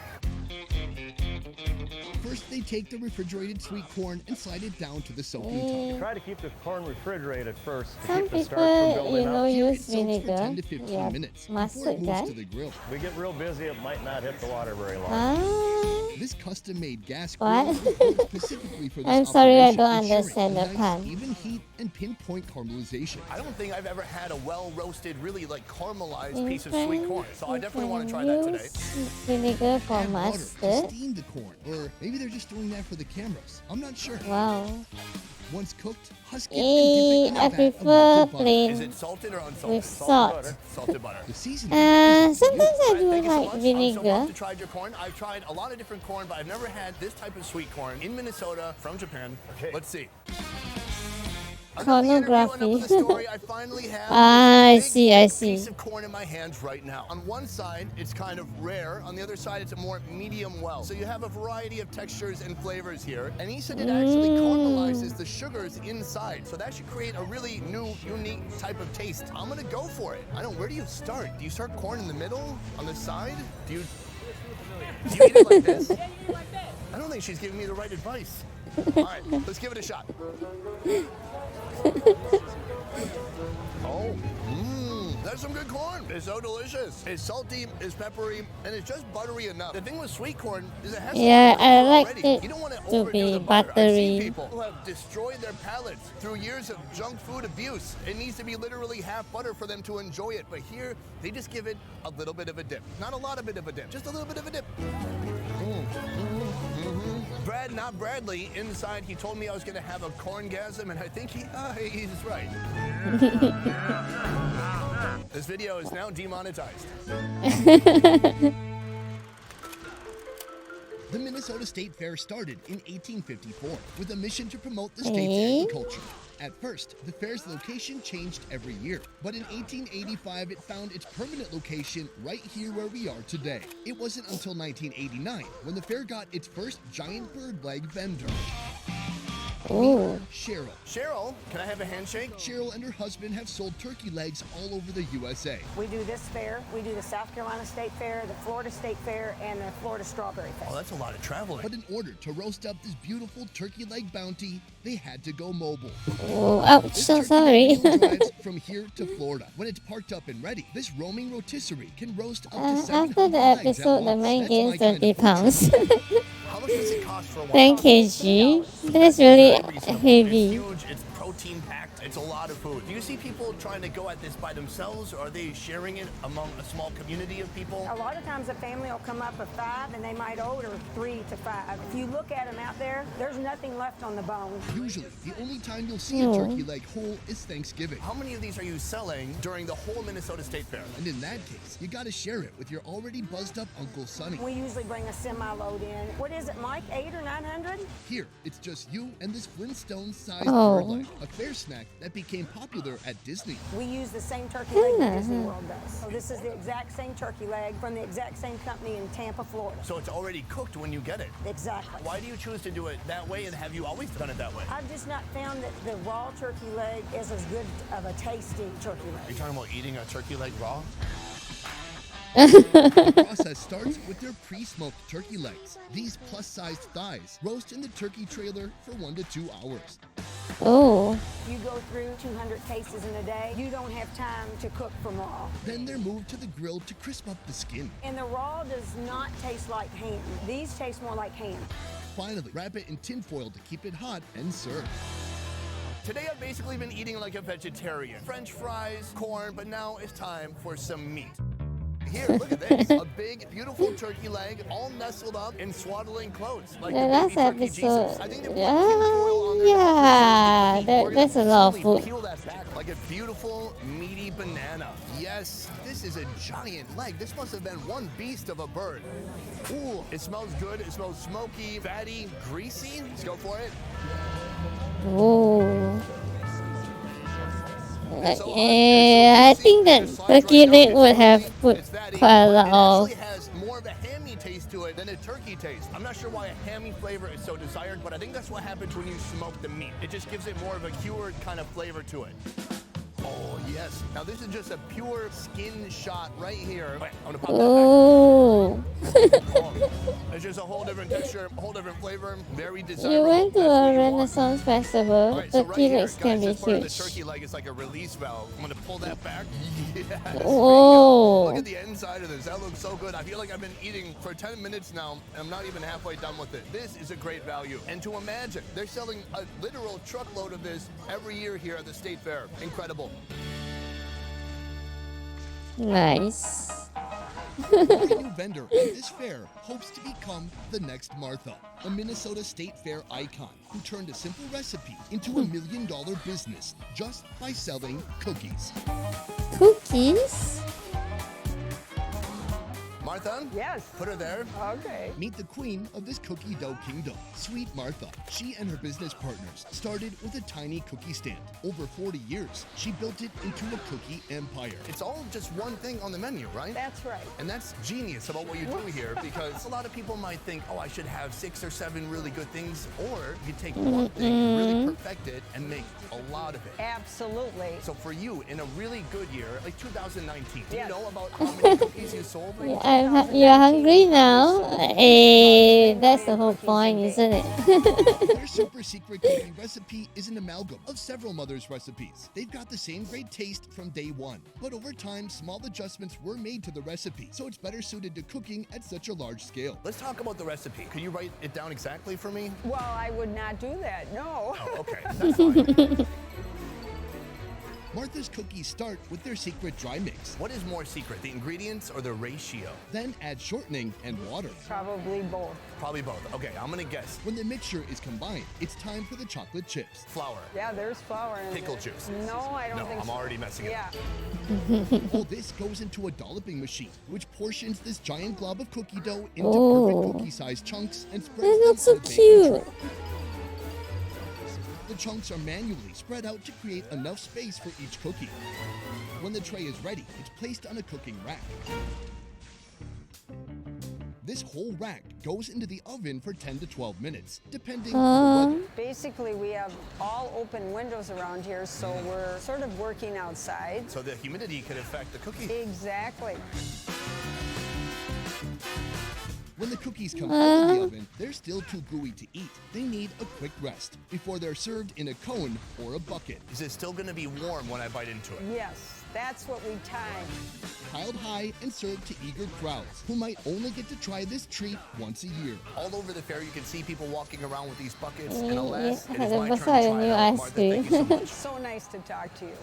First, they take the refrigerated sweet corn and slide it down to the soaking You tub. try to keep the corn refrigerated first to Some keep the starch from people, building up. use It soaks for 10 vinegar. to 15 Yeah, minutes before mustard it moves guy. to the grill. We get real busy, it might not hit the water very long. Ah, This custom-made gas What? grill was built specifically for this I'm sorry, I operation, don't ensuring understand the nice, pun. even heat and pinpoint caramelization. I don't think I've ever had a well-roasted, really like caramelized you piece of sweet can- corn. So I you definitely want to can try that today. use vinegar for Add water to mustard. steam the corn, or maybe they're just doing that for the cameras. I'm not sure. Wow. Once cooked, husk it and dip it in a I vat of prefer melted butter. plain Is it salted or unsalted? with salt. Salted butter. The seasoning is Sometimes I do Thank you so like much. I'm so vinegar. pumped to try your corn. I've tried a lot of different corn, but I've never had this type of sweet corn in Minnesota from Japan. Okay. Let's see. Another interview, another Pornography. story. I finally have I this see, big I see. piece of corn in my hands right now. On one side, it's kind of rare. On the other side, it's a more medium well. So you have a variety of textures and flavors here. And he said it actually caramelizes the sugars inside. So that should create a really new, unique type of taste. I'm gonna go for it. I don't. Where do you start? Do you start corn in the middle, on the side? Do you eat it like this? I don't think she's giving me the right advice. All right, let's give it a shot. Oh, that's some good corn. It's so delicious. It's salty, it's peppery, and it's just buttery enough. The thing with sweet corn is it has Yeah, some I butter like already. it You don't want to overdo be the butter. I've seen buttery. people who have destroyed their palates through years of junk food abuse. It needs to be literally half butter for them to enjoy it. But here, they just give it a little bit of a dip. Not a lot of bit of a dip, just a little bit of a dip. Brad, not Bradley. Inside, he told me I was going to have a corngasm, and I think he's right. This video is now demonetized. The Minnesota State Fair started in 1854 with a mission to promote the state's agriculture. At first, the fair's location changed every year, but in 1885 it found its permanent location right here where we are today. It wasn't until 1989 when the fair got its first giant bird leg vendor. Ooh. Cheryl. Cheryl, can I have a handshake? Cheryl and her husband have sold turkey legs all over the USA. We do this fair, we do the South Carolina State Fair, the Florida State Fair, and the Florida Strawberry Fair. Oh, that's a lot of traveling. But in order to roast up this beautiful turkey leg bounty, they had to go mobile. Oh, ouch, This so turkey sorry. leg drives from here to Florida. When it's parked up and ready, this roaming rotisserie can roast up to 700 After the legs at episode, the once. man That's gained my kind 20 of pounds. How much does it cost for a 10 kg. That's really heavy. It's huge, it's protein packed, it's a lot of food. Do you see people trying to go at this by themselves, or are they sharing it among a small community of people? A lot of times a family will come up with 5 and they might order 3 to 5. If you look at them out there, there's nothing left on the bone. Usually, the only time you'll see a turkey leg whole is Thanksgiving. How many of these are you selling during the whole Minnesota State Fair? And in that case, you gotta share it with your already buzzed up Uncle Sonny. We usually bring a semi-load in. What is it, Mike, 800 or 900? Here, it's just you and this Flintstone-sized Oh. bird leg, a fair snack that became popular at Disney. We use the same turkey leg that Disney World does. So this is the exact same turkey leg from the exact same company in Tampa, Florida. So it's already cooked when you get it. Exactly. Why do you choose to do it that way, and have you always done it that way? I've just not found that the raw turkey leg is as good of a tasty turkey Are leg. you talking about eating a turkey leg raw? The process starts with their pre-smoked turkey legs. These plus-sized thighs roast in the turkey trailer for 1 to 2 hours. Oh. You go through 200 cases in a day, you don't have time to cook from raw. Then they're moved to the grill to crisp up the skin. And the raw does not taste like ham. These taste more like ham. Finally, wrap it in tinfoil to keep it hot and serve. Today I've basically been eating like a vegetarian. French fries, corn, but now it's time for some meat. Here, look at this. A big, beautiful turkey leg, all nestled up in swaddling clothes. Like The the last baby turkey episode. Jesus. I think they put tinfoil on there. Yeah, We're gonna that's a lot of slowly food. Peel that back like a beautiful, meaty banana. Yes, this is a giant leg. This must have been one beast of a bird. Ooh, it smells good. It smells smoky, fatty, greasy. Let's go for it. Oh. I think that turkey leg would have put quite a lot of. It has more of a hammy taste to it than a turkey taste. I'm not sure why a hammy flavor is so desired, but I think that's what happens when you smoke the meat. It just gives it more of a cured kind of flavor to it. Oh, yes. Now, this is just a pure skin shot right here. Wait, I'm going to pop that back. It's just a whole different texture, a whole different flavor. Very desirable. You went to a Renaissance festival. Right, so Turkey right legs here, can guys, be this part of the huge. turkey leg is like a release valve. I'm going to pull that back. Yes. Whoa. Look at the inside of this. That looks so good. I feel like I've been eating for 10 minutes now. I'm not even halfway done with it. This is a great value. And to imagine, they're selling a literal truckload of this every year here at the State Fair. Incredible. Nice. Every new vendor at this fair hopes to become the next Martha, a Minnesota State Fair icon who turned a simple recipe into a $1 million business just by selling cookies. Cookies? Martha? Yes. Put her there. Okay. Meet the queen of this cookie dough kingdom, Sweet Martha. She and her business partners started with a tiny cookie stand. Over 40 years, she built it into a cookie empire. It's all just one thing on the menu, right? That's right. And that's genius about what you do here, because a lot of people might think, oh, I should have 6 or 7 really good things, or you take one thing, really perfect it, and make a lot of it. Absolutely. So for you, in a really good year, like 2019, do you Yes. know about how many cookies you sold? You're hungry now? That's the whole point, isn't it? Their super secret cookie recipe is an amalgam of several mothers' recipes. They've got the same great taste from day one, but over time, small adjustments were made to the recipe, so it's better suited to cooking at such a large scale. Let's talk about the recipe. Could you write it down exactly for me? Well, I would not do that, no. Oh, okay. That's fine. Martha's cookies start with their secret dry mix. What is more secret, the ingredients or the ratio? Then add shortening and water. Probably both. Probably both. Okay, I'm gonna guess. When the mixture is combined, it's time for the chocolate chips. Flour. Yeah, there's flour in Pickle it. juice. No, I don't No, think I'm so. already messing it up. Yeah. All this goes into a dolloping machine, which portions this giant glob of cookie dough into Oh. perfect cookie-sized chunks and spreads That them looks so on a baking cute. tray. The chunks are manually spread out to create enough space for each cookie. When the tray is ready, it's placed on a cooking rack. This whole rack goes into the oven for 10 to 12 minutes, depending on the weather. Basically, we have all open windows around here, so we're sort of working outside. So the humidity could affect the cookie. Exactly. When the cookies come out of the oven, they're still too gooey to eat. They need a quick rest before they're served in a cone or a bucket. Is it still gonna be warm when I bite into it? Yes, that's what we time. Piled high and served to eager crowds who might only get to try this treat once a year. All over the fair, you can see people walking around with these buckets, and Yeah, alas, it is the my turn first to time try new it out. ice Martha, thank you so cream. much. So nice to talk to you.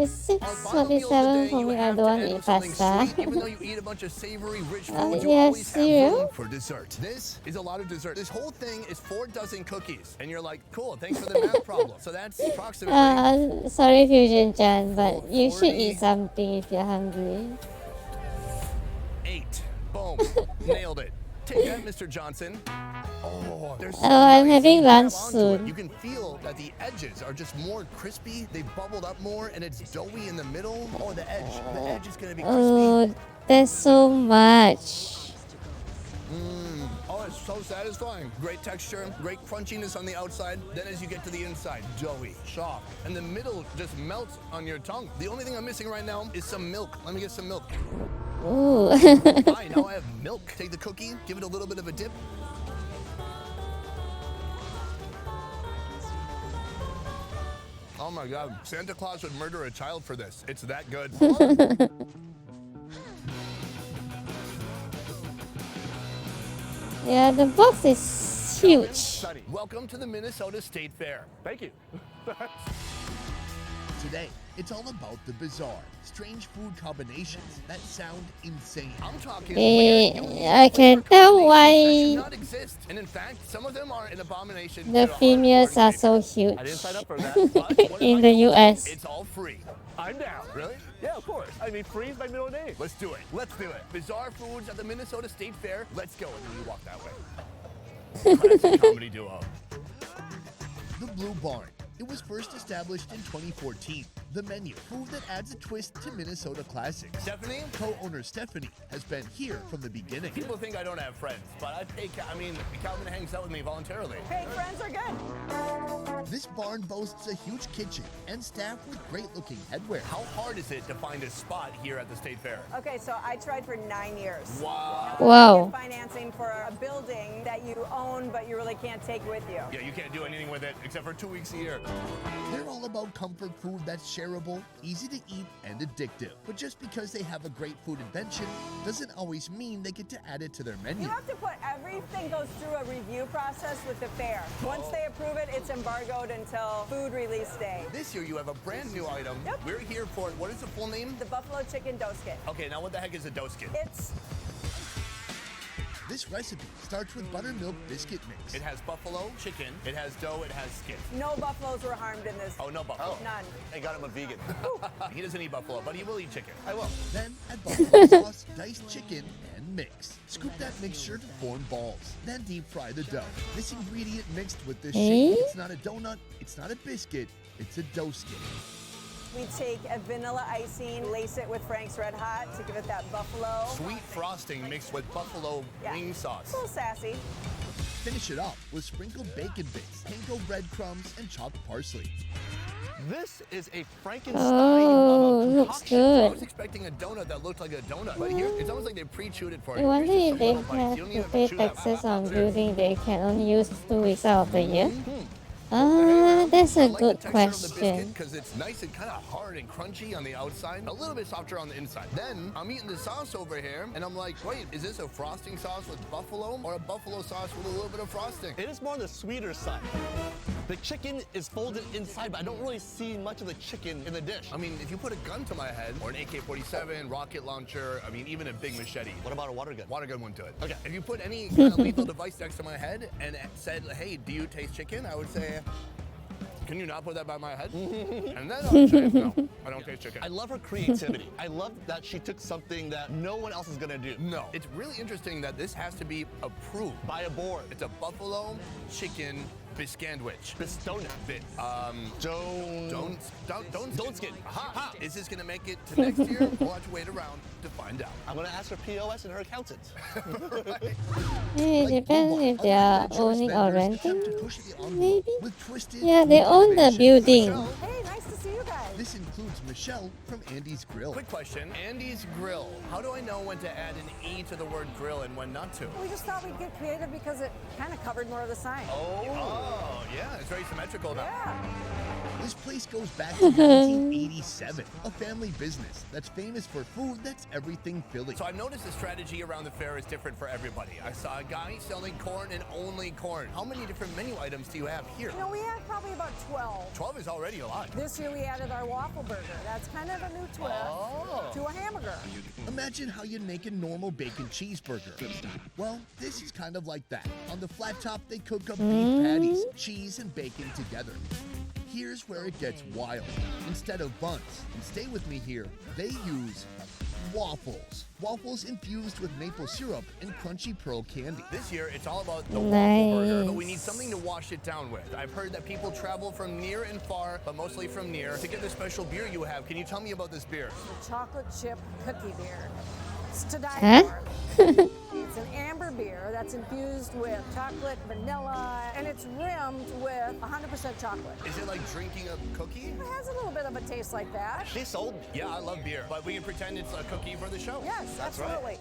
It's Final meal of the 6:47 day, for you me. I have don't to want end to eat with something pasta. sweet. Even though you eat a bunch of savory, rich Oh, foods, you yes, always have cereal. room for dessert. This is a lot of dessert. This whole thing is 4 dozen cookies, and you're like, cool, thanks for the math problem. So that's approximately Sorry, Fusion Chan, but you should eat something if you're hungry. 8. Boom. Nailed it. Take that, Mr. Johnson. Oh, they're so I'm nice. having You grab lunch onto it, soon. You can feel that the edges are just more crispy. They've bubbled up more, and it's doughy in the middle. Oh, the edge. The edge is going to be crispy. Oh, there's so much. Oh, it's so satisfying. Great texture, great crunchiness on the outside. Then as you get to the inside, doughy, soft. And the middle just melts on your tongue. The only thing I'm missing right now is some milk. Let me get some milk. Ooh. Hi, now I have milk. Take the cookie, give it a little bit of a dip. Oh my God, Santa Claus would murder a child for this. It's that good. Yeah, the box is huge. Welcome to the Minnesota State Fair. Thank you. Today, it's all about the bizarre, strange food combinations that sound insane. I'm talking I can tell why not exist. And in fact, some of them are an abomination. the females are so huge I didn't sign up for that. But what in if the I told you US. It's all free. I'm down. Really? Yeah, of course. I mean, free is my middle name. Let's do it. Let's do it. Bizarre foods at the Minnesota State Fair. Let's go. And then you walk that way. Classic comedy duo. The Blue Barn It was first established in 2014. The menu, food that adds a twist to Minnesota classics. Stephanie? Co-owner Stephanie has been here from the beginning. People think I don't have friends, but Calvin hangs out with me voluntarily. Hey, friends are good. This barn boasts a huge kitchen and staffed with great-looking headwear. How hard is it to find a spot here at the State Fair? Okay, so I tried for 9 years. Wow. Wow. Get financing for a building that you own, but you really can't take with you. Yeah, you can't do anything with it except for 2 weeks a year. They're all about comfort food that's shareable, easy to eat, and addictive. But just because they have a great food invention doesn't always mean they get to add it to their menu. You have to put everything goes through a review process with the fair. Once they approve it, it's embargoed until food release day. This year you have a brand new item. Yep. We're here for, what is the full name? The buffalo chicken dough skit. Okay, now what the heck is a dough skit? It's This recipe starts with buttermilk biscuit mix. It has buffalo, chicken, it has dough, it has skit. no buffaloes were harmed in this. Oh, no buffalo. None. Thank God I'm a vegan. He doesn't eat buffalo, but he will eat chicken. I will. Then add buffalo sauce, diced chicken, and mix. Scoop that mixture to form balls. Then deep fry the dough. This ingredient mixed with this shape, it's not a donut, it's not a biscuit, it's a dough skit. We take a vanilla icing, lace it with Frank's Red Hot to give it that buffalo. Sweet frosting mixed with buffalo wing sauce. A little sassy. Finish it off with sprinkled bacon bits, panko breadcrumbs, and chopped parsley. This is a Frankenstein Oh, of a looks concoction. I was good. expecting a donut that looked like a donut, but here it's almost like they pre-chewed it for I you. wonder Here's if just they some little bites. have You don't to even pay chew that. taxes on building they can only use 2 weeks out of the year. That's a good question. Because it's nice and kind of hard and crunchy on the outside, a little bit softer on the inside. Then I'm eating the sauce over here, and I'm like, wait, is this a frosting sauce with buffalo or a buffalo sauce with a little bit of frosting? It is more on the sweeter side. The chicken is folded inside, but I don't really see much of the chicken in the dish. I mean, if you put a gun to my head, or an AK-47, rocket launcher, I mean, even a big machete. What about a water gun? Water gun wouldn't do it. Okay. If you put any kind of lethal device next to my head and said, hey, do you taste chicken? I would say, can you not put that by my head? And then I would say, no, I don't taste chicken. I love her creativity. I love that she took something that no one else is gonna do. No. It's really interesting that this has to be approved By a board. It's a buffalo chicken biscandwich. Bistonut. Don't skid. Aha. Is this gonna make it to next year? We'll have to wait around to find out. I'm gonna ask her POS and her accountant. It depends if they are owning or renting. Push the envelope Maybe. with twisted Yeah, they own the innovation. building. Hey, nice to see you guys. This includes Michelle from Andy's Grill. Quick question, Andy's Grill. How do I know when to add an E to the word grill and when not to? We just thought we'd get creative because it kind of covered more of the sign. Oh, yeah, it's very symmetrical now. Yeah. This place goes back to 1987, a family business that's famous for food that's everything Philly. So I've noticed the strategy around the fair is different for everybody. I saw a guy selling corn and only corn. How many different menu items do you have here? You know, we had probably about 12. 12 is already a lot. This year we added our waffle burger. That's kind of a new twist to a hamburger. Imagine how you'd make a normal bacon cheeseburger. Well, this is kind of like that. On the flat top, they cook up beef patties, cheese, and bacon together. Here's where it gets wild. Instead of buns, and stay with me here, they use waffles. Waffles infused with maple syrup and crunchy pearl candy. This year, it's all about the waffle burger, but we need Nice. something to wash it down with. I've heard that people travel from near and far, but mostly from near, to get the special beer you have. Can you tell me about this beer? The chocolate chip cookie beer. It's to die Huh? for. It's an amber beer that's infused with chocolate, vanilla, and it's rimmed with 100% chocolate. Is it like drinking a cookie? It has a little bit of a taste like that. She sold me. Yeah, I love beer, but we can pretend it's a cookie for the show. Yes, That's absolutely.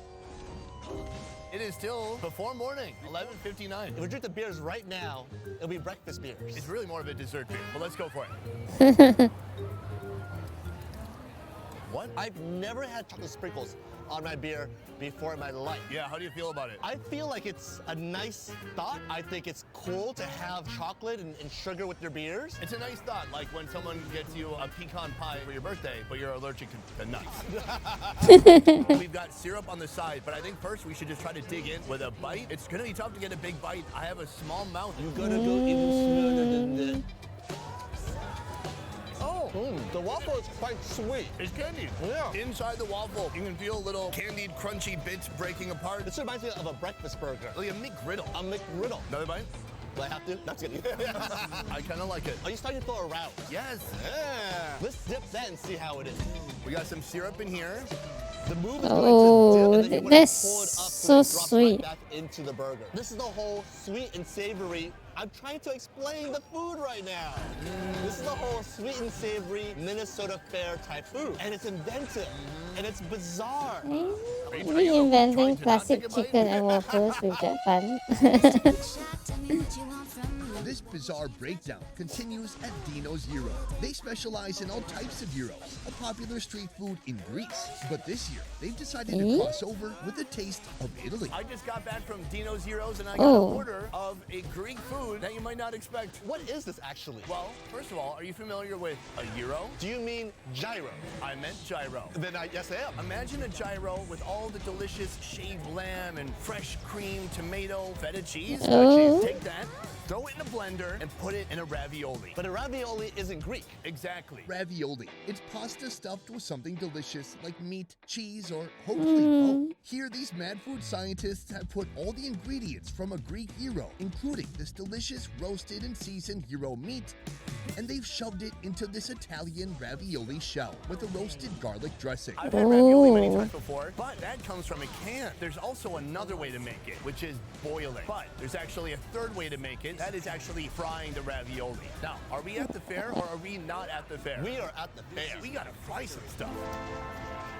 Right. It is still before morning, 11:59. If we drink the beers right now, it'll be breakfast beers. It's really more of a dessert beer, but let's go for it. What? I've never had chocolate sprinkles on my beer before in my life. Yeah, how do you feel about it? I feel like it's a nice thought. I think it's cool to have chocolate and sugar with your beers. It's a nice thought, like when someone gets you a pecan pie for your birthday, but you're allergic to nuts. We've got syrup on the side, but I think first we should just try to dig in with a bite. It's gonna be tough to get a big bite. I have a small mouth. You're gonna go even smoother than this. Oh, the waffle is quite sweet. It's candied. Yeah. Inside the waffle, you can feel little candied, crunchy bits breaking apart. This reminds me of a breakfast burger. Like a McGriddle. A McGriddle. Another bite? Do I have to? That's good. I kind of like it. Are you starting to throw around? Yes. Yeah. Let's dip that and see how it is. We got some syrup in here. The move is Oh, going to dip and then you want that's to pull it up so it drops sweet. right back into the burger. This is the whole sweet and savory. I'm trying to explain the food right now. This is the whole sweet and savory Minnesota Fair type food. And it's inventive. And it's bizarre. Reinventing classic chicken and waffles with that bun. This bizarre breakdown continues at Dino's Gyro. They specialize in all types of gyros, a popular street food in Greece. But this year, they've decided to cross over with a taste of Italy. I just got back from Dino's Gyros and I got an order of a Greek food that you might not expect. What is this actually? Well, first of all, are you familiar with a gyro? Do you mean gyro? I meant gyro. Then yes, I am. Imagine a gyro with all the delicious shaved lamb and fresh cream, tomato, feta cheese. Oh. Take that, throw it in a blender, and put it in a ravioli. But a ravioli isn't Greek. Exactly. Ravioli. It's pasta stuffed with something delicious like meat, cheese, or hopefully both. Here, these mad food scientists have put all the ingredients from a Greek gyro, including this delicious roasted and seasoned gyro meat, and they've shoved it into this Italian ravioli shell with a roasted garlic dressing. I've had ravioli many times before, but that comes from a can. There's also another way to make it, which is boiling. But there's actually a third way to make it. That is actually frying the ravioli. Now, are we at the fair or are we not at the fair? We are at the fair. We gotta fry some stuff.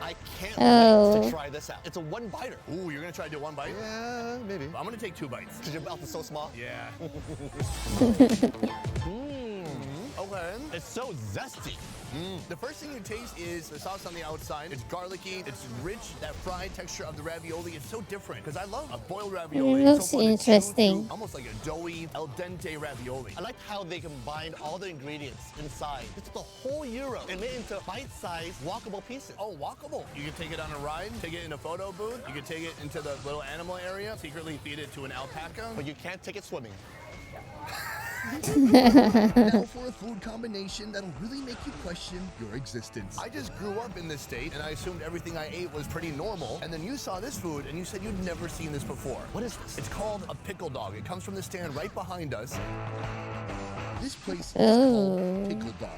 I can't Oh. wait to try this out. It's a one-biter. Ooh, you're gonna try to do one bite? Yeah, maybe. I'm gonna take 2 bites. Because your mouth is so small? Yeah. Okay. It's so zesty. The first thing you taste is the sauce on the outside. It's garlicky. It's rich. That fried texture of the ravioli is so different because I love a boiled ravioli. It It's looks so fun to chew interesting. through, almost like a doughy, al dente ravioli. I like how they combined all the ingredients inside. It's the whole gyro and made it into bite-sized, walkable pieces. Oh, walkable. You can take it on a ride, take it in a photo booth. You can take it into the little animal area, secretly feed it to an alpaca. But you can't take it swimming. Now for a food combination that'll really make you question your existence. I just grew up in this state and I assumed everything I ate was pretty normal. And then you saw this food and you said you'd never seen this before. What is this? It's called a pickle dog. It comes from the stand right behind us. This place is called Pickle Dog.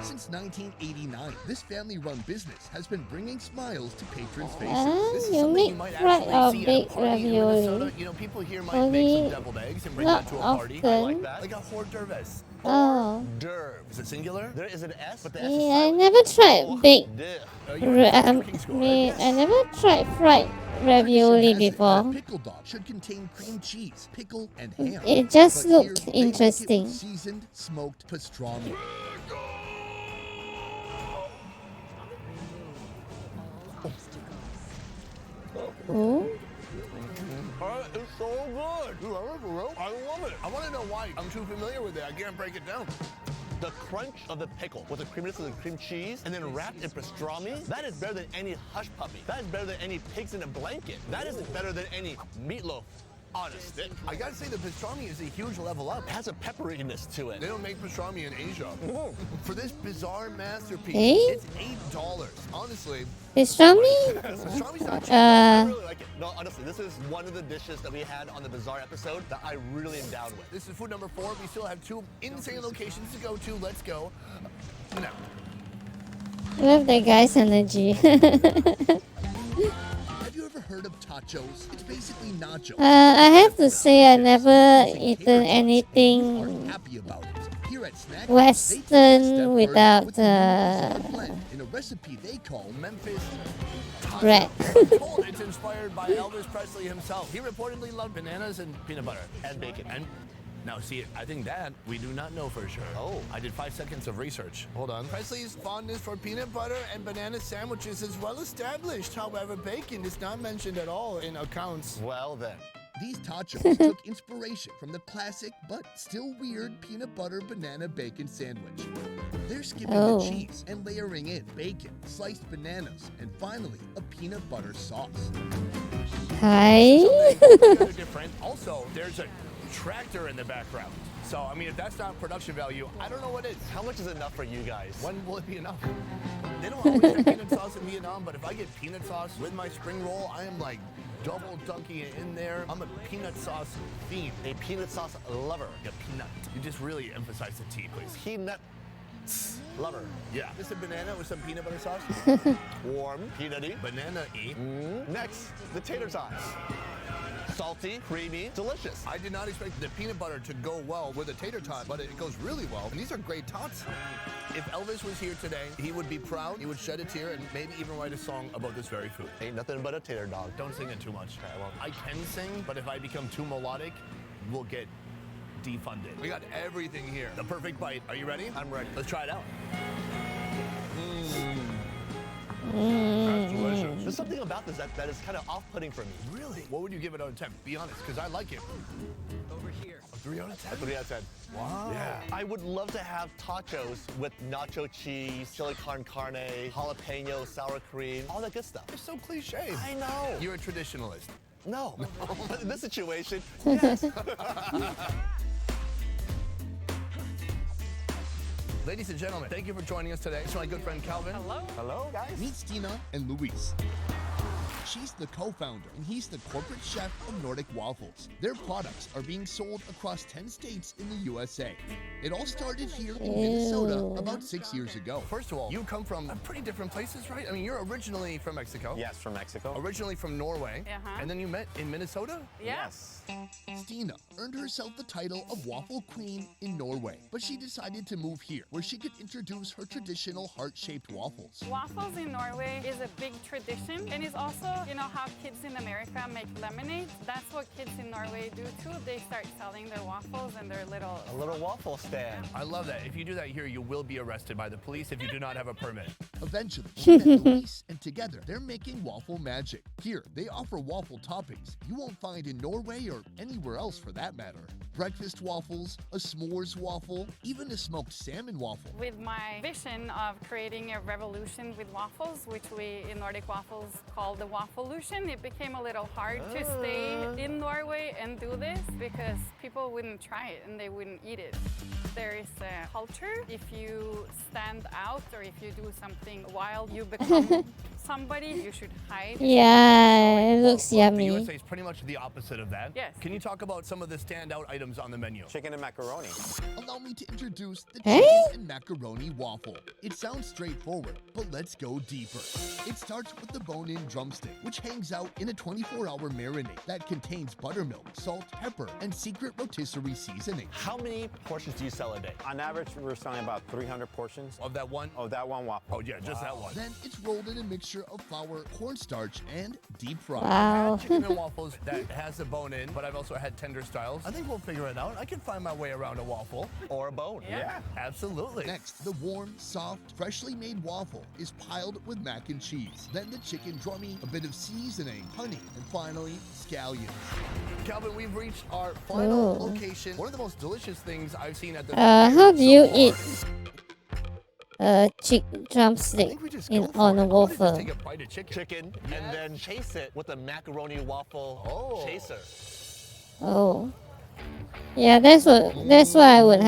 Since 1989, this family-run business has been bringing smiles to patrons' faces. This is You something make you might fried actually or see at a baked party in Minnesota. ravioli. You know, people here might Only make some deviled eggs and bring not that to a party. often. I like that. Like a hors d'oeuvres. Oh. D'oeuvres. Is it singular? There is an S, but the S is Yeah, I silent. never tried baked. Duh. I never tried fried ravioli Tradition has it that before. Pickle Dog should contain cream cheese, pickle, and ham. It just But here, looked they make it with interesting. seasoned smoked pastrami. Oh. It's so good. I love it. I want to know why. I'm too familiar with it. I can't break it down. The crunch of the pickle with the creaminess of the cream cheese and then wrapped in pastrami, that is better than any hush puppy. That is better than any pigs in a blanket. That is better than any meatloaf on a stick. I gotta say, the pastrami is a huge level up. It has a pepperiness to it. They don't make pastrami in Asia. For this bizarre masterpiece, Eh? it's $8. Honestly, Pastrami? pastrami's not cheap. I really like it. No, honestly, this is one of the dishes that we had on the Bizarre episode that I really am down with. This is food number 4. We still have 2 insane locations to go to. Let's go. Now. Love that guy's energy. Have you ever heard of tachos? It's basically nachos. I have to say I never eaten anything Happy about it. Here at Snack, Western without In a recipe they call Memphis bread. told it's inspired by Elvis Presley himself. He reportedly loved bananas and peanut butter and bacon. And now, see, I think that we do not know for sure. Oh. I did 5 seconds of research. Hold on. Presley's fondness for peanut butter and banana sandwiches is well established. However, bacon is not mentioned at all in accounts. Well, then. These tachos took inspiration from the classic but still weird peanut butter banana bacon sandwich. They're skipping Oh. the cheese and layering in bacon, sliced bananas, and finally a peanut butter sauce. Hi. They're different. Also, there's a tractor in the background. So, I mean, if that's not production value, I don't know what is. How much is enough for you guys? When will it be enough? They don't always have peanut sauce in Vietnam, but if I get peanut sauce with my spring roll, I am like double dunking it in there. I'm a peanut sauce fiend. A peanut sauce lover. Yeah, peanut. You just really emphasize the T, please. Peanut lover. Yeah. Just a banana with some peanut butter sauce. Warm, peanutty. Banana-y. Next, the tater tots. Salty, creamy, delicious. I did not expect the peanut butter to go well with a tater tot, but it goes really well. And these are great tots. If Elvis was here today, he would be proud. He would shed a tear and maybe even write a song about this very food. Ain't nothing but a tater dog. Don't sing it too much. I can sing, but if I become too melodic, we'll get defunded. We got everything here. The perfect bite. Are you ready? I'm ready. Let's try it out. That's delicious. There's something about this that is kind of off-putting for me. Really? What would you give it out of 10? Be honest, because I like it. Over here. A 3 out of 10? A 3 out of 10. Wow. Yeah. I would love to have tacos with nacho cheese, chili con carne, jalapeno, sour cream, all that good stuff. It's so cliche. I know. You're a traditionalist. No. But in this situation, yes. Ladies and gentlemen, thank you for joining us today. It's my good friend Calvin. Hello. Hello, guys. Meet Stina and Luis. She's the co-founder, and he's the corporate chef of Nordic Waffles. Their products are being sold across 10 states in the USA. It all started here in Minnesota about 6 years ago. First of all, you come from pretty different places, right? I mean, you're originally from Mexico. Yes, from Mexico. Originally from Norway. And then you met in Minnesota? Yes. Stina earned herself the title of Waffle Queen in Norway, but she decided to move here where she could introduce her traditional heart-shaped waffles. Waffles in Norway is a big tradition, and it's also, you know, how kids in America make lemonade. That's what kids in Norway do too. They start selling their waffles and their little... A little waffle stand. I love that. If you do that here, you will be arrested by the police if you do not have a permit. Eventually, she met Luis, and together they're making waffle magic. Here, they offer waffle toppings you won't find in Norway or anywhere else for that matter. Breakfast waffles, a s'mores waffle, even a smoked salmon waffle. With my vision of creating a revolution with waffles, which we in Nordic Waffles call the Wafflelution, it became a little hard to stay in Norway and do this because people wouldn't try it and they wouldn't eat it. There is a culture. If you stand out or if you do something wild, you become somebody. You should hide. Yeah, it looks The yummy. USA is pretty much the opposite of that. Yes. Can you talk about some of the standout items on the menu? Chicken and macaroni. Allow me to introduce the Hey? chicken and macaroni waffle. It sounds straightforward, but let's go deeper. It starts with the bone-in drumstick, which hangs out in a 24-hour marinade that contains buttermilk, salt, pepper, and secret rotisserie seasoning. How many portions do you sell a day? On average, we're selling about 300 portions. Of that one? Of that one waffle. Oh yeah, just that one. Then it's rolled in a mixture of flour, cornstarch, and deep fried. Wow. I've had chicken and waffles that has a bone in, but I've also had tender styles. I think we'll figure it out. I can find my way around a waffle. Or a bone. Yeah, absolutely. Next, the warm, soft, freshly made waffle is piled with mac and cheese. Then the chicken drummy, a bit of seasoning, honey, and finally, scallions. Calvin, we've reached our final Ooh. location. One of the most delicious things I've seen at the How do you eat drumstick on a waffle? Take a bite of chicken and then chase it with a macaroni waffle chaser. Oh, yeah, that's what I would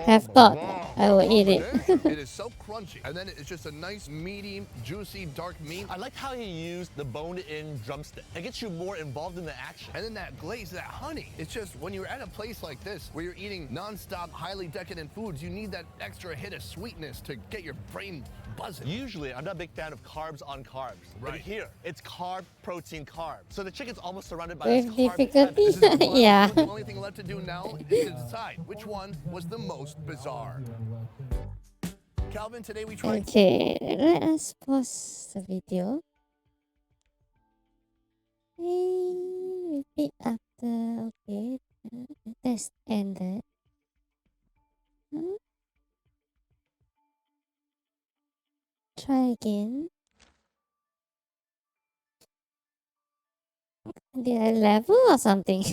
have thought. I would eat it. It is so crunchy. And then it's just a nice, meaty, juicy, dark meat. I like how he used the bone-in drumstick. It gets you more involved in the action. And then that glaze, that honey. It's just, when you're at a place like this, where you're eating non-stop, highly decadent foods, you need that extra hit of sweetness to get your brain buzzing. Usually, I'm not a big fan of carbs on carbs. But Right. here, it's carb, protein, carb. So the chicken's almost surrounded by With this carb difficulty? heaven. This is the final Yeah. The only thing left to do now is to decide which one was the most bizarre. Calvin, today we tried... Okay, let us pause the video. Repeat after. Okay, test ended. Try again. Did I level or something?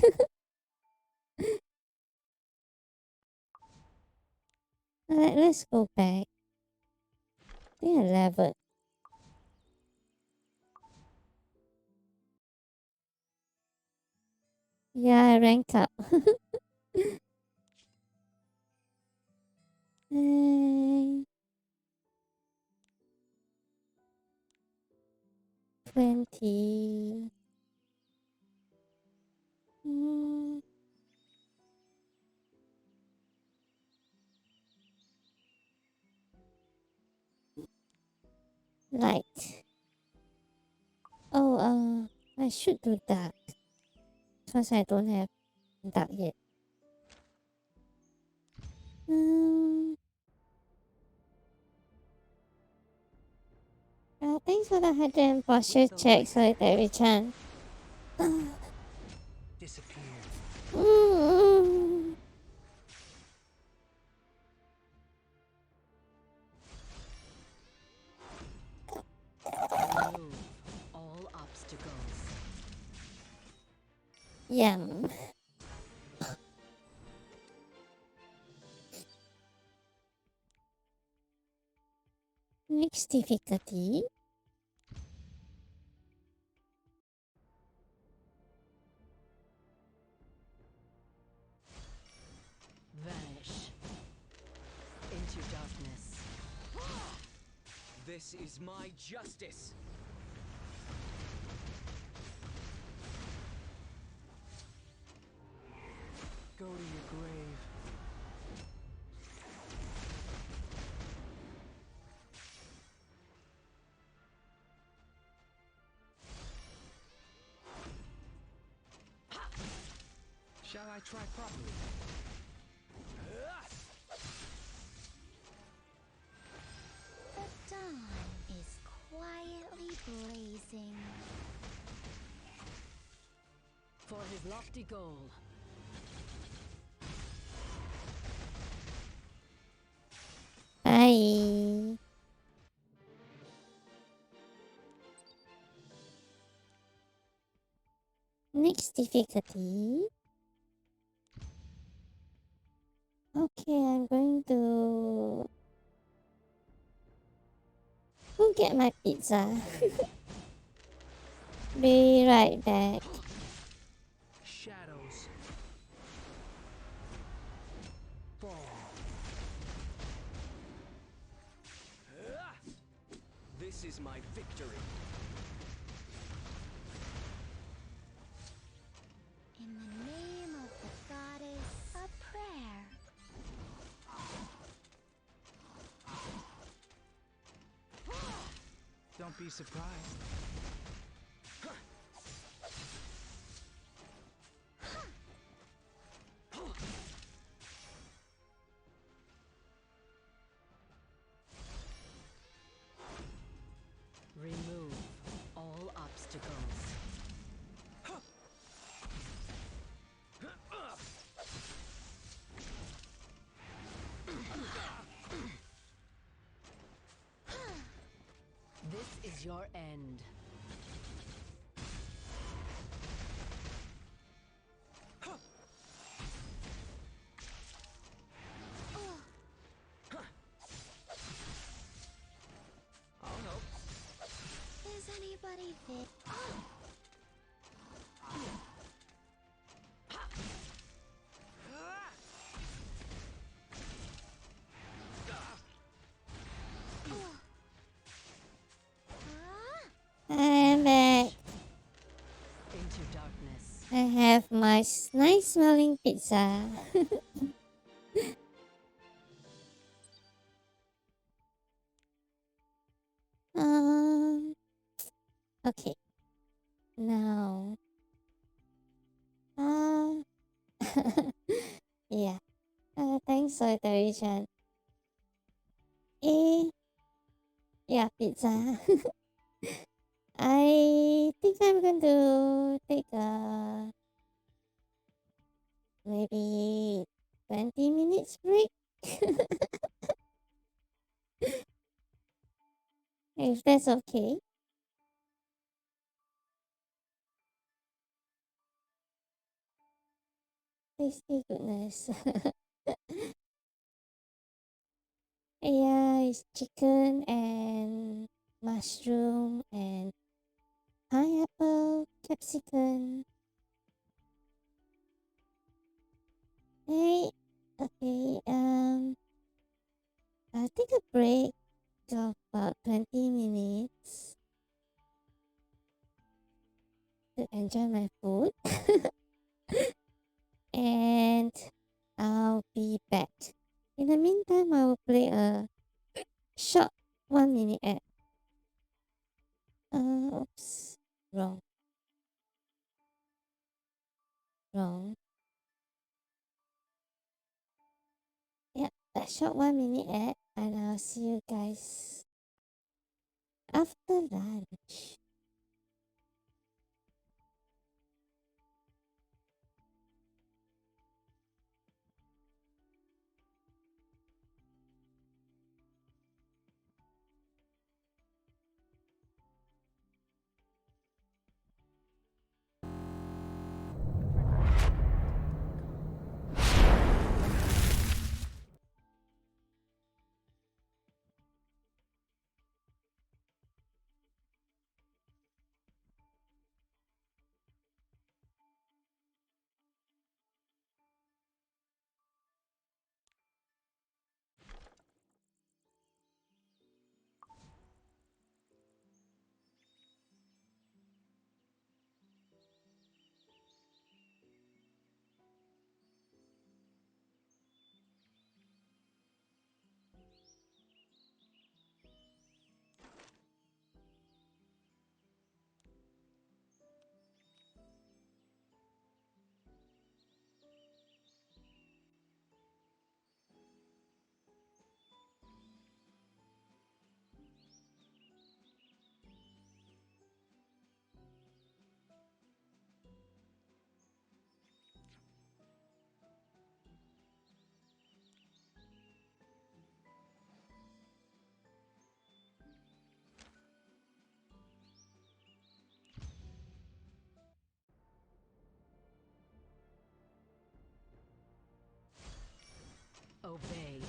Let's go back. I think I leveled. Yeah, I ranked up. 20. Light. Oh, I should do dark. Because I don't have dark yet. Thanks for the 100 posture check, Solitary-chan. Disappear. Remove all obstacles. Yum. Next difficulty. Vanish into darkness. This is my justice. Go to your grave. Shall I try properly? The dawn is quietly blazing. For his lofty goal. Bye. Next difficulty. Okay, I'm going to go get my pizza. Be right back. Shadows. Fall. This is my victory. In the name of the goddess, a prayer. Don't be surprised. Remove all obstacles. This is your end. I'll help. Is anybody there? I am back. Into darkness. I have my nice smelling pizza. Okay. Now. Yeah. Thanks, Solitary-chan. Yeah, pizza. I think I'm going to take a maybe 20 minutes break. If that's okay. Tasty goodness. Yeah, it's chicken and mushroom and pineapple, capsicum. Hey, okay, I'll take a break of about 20 minutes. to enjoy my food. And I'll be back. In the meantime, I will play a short 1 minute ad. Oops. Wrong. Yeah, a short 1 minute ad, and I'll see you guys after lunch. Obey.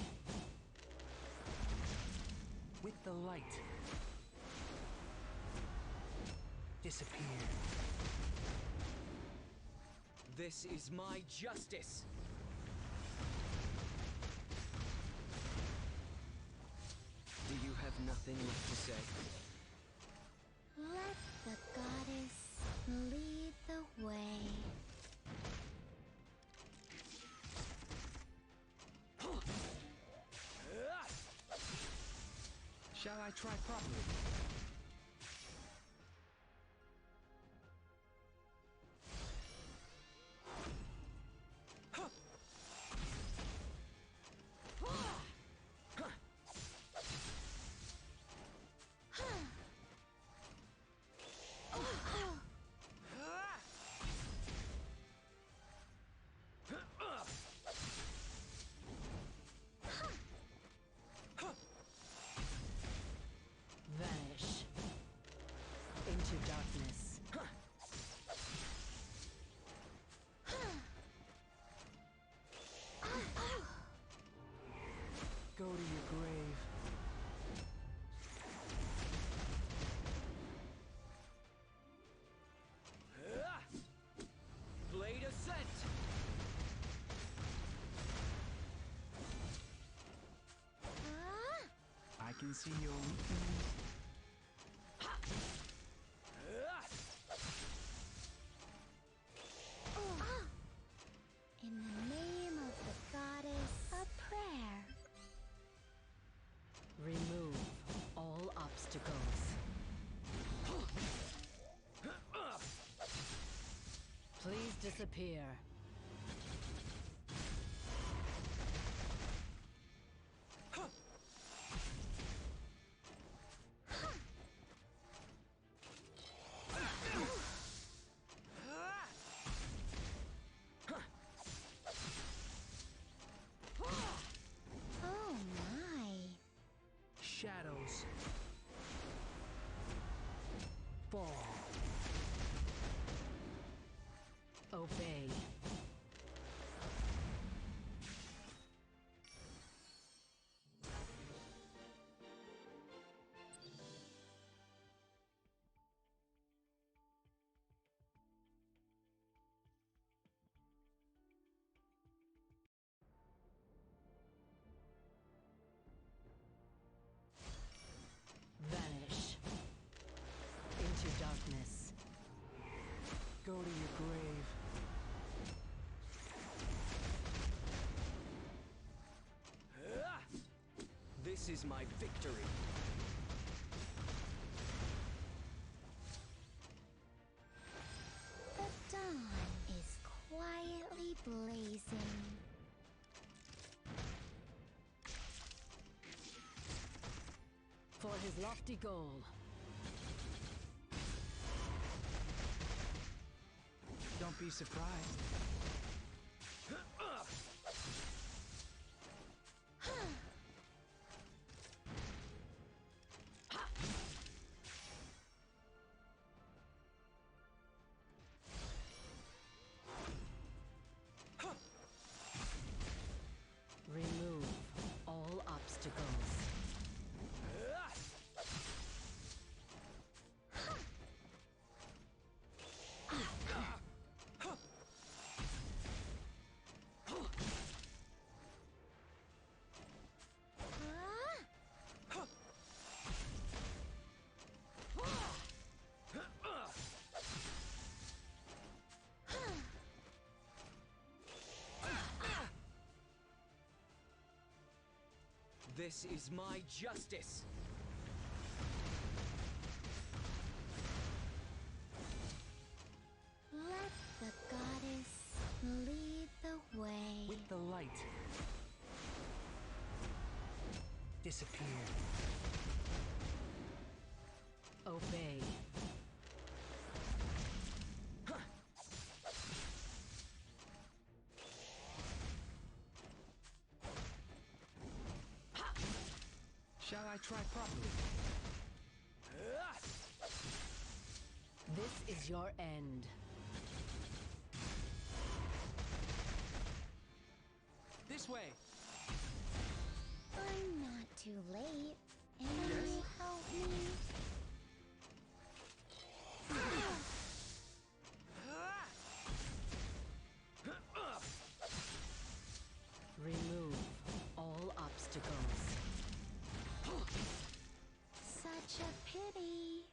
With the light. Disappear. This is my justice. Do you have nothing left to say? Let the goddess lead the way. Shall I try properly? Vanish into darkness. Go to your grave. Blade ascent. I can see your weakness. In the name of the goddess, a prayer. Remove all obstacles. Please disappear. Oh my. Shadows. Fall. Obey. is my victory. The dawn is quietly blazing. For his lofty goal. Don't be surprised. Remove all obstacles. This is my justice. Let the goddess lead the way. With the light. Disappear. Obey. Shall I try properly? This is your end. This way. I'm not too late. Anyone help me? Remove all obstacles. Such a pity.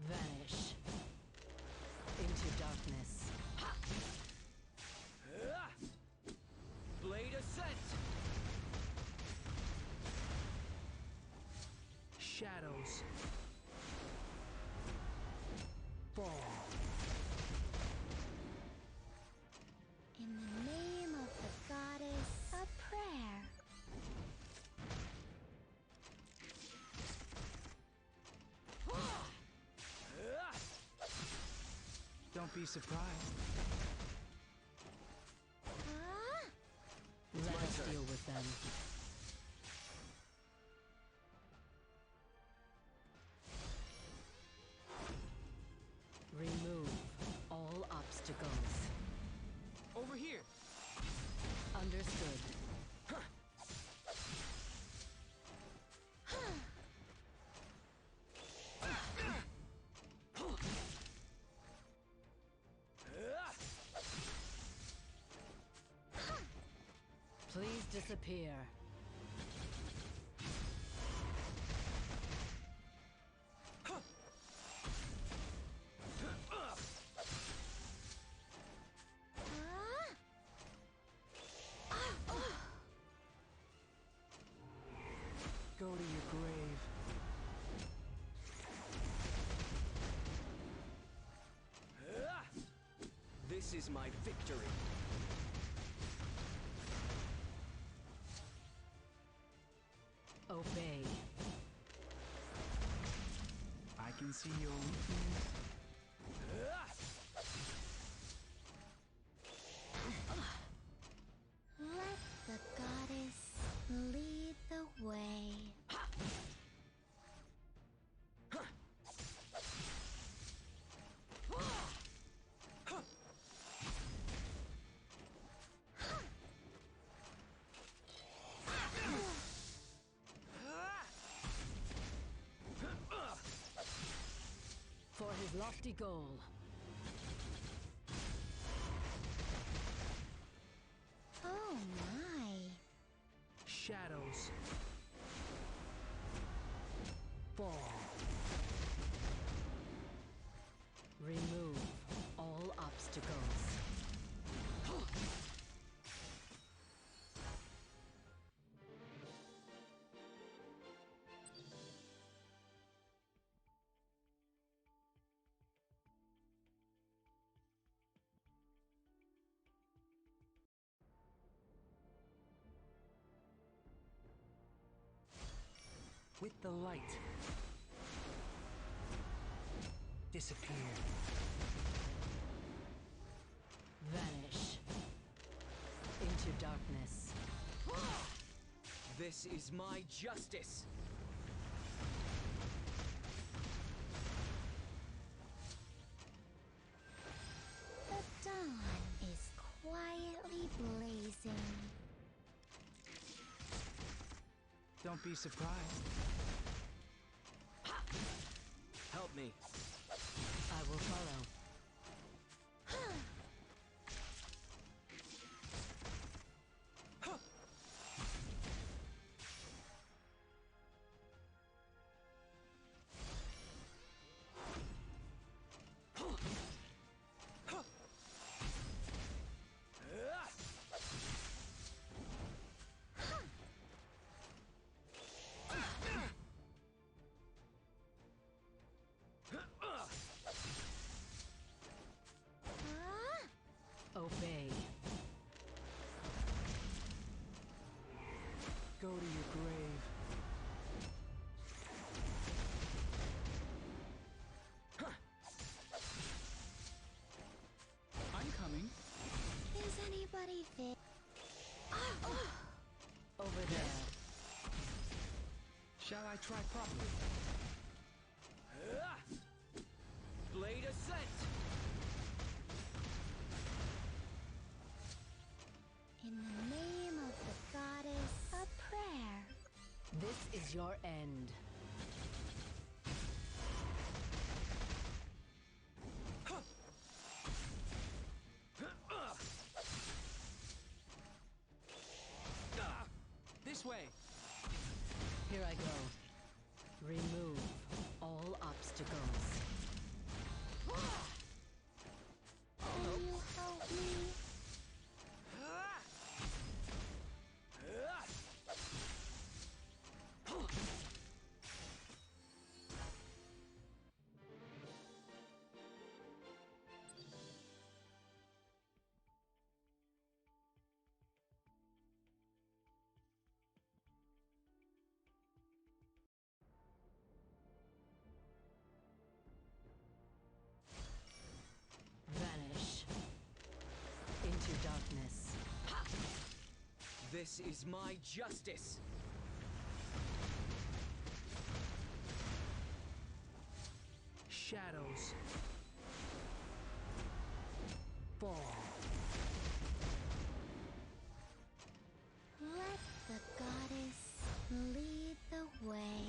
Vanish into darkness. Blade ascent. Shadows. Fall. In the name of the goddess, a prayer. Don't be surprised. Let us deal with them. Remove all obstacles. Over here. Understood. Please disappear. Go to your grave. This is my victory. Obey. I can see your weakness. Let the goddess lead the way. For his lofty goal. Shadows. Fall. Remove all obstacles. With the light. Disappear. Vanish. Into darkness. This is my justice. The dawn is quietly blazing. Don't be surprised. Help me. I will follow. Obey. Go to your grave. I'm coming. Is anybody fit? Over there. Shall I try properly? Blade ascent. In the name of the goddess, a prayer. This is your end. This way. Here I go. Remove all obstacles. Will you help me? Vanish. Into darkness. This is my justice. Shadows. Fall. Let the goddess lead the way.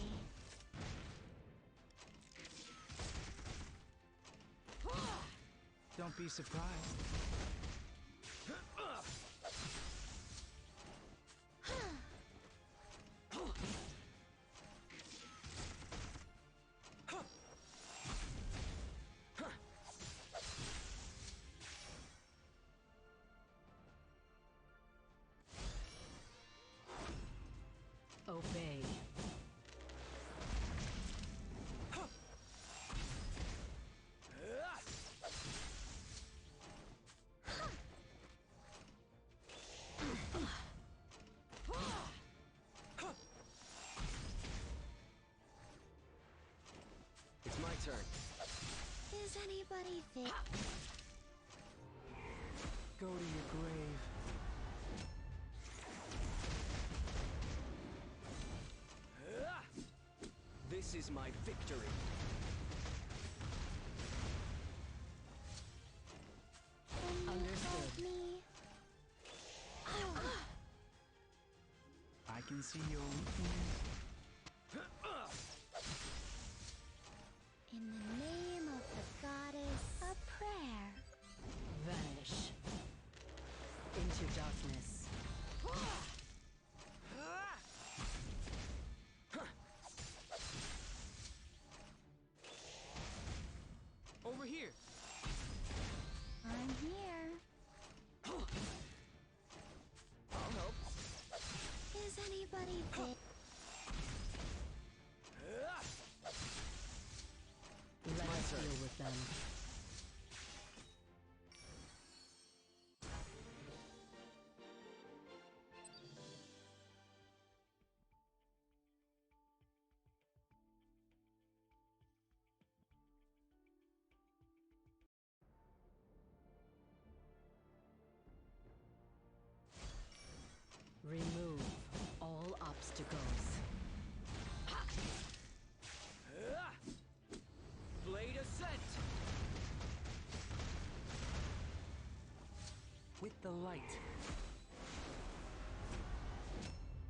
Don't be surprised. Obey. It's my turn. Is anybody fit? Go to your grave. This is my victory. Understood. I can see your weakness. In the name of the goddess, a prayer. Vanish. Into darkness. them. Remove all obstacles. Blade Ascent! With the light.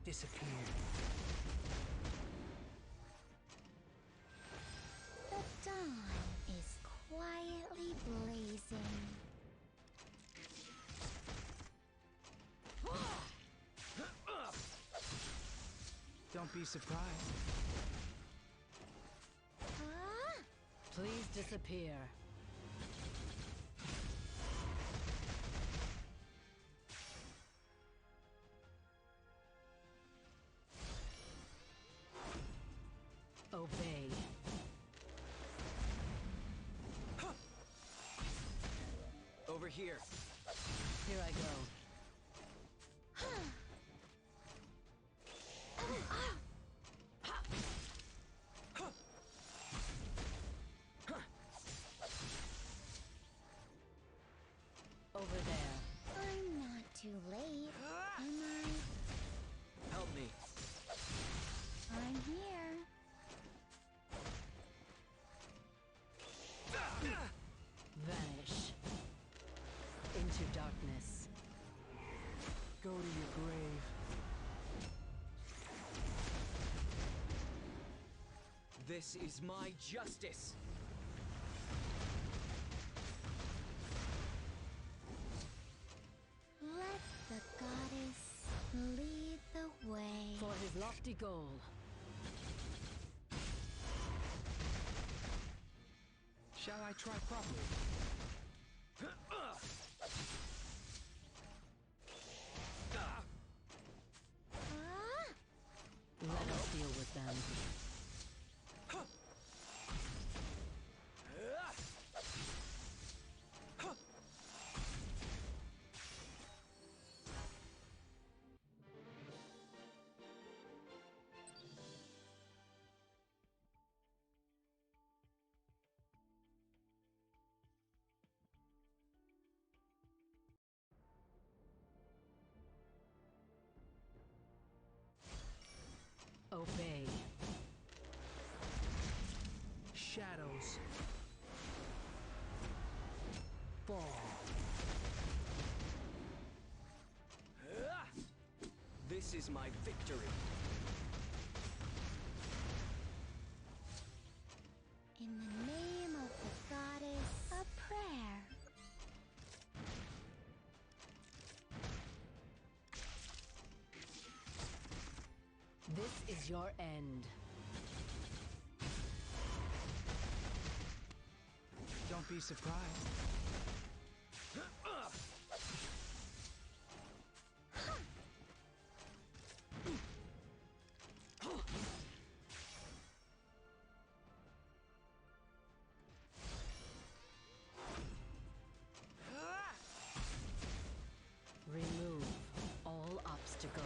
Disappear. The dawn is quietly blazing. Don't be surprised. Please disappear. Obey. Over here. Here I go. Over there. I'm not too late, am I? Help me. I'm here. Vanish. Into darkness. Go to your grave. This is my justice. Let the goddess lead the way. For his lofty goal. Shall I try properly? Let us deal with them. Obey. Shadows. Fall. This is my victory. In the name of the goddess, a prayer. This is your end. Don't be surprised. Remove all obstacles.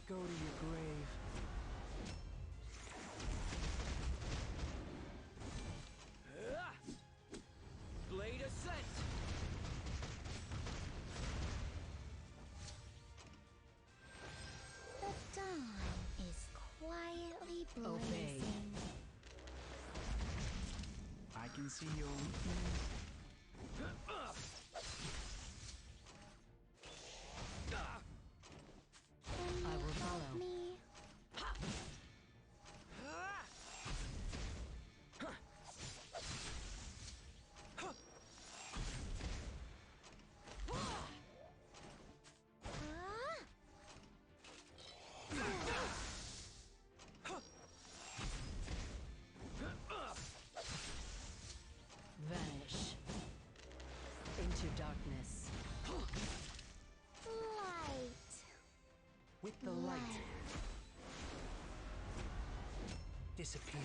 Go to your grave. Blade Ascent! The dawn is quietly blazing. Obey. I can see your weakness. I will follow. Me. disappear.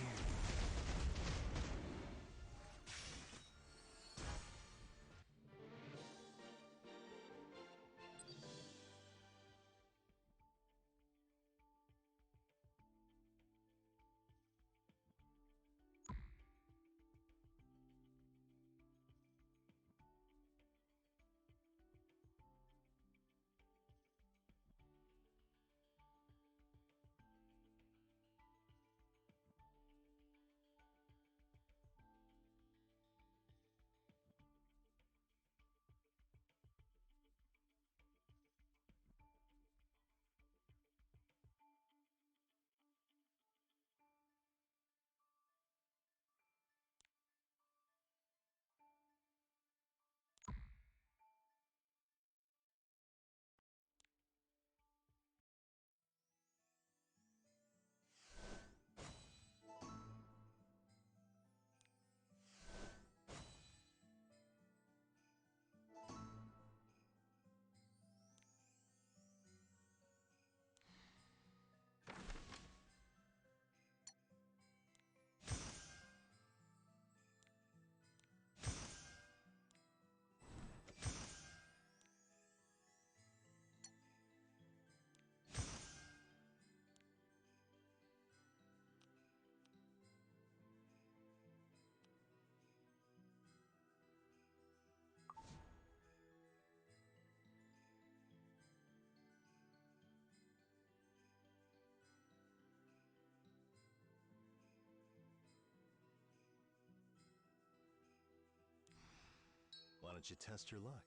Why don't you test your luck?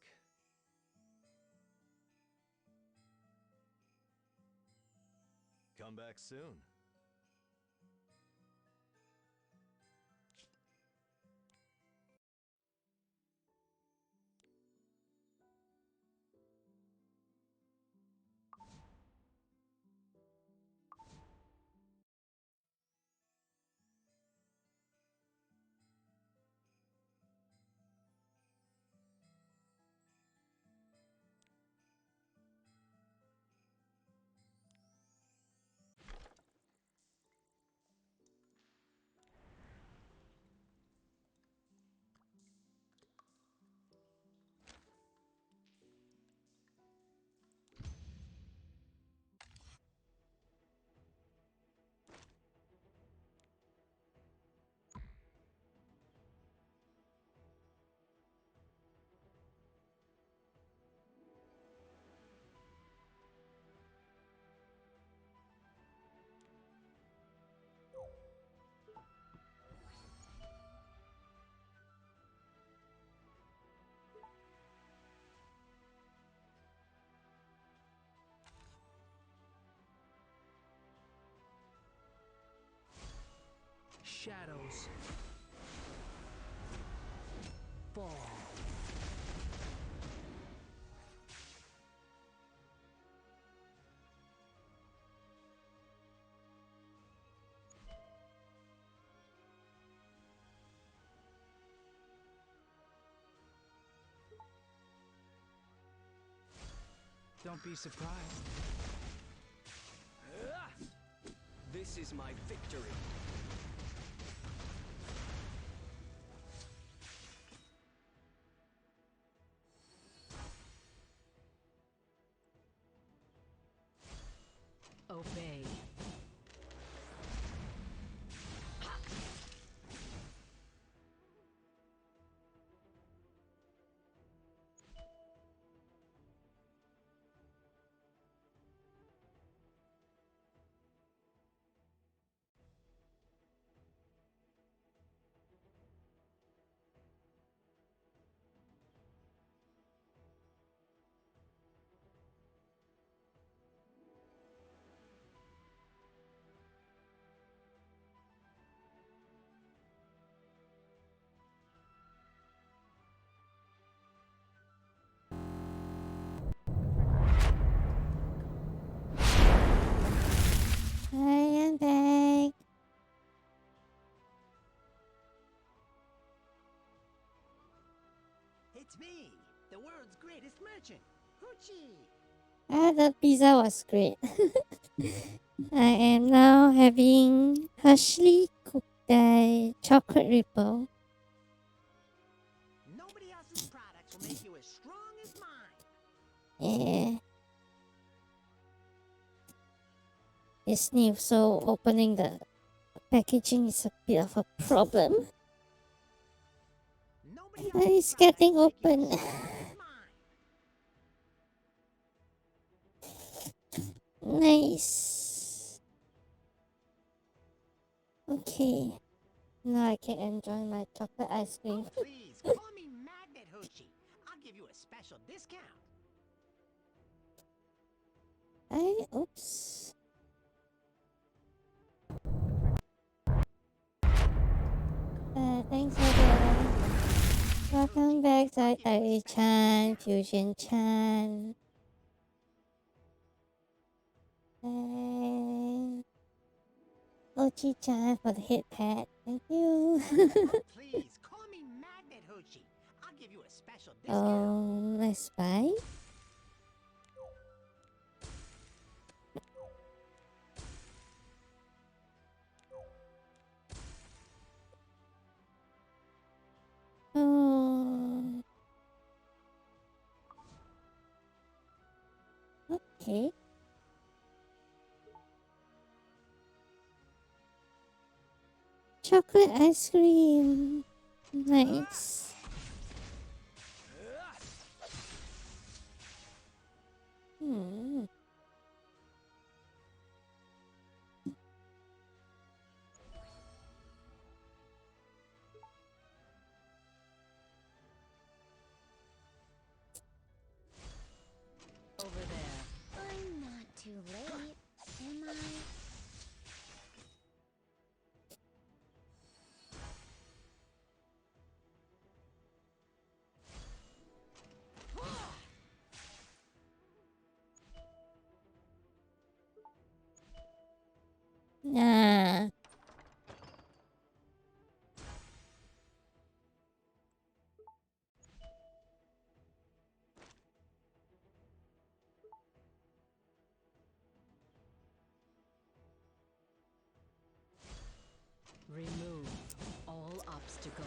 Come back soon. Shadows fall. Don't be surprised. This is my victory. Obey. Hi, I'm back. It's me, the world's greatest merchant, Hoochie. The pizza was great. I am now having Partially cooked chocolate ripple. Nobody else's products will make you as strong as mine. Yeah. It's new, so opening the packaging is a bit of a problem. It's getting open. Nice. Okay. Now I can enjoy my chocolate ice cream. Please call me Magnet Hoochie. I'll give you a special discount. Oops. Thanks again. Welcome back, Chan, Fusion Chan. And Ochi-chan for the hit pad. Thank you. Please call me Magnet Hoochie. I'll give you a special discount. Let's buy. Oh. Okay. Chocolate ice cream. Nice. Hmm. Over there. I'm not too late, am I? Nah. Remove all obstacles.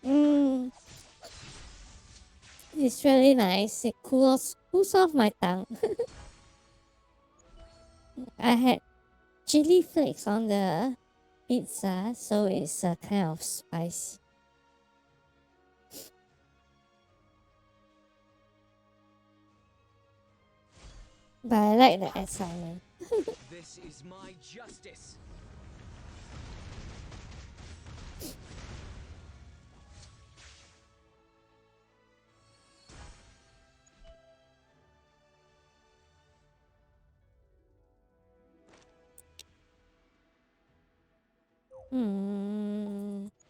Mm. It's really nice. It cools off my tongue. I had chili flakes on the pizza, so it's kind of spicy. But I like the excitement. This is my justice.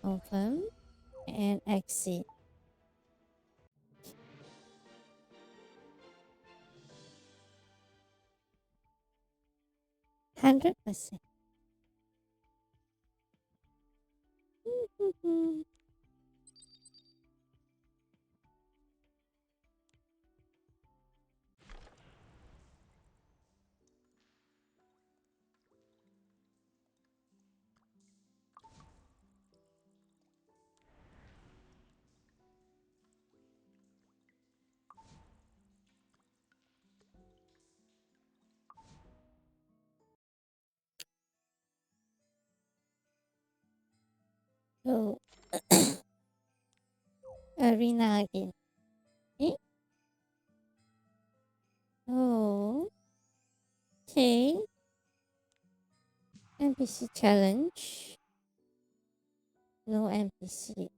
Open and exit. $100%. Oh. Arena again. Eh? Oh. Okay. NPC challenge. No NPC.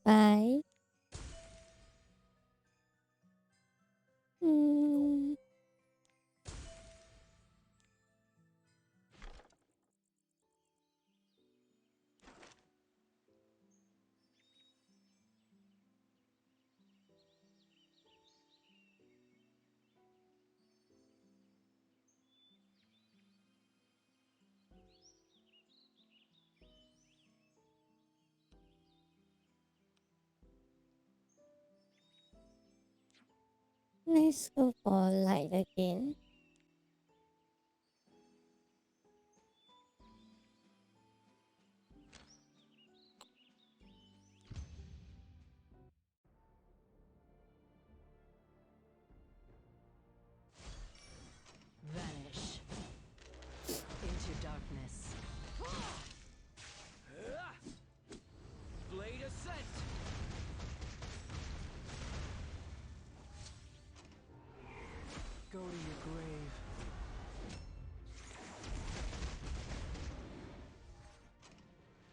Bye. Let's go for light again. Vanish into darkness. Blade ascent. Go to your grave.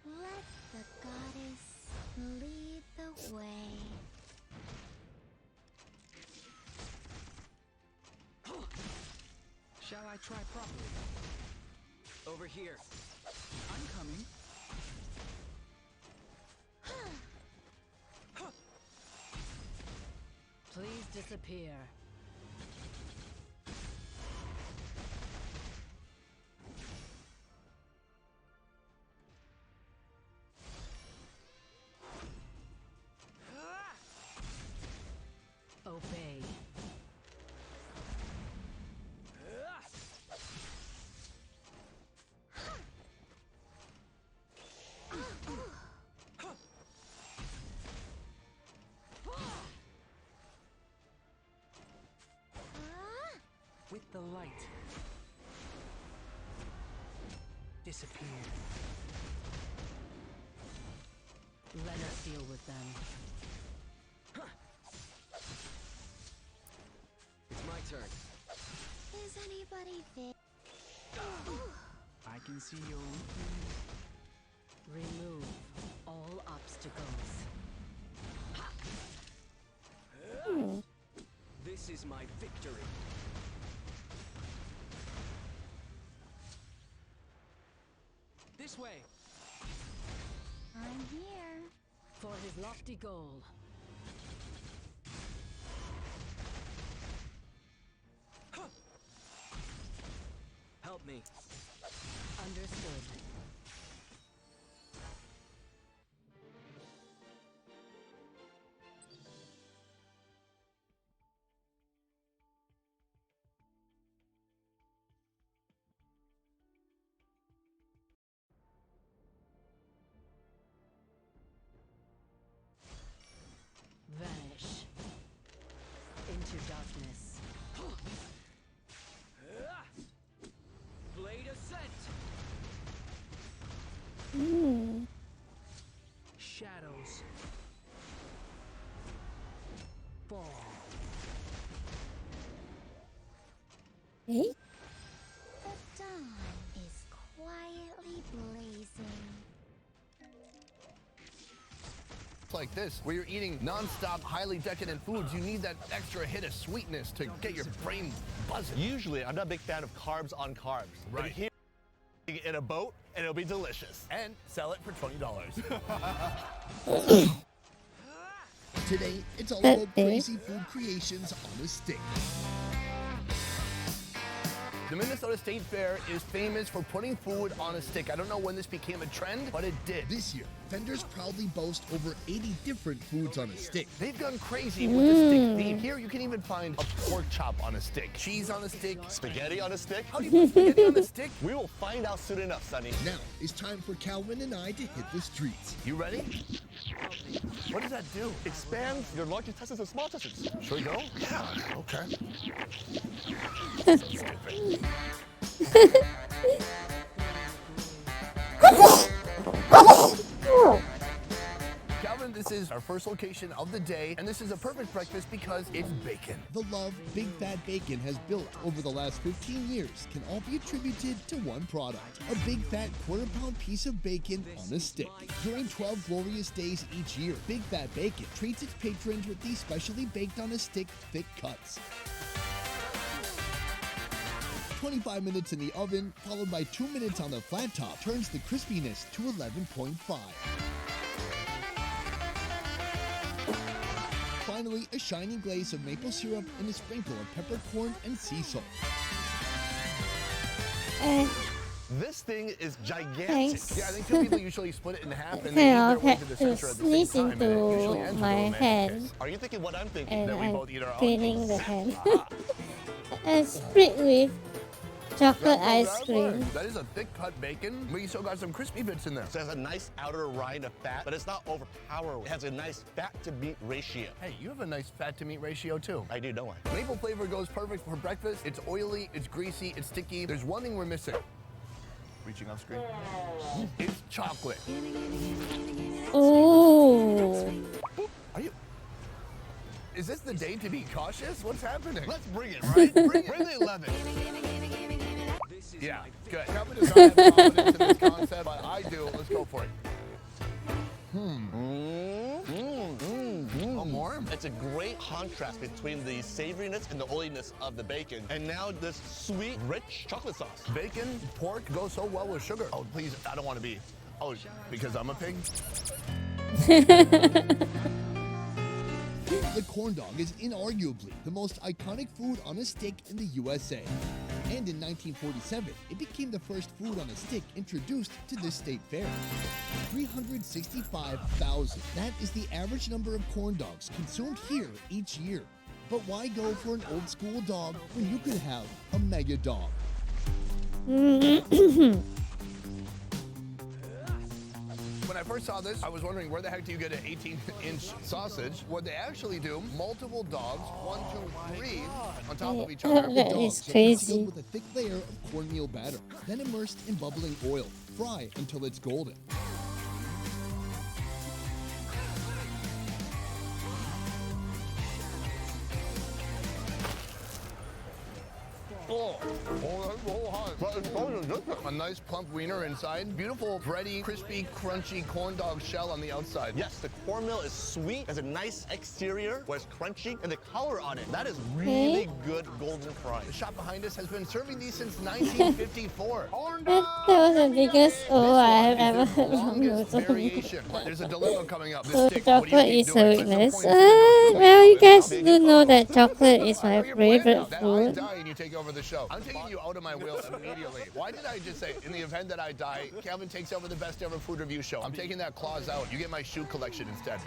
Let the goddess lead the way. Shall I try properly? Over here. I'm coming. Please disappear. Obey. With the light. Disappear. Let us deal with them. It's my turn. Is anybody there? I can see your Remove all obstacles. This is my victory. This way. I'm here. For his lofty goal. Help me. Understood. Vanish into darkness. Blade ascent. Shadows. Fall. Eh? The dawn is quietly blazing. Like this, where you're eating non-stop, highly decadent foods, you need that extra hit of sweetness to get your brain buzzing. Usually, I'm not a big fan of carbs on carbs. But Right. here, in a boat, and it'll be delicious. And sell it for $20. Today, it's all about crazy food creations on a stick. The Minnesota State Fair is famous for putting food on a stick. I don't know when this became a trend, but it did. This year, vendors proudly boast over 80 different foods on a stick. They've gone crazy with the stick theme. Here, you can even find a pork chop on a stick, cheese on a stick, Spaghetti on a stick? How do you put spaghetti on a stick? We will find out soon enough, Sonny. Now, it's time for Calvin and I to hit the streets. You ready? What does that do? Expand your large intestines and small intestines. Should we go? Yeah, okay. Calvin, this is our first location of the day, and this is a perfect breakfast because it's bacon. The love Big Fat Bacon has built over the last 15 years can all be attributed to one product, a big fat quarter-pound piece of bacon on a stick. During 12 glorious days each year, Big Fat Bacon treats its patrons with these specially baked on a stick thick cuts. 25 minutes in the oven, followed by 2 minutes on the flat top, turns the crispiness to 11.5. Finally, a shiny glaze of maple syrup and a sprinkle of peppercorn and sea salt. This thing is gigantic. Thanks. Yeah, I think two people usually split it in half and Okay, they eat I'll their way have to the to center at the sneeze same time. And it usually into ends with a my romantic hand. kiss. Are you thinking what I'm thinking? And That we I'm both eat our own? cleaning the hand. And split with chocolate ice cream. That is a thick cut bacon. We still got some crispy bits in there. So it has a nice outer rind of fat, but it's not overpowering. It has a nice fat to meat ratio. Hey, you have a nice fat to meat ratio too. I do, don't I? Maple flavor goes perfect for breakfast. It's oily, it's greasy, it's sticky. There's one thing we're missing. Reaching off screen. It's chocolate. Ooh. Are you? Is this the day to be cautious? What's happening? Let's bring it, right? Bring the 11. Yeah, good. Calvin does not have confidence in this concept, but I do. Let's go for it. Oh, more? It's a great contrast between the savoriness and the oiliness of the bacon. And now this sweet, rich chocolate sauce. Bacon, pork go so well with sugar. Oh, please, I don't want to be. Oh, because I'm a pig? The corn dog is inarguably the most iconic food on a stick in the USA. And in 1947, it became the first food on a stick introduced to this state fair. 365,000. That is the average number of corn dogs consumed here each year. But why go for an old school dog when you could have a mega dog? When I first saw this, I was wondering where the heck do you get an 18-inch sausage? What they actually do, multiple dogs, 1, 2, 3, on top of each other. That is crazy. Sealed with a thick layer of cornmeal batter, then immersed in bubbling oil. Fry until it's golden. Oh, that's so hot. But it's so delicious. A nice plump wiener inside. Beautiful, bready, crispy, crunchy corn dog shell on the outside. Yes, the cornmeal is sweet, has a nice exterior where it's crunchy, and the color on it, that is really good golden fry. The shop behind us has been serving these since 1954. That was the biggest O I've ever heard from Longest Noodle. variation. There's a dilemma coming up. So This stick, what do chocolate you is keep so doing? weakness. Well, you guys do know that chocolate is my favorite That I food. die and you take over the show. I'm taking you out of my wheel immediately. Why did I just say, in the event that I die, Calvin takes over the best ever food review show? I'm taking that clause out. You get my shoe collection instead.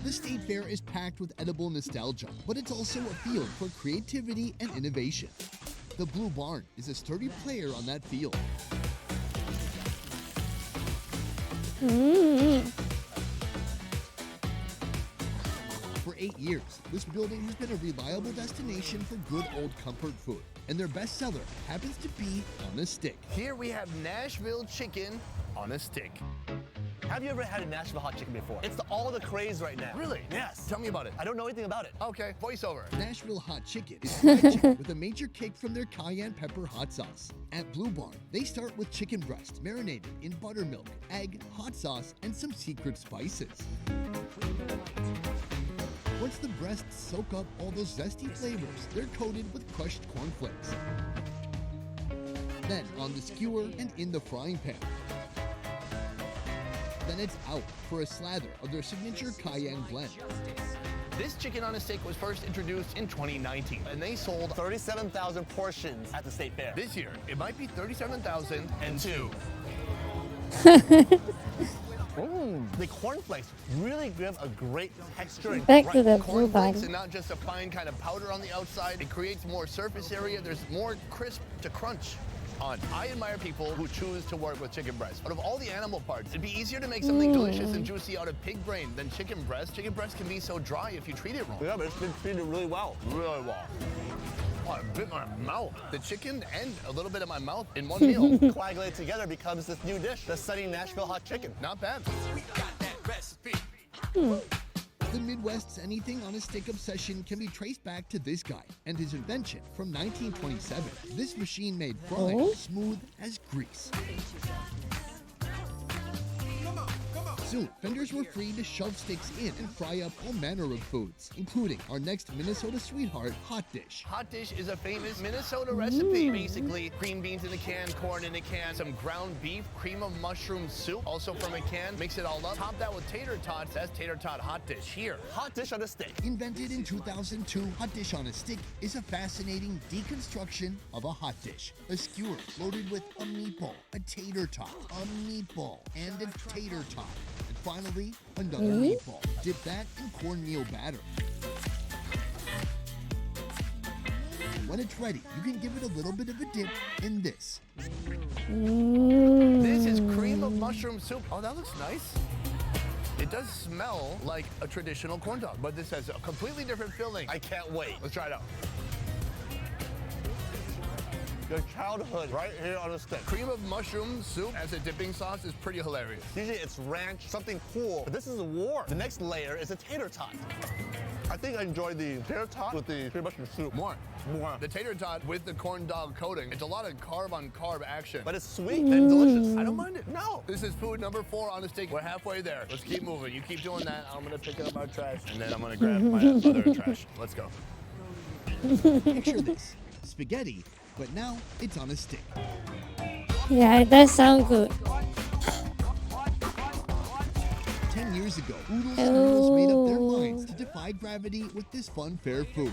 The state fair is packed with edible nostalgia, but it's also a field for creativity and innovation. The Blue Barn is a sturdy player on that field. For 8 years, this building has been a reliable destination for good old comfort food, and their best seller happens to be on a stick. Here we have Nashville chicken on a stick. Have you ever had a Nashville hot chicken before? It's all the craze right now. Really? Yes. Tell me about it. I don't know anything about it. Okay, voiceover. Nashville hot chicken is fried chicken with a major kick from their cayenne pepper hot sauce. At Blue Barn, they start with chicken breast marinated in buttermilk, egg, hot sauce, and some secret spices. Once the breasts soak up all those zesty flavors, they're coated with crushed cornflakes. Then on the skewer and in the frying pan. Then it's out for a slather of their signature cayenne blend. This chicken on a stick was first introduced in 2019, and they sold 37,000 portions at the state fair. This year, it might be 37,002. The cornflakes really give a great texture and Back to the crunch. Blue Barn. Cornflakes and not just a fine kind of powder on the outside. It creates more surface area. There's more crisp to crunch on. I admire people who choose to work with chicken breast. Out of all the animal parts, it'd be easier to make something delicious and juicy out of pig brain than chicken breast. Chicken breast can be so dry if you treat it wrong. Yeah, but it's been treated really well. Really well. Oh, I bit my mouth. The chicken and a little bit of my mouth in one meal. Coagulated together becomes this new dish, the Sunny Nashville hot chicken. Not bad. The Midwest's anything on a stick obsession can be traced back to this guy and his invention from 1927. This machine made fries smooth as grease. Soon, vendors were free to shove sticks in and fry up all manner of foods, including our next Minnesota sweetheart, Hot Dish. Hot Dish is a famous Minnesota recipe. Basically, green beans in a can, corn in a can, some ground beef, cream of mushroom soup, also from a can. Mix it all up. Top that with tater tots. That's Tater Tot Hot Dish. Here, Hot Dish on a stick. Invented in 2002, Hot Dish on a Stick is a fascinating deconstruction of a hot dish. A skewer loaded with a meatball, a tater tot, a meatball, and a tater tot. And finally, another meatball. Dip that in cornmeal batter. When it's ready, you can give it a little bit of a dip in this. This is cream of mushroom soup. Oh, that looks nice. It does smell like a traditional corn dog, but this has a completely different filling. I can't wait. Let's try it out. Your childhood right here on a stick. Cream of mushroom soup as a dipping sauce is pretty hilarious. Usually it's ranch, something cool, but this is a war. The next layer is a tater tot. I think I enjoyed the tater tot with the cream of mushroom soup more. More. The tater tot with the corn dog coating. It's a lot of carb on carb action. But it's sweet and delicious. I don't mind it. No. This is food number 4 on the stick. We're halfway there. Let's keep moving. You keep doing that. I'm gonna pick up our trash and then I'm gonna grab my other trash. Let's go. Picture this. Spaghetti, but now it's on a stick. Yeah, it does sound good. 10 years ago, Oodles and Noodles made up their minds to defy gravity with this fun fair food.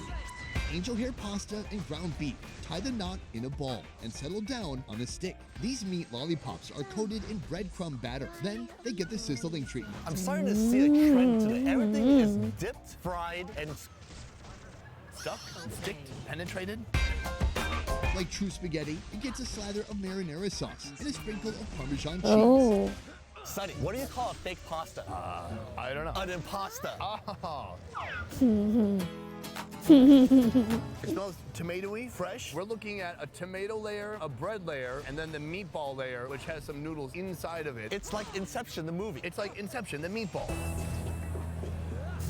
Angel hair pasta and ground beef. Tie the knot in a ball and settle down on a stick. These meat lollipops are coated in breadcrumb batter. Then they get the sizzling treatment. I'm starting to see a trend today. Everything is dipped, fried, and Stuffed, sticked, penetrated. Like true spaghetti, it gets a slather of marinara sauce and a sprinkle of Parmesan cheese. Oh. Sonny, what do you call a fake pasta? I don't know. An impasta. Oh. It smells tomatoey, fresh. We're looking at a tomato layer, a bread layer, and then the meatball layer, which has some noodles inside of it. It's like Inception, the movie. It's like Inception, the meatball.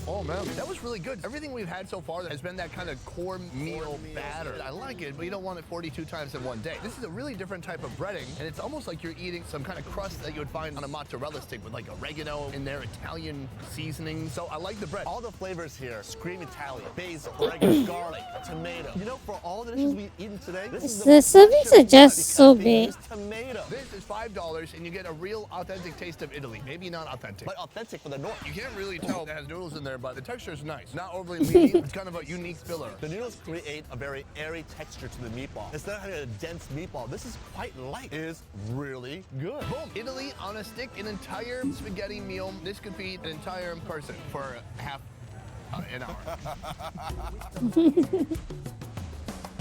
Oh man, that was really good. Everything we've had so far has been that kind of cornmeal batter. I like it, but you don't want it 42 times in one day. This is a really different type of breading, and it's almost like you're eating some kind of crust that you would find on a mozzarella stick with like oregano in there, Italian seasoning. So I like the bread. All the flavors here scream Italian. Basil, oregano, garlic, tomato. You know, for all the dishes we've eaten today, this is The servings are just so big. tomato. This is $5, and you get a real authentic taste of Italy. Maybe not authentic, but authentic for the north. You can't really tell it has noodles in there, but the texture is nice. Not overly meaty. It's kind of a unique filler. The noodles create a very airy texture to the meatball. Instead of having a dense meatball, this is quite light. It is really good. Boom. Italy on a stick, an entire spaghetti meal. This could feed an entire person for half an hour.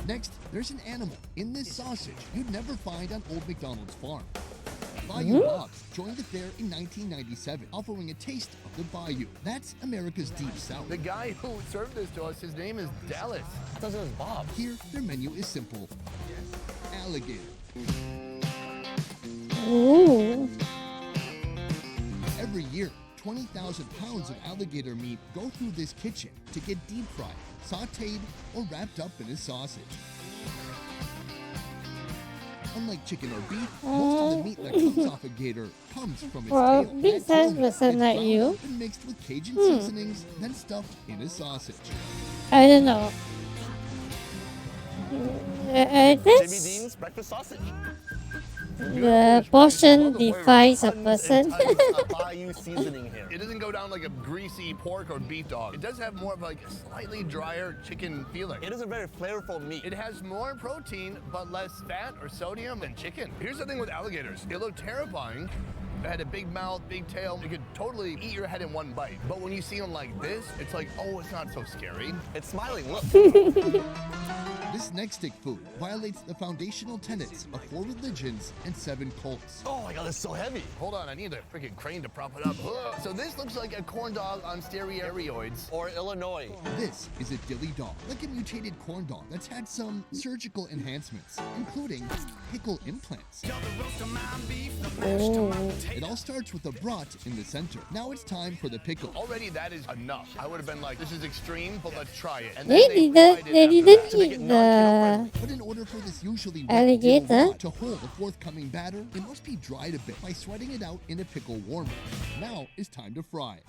Next, there's an animal in this sausage you'd never find on Old McDonald's farm. Bayou Bob's joined the fair in 1997, offering a taste of the bayou. That's America's deep south. The guy who served this to us, his name is Dallas. I thought it was Bob. Here, their menu is simple. Alligator. Ooh. Every year, 20,000 pounds of alligator meat go through this kitchen to get deep fried, sauteed, or wrapped up in a sausage. Unlike chicken or beef, most of the meat that comes off a gator comes from its For a tail. big size person like you, And mixed with Cajun seasonings, then stuffed in a sausage. I don't know. Jimmy This Dean's breakfast sausage. the portion defines a person. Bayou seasoning here. It doesn't go down like a greasy pork or beef dog. It does have more of like a slightly drier chicken feeling. It is a very flavorful meat. It has more protein, but less fat or sodium than chicken. Here's the thing with alligators. It looked terrifying. It had a big mouth, big tail. You could totally eat your head in one bite. But when you see them like this, it's like, oh, it's not so scary. It's smiling, look. This next stick food violates the foundational tenets of 4 religions and 7 cults. Oh my god, it's so heavy. Hold on, I need a freaking crane to prop it up. So this looks like a corn dog on steroids. Or Illinois. This is a dilly dog, like a mutated corn dog that's had some surgical enhancements, including pickle implants. Oh. It all starts with the brat in the center. Now it's time for the pickle. Already that is enough. I would have been like, this is extreme, but let's try it. And They then didn't. fried it They after didn't that to make eat it the But in order for this usually wet alligator. yellow rod to hold the forthcoming batter, it must be dried a bit by sweating it out in a pickle warmer. Now it's time to fry.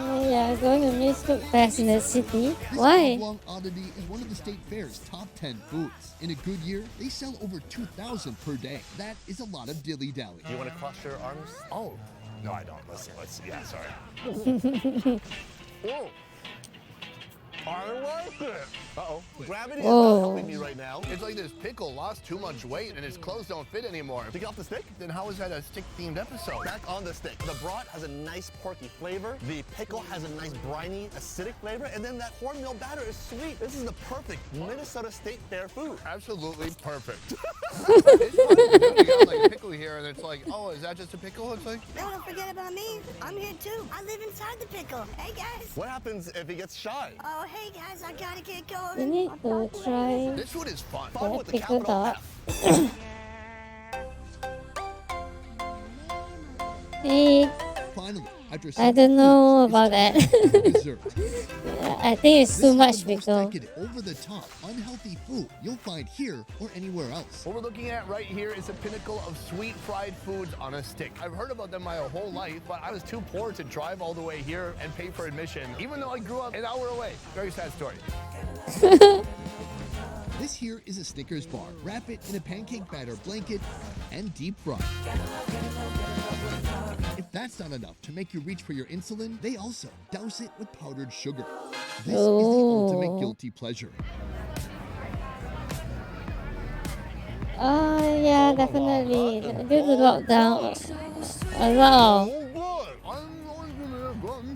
Oh, yeah, going to miss Food Fest in the city. This Why? oblong oddity is one of the state fair's top 10 foods. In a good year, they sell over 2,000 per day. That is a lot of dilly-dally. You want to cross your arms? Oh, no, I don't. Let's yeah, sorry. Oh. I like it. Uh-oh. Gravity is Whoa. not helping me right now. It's like this pickle lost too much weight and its clothes don't fit anymore. Take it off the stick. Then how is that a stick-themed episode? Back on the stick. The brat has a nice porky flavor. The pickle has a nice briny, acidic flavor. And then that cornmeal batter is sweet. This is the perfect Minnesota State Fair food. Absolutely perfect. It's fun. You got like a pickle here and it's like, oh, is that just a pickle? It's like, No, don't forget about me. I'm here too. I live inside the pickle. Hey guys. What happens if he gets shy? Oh, hey guys, I gotta get You going. need to try this food is fun. Fun the with the pickle capital dot. F. Hey, Finally, after I don't know about that. dessert. I think it's This too is much the most pickle. decadent, over-the-top, unhealthy food you'll find here or anywhere else. What we're looking at right here is a pinnacle of sweet fried foods on a stick. I've heard about them my whole life, but I was too poor to drive all the way here and pay for admission, even though I grew up an hour away. Very sad story. This here is a Snickers bar. Wrap it in a pancake batter blanket and deep fry. If that's not enough to make you reach for your insulin, they also douse it with powdered sugar. This is the ultimate Oh. guilty pleasure. Oh, yeah, definitely. Due to lockdown, a lot of.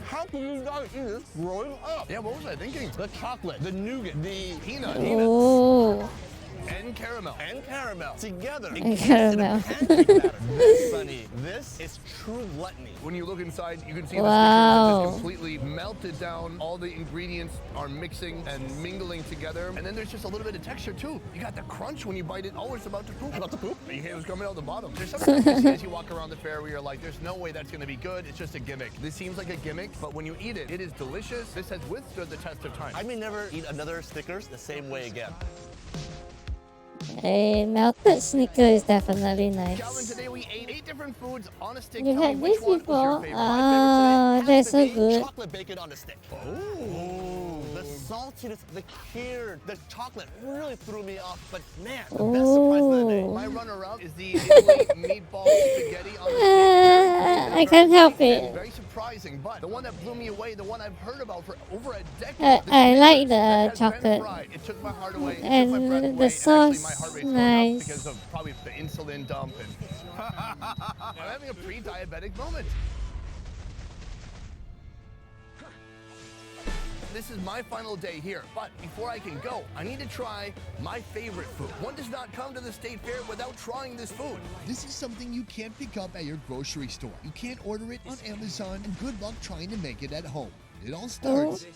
How can you guys eat this growing up? Yeah, what was I thinking? The chocolate, the nougat, the Peanut. Oh. And caramel. and caramel together. And encased in a caramel. pancake batter. This, Sonny, this is true gluttony. When you look inside, you can see Wow. the stickers just completely melted down. All the ingredients are mixing and mingling together. And then there's just a little bit of texture too. You got the crunch when you bite it. Oh, it's about to poop. About to poop? You hear it was coming out the bottom. There's sometimes you see as you walk around the fair where you're like, there's no way that's going to be good. It's just a gimmick. This seems like a gimmick, but when you eat it, it is delicious. This has withstood the test of time. I may never eat another Snickers the same way again. A melted Snicker is definitely Calvin, nice. today we ate 8 different foods on a stick. You Tell me had which this one was your before? favorite. Ah, that's so good. Chocolate bacon on a stick. Oh, the saltiness, the cured, the chocolate really threw me off. But man, the best surprise of the day. My runner-up is the Italy meatball spaghetti on the stick. I can't help It's it. very surprising, but the one that blew me away, the one I've heard about for over a decade. I like that the has been chocolate. fried. It took my heart away. It took my And breath the away, and actually sauce, my heart rate's going up nice. because of probably the insulin dump. And I'm having a pre-diabetic moment. This is my final day here, but before I can go, I need to try my favorite food. One does not come to the state fair without trying this food. This is something you can't pick up at your grocery store. You can't order it on Amazon, and good luck trying to make it at home. It all starts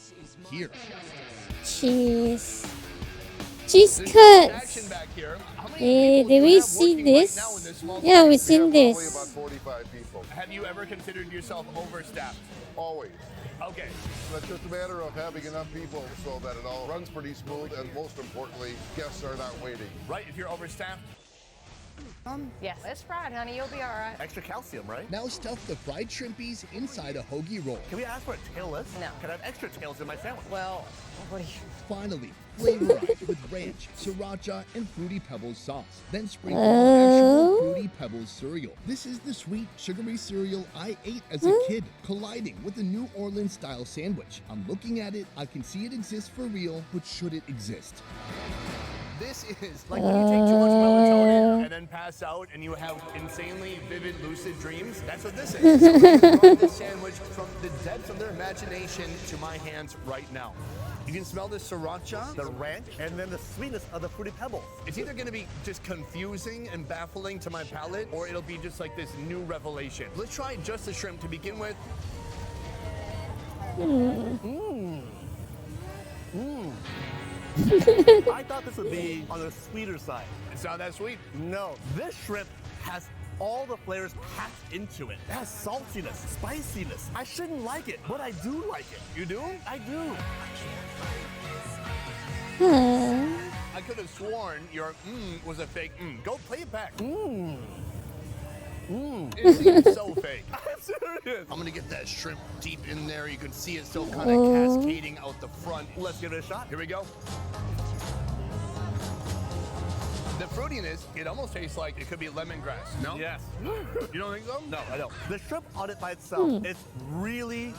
here. Cheese. Cheese There's curds. action back here. How many Hey, people did do we you have see working right this? now in this small Yeah, place? we've seen this. 45 people. Have you ever considered yourself overstaffed? Always. Okay. But it's just a matter of having enough people so that it all runs pretty smooth, and most importantly, guests are not waiting. Right, if you're overstaffed. Yes, it's fried, honey. You'll be all right. Extra calcium, right? Now stuff the fried shrimpies inside a hoagie roll. Can we ask for a tailless? No. Can I have extra tails in my sandwich? Well, what do you... Finally, flavorize with ranch, sriracha, and Fruity Pebbles sauce. Then sprinkle on actual Fruity Pebbles cereal. This is the sweet, sugary cereal I ate as a kid, colliding with the New Orleans-style sandwich. I'm looking at it, I can see it exists for real, but should it exist? This is like when you take too much melatonin and then pass out and you have insanely vivid, lucid dreams. That's what this is. Somebody brought this sandwich from the depths of their imagination to my hands right now. You can smell the sriracha, The ranch, and then the sweetness of the Fruity Pebbles. It's either going to be just confusing and baffling to my palate, or it'll be just like this new revelation. Let's try just the shrimp to begin with. Mmm. Mmm. I thought this would be on the sweeter side. It's not that sweet. No, this shrimp has all the flavors packed into it. It has saltiness, spiciness. I shouldn't like it, but I do like it. You do? I do. I could have sworn your was a fake Go play it back. It seems so fake. I'm serious. I'm gonna get that shrimp deep in there. You can see it still kind of cascading out the front. Let's give it a shot. Here we go. The fruitiness, it almost tastes like it could be lemongrass. No? Yes. You don't think so? No, I don't. The shrimp on it by itself, it's really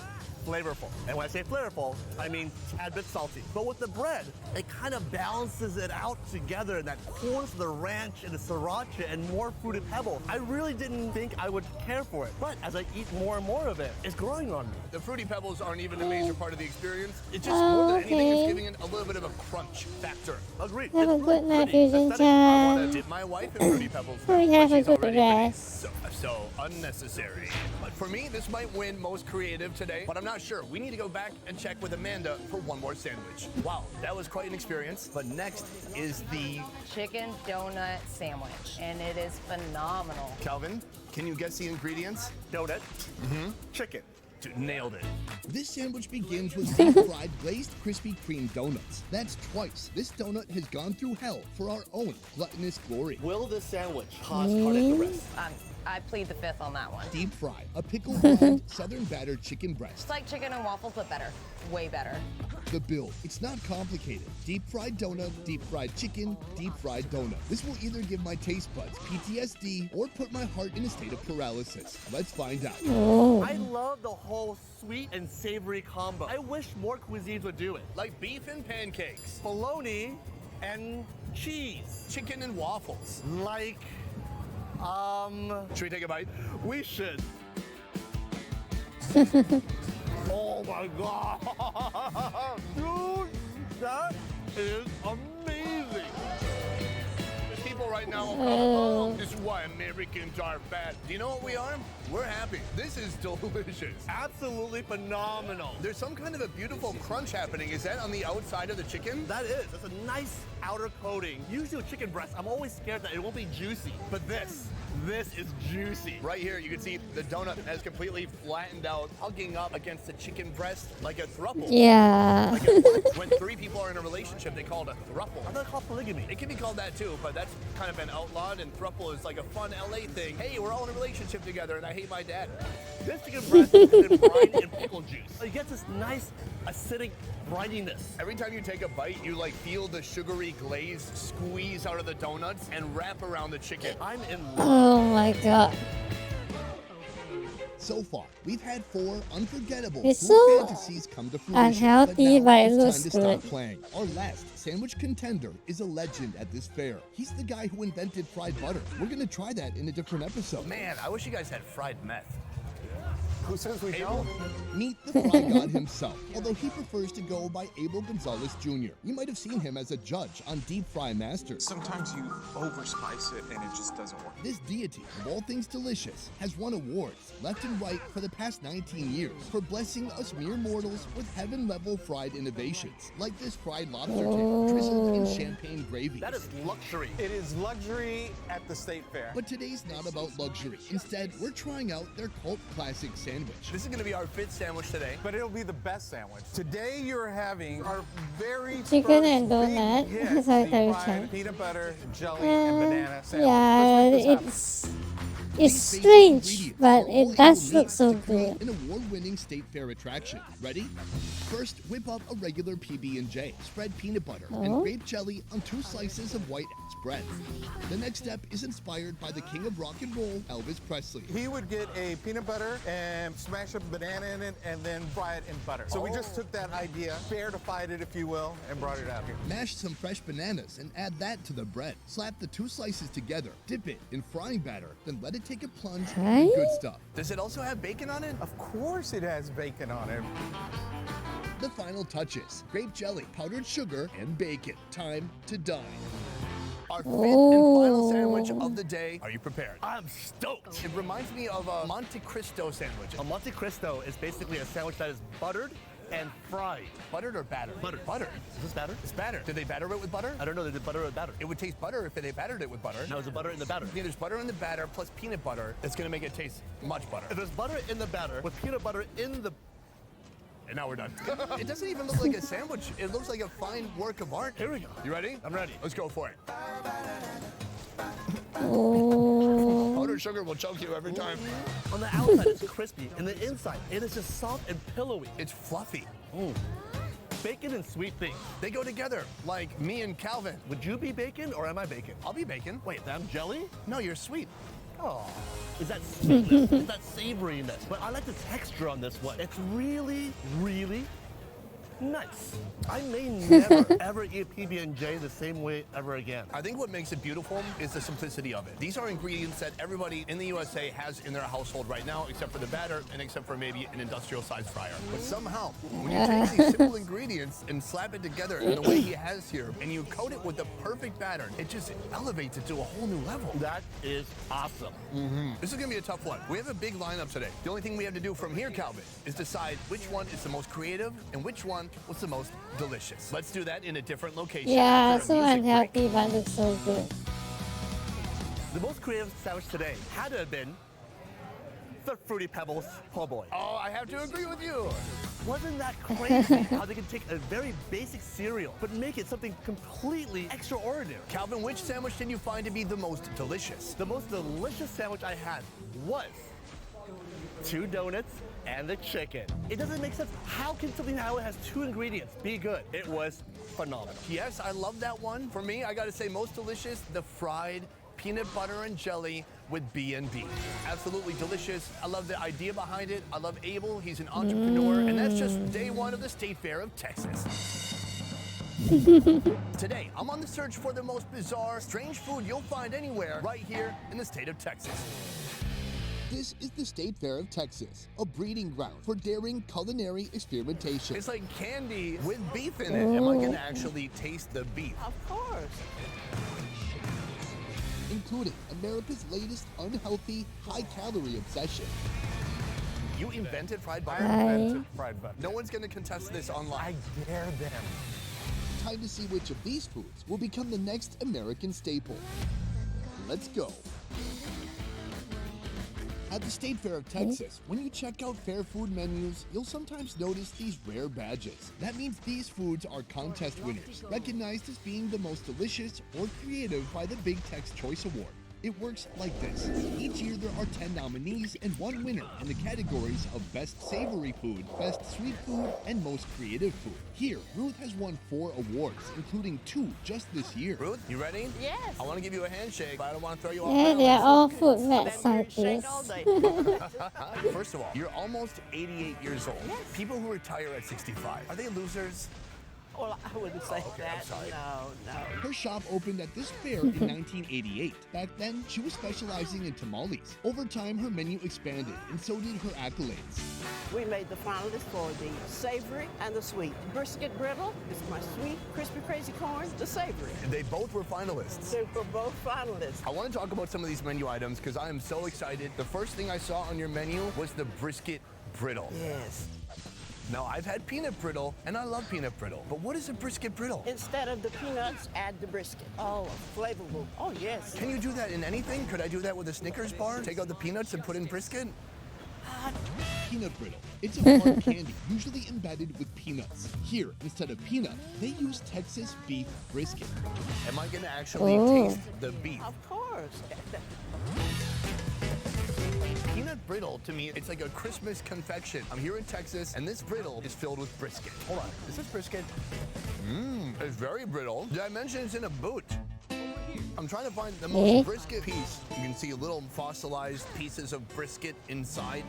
flavorful. And when I say flavorful, I mean a tad bit salty. But with the bread, it kind of balances it out together, and that corns of the ranch and the sriracha and more fruited pebbles. I really didn't think I would care for it. But as I eat more and more of it, it's growing on me. The fruity pebbles aren't even a major part of the experience. It's just more than anything, it's giving it a little bit of a crunch factor. Agreed. Have a good night, Fusion I Chan. want to dip my wife in fruity pebbles. We but have a she's good already rest. so unnecessary. But for me, this might win most creative today, but I'm not sure. We need to go back and check with Amanda for one more sandwich. Wow, that was quite an experience. But next is the Chicken donut sandwich, and it is phenomenal. Calvin, can you guess the ingredients? Donut, chicken. Dude, nailed it. This sandwich begins with deep-fried glazed Krispy Kreme donuts. That's twice this donut has gone through hell for our own gluttonous glory. Will this sandwich cost cardiac arrest? I plead the fifth on that one. Deep fry, a pickle-fried southern battered chicken breast. It's like chicken and waffles, but better. Way better. The build, it's not complicated. Deep fried donut, deep fried chicken, deep fried donut. This will either give my taste buds PTSD or put my heart in a state of paralysis. Let's find out. I love the whole sweet and savory combo. I wish more cuisines would do it. Like beef and pancakes, bologna and cheese, chicken and waffles. Like, should we take a bite? We should. Oh my God. Dude, that is amazing. There's people right now, oh, this is why Americans are fat. Do you know what we are? We're happy. This is delicious. Absolutely phenomenal. There's some kind of a beautiful crunch happening. Is that on the outside of the chicken? That is. It's a nice outer coating. Usually with chicken breast, I'm always scared that it won't be juicy. But this is juicy. Right here, you can see the donut has completely flattened out, hugging up against the chicken breast like a throuple. Yeah. Like when three people are in a relationship, they call it a throuple. I thought it called polygamy. It can be called that too, but that's kind of been outlawed, and throuple is like a fun LA thing. Hey, we're all in a relationship together, and I hate my dad. This chicken breast has been brined in pickle juice. You get this nice acidic brininess. Every time you take a bite, you like feel the sugary glaze squeeze out of the donuts and wrap around the chicken. I'm in love. Oh my God. So far, we've had 4 unforgettable It's food so fantasies come to fruition. unhealthy, but but now it it's looks time to stop good. playing. Our last sandwich contender is a legend at this fair. He's the guy who invented fried butter. We're gonna try that in a different episode. Man, I wish you guys had fried meth. Who says we don't? Meet the fry god himself, although he prefers to go by Abel Gonzalez Jr. You might have seen him as a judge on Deep Fry Masters. Sometimes you overspice it and it just doesn't work. This deity of all things delicious has won awards left and right for the past 19 years for blessing us mere mortals with heaven-level fried innovations, like this fried lobster tail drizzled in champagne gravy. That is luxury. It is luxury at the state fair. But today's not about luxury. Instead, we're trying out their cult classic sandwich. This is going to be our 5th sandwich today. But it'll be the best sandwich. Today you're having our very Chicken first and donut. big hit, Sorry, the sorry. fried peanut butter, jelly, and banana sandwich. Yeah, Let's make this happen. it's strange, but it does look so good. An award-winning state fair attraction. Ready? First, whip up a regular PB&J. Spread peanut butter and grape jelly on 2 slices of white bread. The next step is inspired by the king of rock and roll, Elvis Presley. He would get a peanut butter and smash a banana in it and then fry it in butter. So we just took that idea, fair-defied it if you will, and brought it out here. Mash some fresh bananas and add that to the bread. Slap the 2 slices together, dip it in frying batter, then let it take a plunge in the good stuff. Does it also have bacon on it? Of course it has bacon on it. The final touches, grape jelly, powdered sugar, and bacon. Time to dine. Our 5th and final sandwich of the day. Are you prepared? I'm stoked. It reminds me of a Monte Cristo sandwich. A Monte Cristo is basically a sandwich that is buttered, and fried. Buttered or battered? Buttered. Buttered. Is this batter? It's batter. Did they batter it with butter? I don't know. They did butter or batter. It would taste butter if they battered it with butter. Now, is there butter in the batter? Yeah, there's butter in the batter plus peanut butter. It's gonna make it taste much butter. If there's butter in the batter with peanut butter in the... And now we're done. It doesn't even look like a sandwich. It looks like a fine work of art. Here we go. You ready? I'm ready. Let's go for it. Oh. Powdered sugar will choke you every time. On the outside, it's crispy. And the inside, it is just soft and pillowy. It's fluffy. Mm. Bacon and sweet things. They go together, like me and Calvin. Would you be bacon or am I bacon? I'll be bacon. Wait, I'm jelly? No, you're sweet. Oh, is that sweetness? Is that savoriness? But I like the texture on this one. It's really, really nice. I may never, ever eat PB&J the same way ever again. I think what makes it beautiful is the simplicity of it. These are ingredients that everybody in the USA has in their household right now, except for the batter and except for maybe an industrial-sized fryer. But somehow, when you take these simple ingredients and slap it together in the way he has here, and you coat it with the perfect batter, it just elevates it to a whole new level. That is awesome. This is gonna be a tough one. We have a big lineup today. The only thing we have to do from here, Calvin, is decide which one is the most creative and which one was the most delicious. Let's do that in a different location. Yeah, after a so music break. unhealthy but looks so good. The most creative sandwich today had to have been the Fruity Pebbles po' boy. Oh, I have to agree with you. Wasn't that crazy how they can take a very basic cereal but make it something completely extraordinary? Calvin, which sandwich did you find to be the most delicious? The most delicious sandwich I had was 2 donuts and the chicken. It doesn't make sense. How can something that has 2 ingredients be good? It was phenomenal. Yes, I love that one. For me, I gotta say most delicious, the fried peanut butter and jelly with B&B. Absolutely delicious. I love the idea behind it. I love Abel. He's an entrepreneur, and that's just day one of the State Fair of Texas. Today, I'm on the search for the most bizarre, strange food you'll find anywhere right here in the state of Texas. This is the State Fair of Texas, a breeding ground for daring culinary experimentation. It's like candy with beef in it. Am I gonna actually taste the beef? Of course. Including America's latest unhealthy, high-calorie obsession. You invented fried butter? I invented fried butter. No one's gonna contest this online. I dare them. Time to see which of these foods will become the next American staple. Let's go. At the State Fair of Texas, when you check out fair food menus, you'll sometimes notice these rare badges. That means these foods are contest winners, recognized as being the most delicious or creative by the Big Tex Choice Award. It works like this. Each year there are 10 nominees and 1 winner in the categories of Best Savory Food, Best Sweet Food, and Most Creative Food. Here, Ruth has won 4 awards, including 2 just this year. Ruth, you ready? Yes. I want to give you a handshake, but I don't want to throw you off Yeah, balance. they're all food mad Shake all scientists. day. First of all, you're almost 88 years old. Yes. People who retire at 65, are they losers? Well, I wouldn't say okay, that. I'm sorry. No. Her shop opened at this fair in 1988. Back then, she was specializing in tamales. Over time, her menu expanded, and so did her accolades. We made the finalists for the savory and the sweet. Brisket brittle is my sweet, crispy, crazy corn. The savory. They both were finalists. They were both finalists. I want to talk about some of these menu items because I am so excited. The first thing I saw on your menu was the brisket brittle. Yes. Now, I've had peanut brittle, and I love peanut brittle, but what is a brisket brittle? Instead of the peanuts, add the brisket. Oh, flavorful. Oh, yes. Can you do that in anything? Could I do that with a Snickers bar? Take out the peanuts and put in brisket? Peanut brittle. It's a hard candy, usually embedded with peanuts. Here, instead of peanut, they use Texas beef brisket. Am I going to actually taste the beef? Of course. Peanut brittle, to me, it's like a Christmas confection. I'm here in Texas, and this brittle is filled with brisket. Hold on, is this brisket? It's very brittle. Did I mention it's in a boot? I'm trying to find the most brisket piece. You can see little fossilized pieces of brisket inside.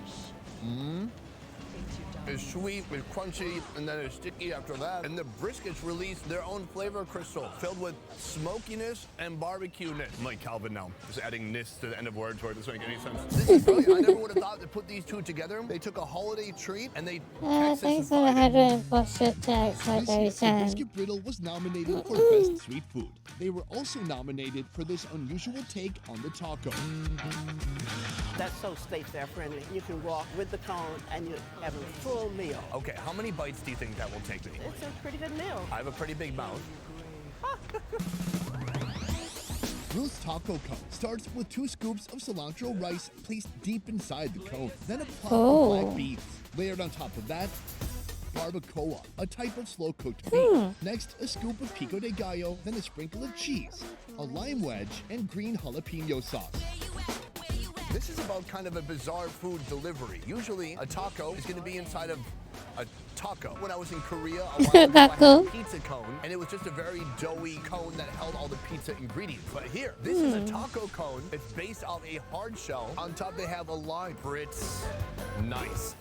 It's sweet, it's crunchy, and then it's sticky after that. And the briskets release their own flavor crystal, filled with smokiness and barbecue-ness. I'm like Calvin now, just adding "ness" to the end of words where it doesn't make any sense. This is brilliant. I never would have thought to put these two together. They took a holiday treat and they Thanks for the 104 tags for This year, the Derry-chan. brisket brittle was nominated for Best Sweet Food. They were also nominated for this unusual take on the taco. That's so State Fair friendly. You can walk with the cone and you have a full full meal. Okay, how many bites do you think that will take me? It's a pretty good meal. I have a pretty big mouth. Ruth's taco cone starts with 2 scoops of cilantro rice placed deep inside the cone, then a plot of black beans. Layered on top of that, barbacoa, a type of slow-cooked beef. Next, a scoop of pico de gallo, then a sprinkle of cheese, a lime wedge, and green jalapeno sauce. This is about kind of a bizarre food delivery. Usually, a taco is going to be inside of a taco. When I was in Korea, a while ago, I had a pizza cone, and it was just a very doughy cone that held all the pizza ingredients. But here, this is a taco cone. It's based off a hard shell. On top, they have a lime. It's nice.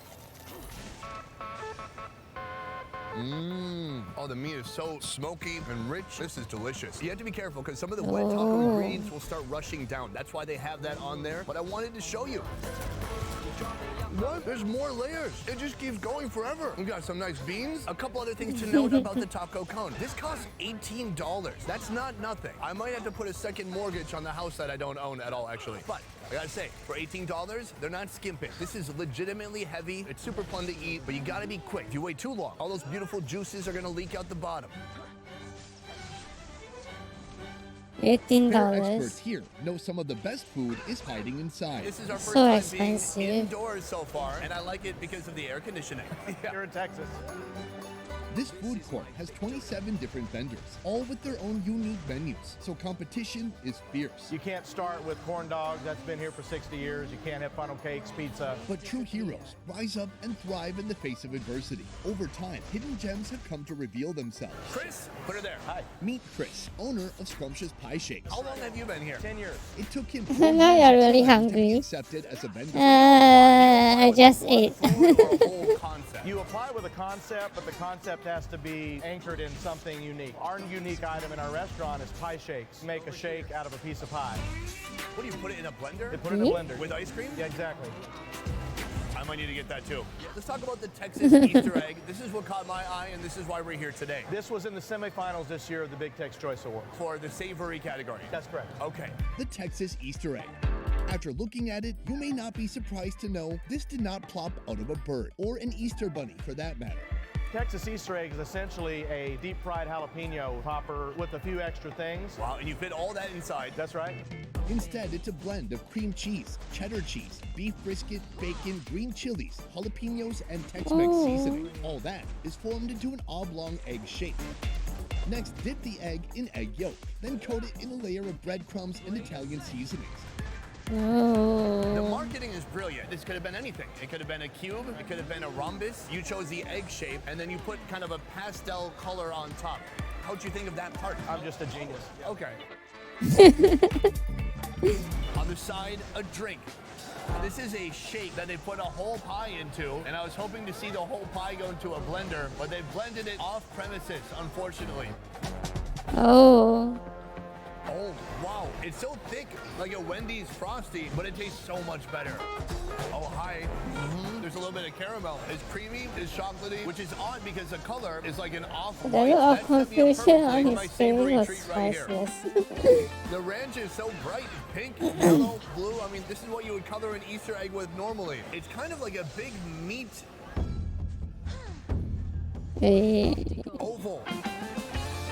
Oh, the meat is so smoky and rich. This is delicious. You have to be careful because some of the wet taco ingredients will start rushing down. That's why they have that on there. But I wanted to show you. What? There's more layers. It just keeps going forever. We got some nice beans. A couple other things to note about the taco cone. This costs $18. That's not nothing. I might have to put a second mortgage on the house that I don't own at all, actually. But I gotta say, for $18, they're not skimping. This is legitimately heavy. It's super fun to eat, but you gotta be quick. If you wait too long, all those beautiful juices are gonna leak out the bottom. Fare $18. experts here know some of the best food is hiding inside. This is our first So time expensive. being indoors so far, and I like it because of the air conditioning. Here in Texas. This food court has 27 different vendors, all with their own unique menus, so competition is fierce. You can't start with corn dogs, that's been here for 60 years. You can't have funnel cakes, pizza. But true heroes rise up and thrive in the face of adversity. Over time, hidden gems have come to reveal themselves. Chris, put her there. Hi. Meet Chris, owner of Scrumptious Pie Shakes. How long have you been here? 10 years. It took him Now you're really to be hungry. accepted as a vendor. I just ate. You apply with a concept, but the concept has to be anchored in something unique. Our unique item in our restaurant is pie shakes. Make a shake out of a piece of pie. What do you put it in a blender? They put it in a blender. With ice cream? Yeah, exactly. I might need to get that too. Let's talk about the Texas Easter egg. This is what caught my eye, and this is why we're here today. This was in the semifinals this year of the Big Tex Choice Award. For the savory category. That's correct. Okay. The Texas Easter egg. After looking at it, you may not be surprised to know this did not plop out of a bird, or an Easter bunny for that matter. Texas Easter egg is essentially a deep fried jalapeno popper with a few extra things. Wow, and you fit all that inside. That's right. Instead, it's a blend of cream cheese, cheddar cheese, beef brisket, bacon, green chilies, jalapenos, and Tex-Mex seasoning. All that is formed into an oblong egg shape. Next, dip the egg in egg yolk, then coat it in a layer of breadcrumbs and Italian seasonings. The marketing is brilliant. This could have been anything. It could have been a cube. It could have been a rhombus. You chose the egg shape, and then you put kind of a pastel color on top. How'd you think of that part? I'm just a genius. Okay. On the side, a drink. This is a shake that they put a whole pie into, and I was hoping to see the whole pie go into a blender, but they blended it off premises, unfortunately. Oh. Oh, wow. It's so thick, like a Wendy's Frosty, but it tastes so much better. Oh, hi. There's a little bit of caramel. It's creamy, it's chocolatey, which is odd because the color is like an off-white. The look of That could be a confusion perfect on thing, my his face savory was treat right here. priceless. The ranch is so bright, pink, yellow, blue. I mean, this is what you would color an Easter egg with normally. It's kind of like a big meat oval.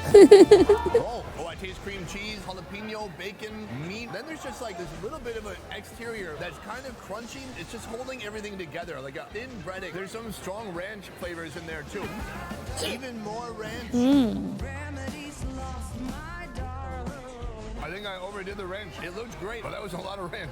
Oh, I taste cream cheese, jalapeno, bacon, meat. Then there's just like this little bit of an exterior that's kind of crunchy. It's just holding everything together, like a thin breading. There's some strong ranch flavors in there too. Even more ranch. I think I overdid the ranch. It looked great, but that was a lot of ranch.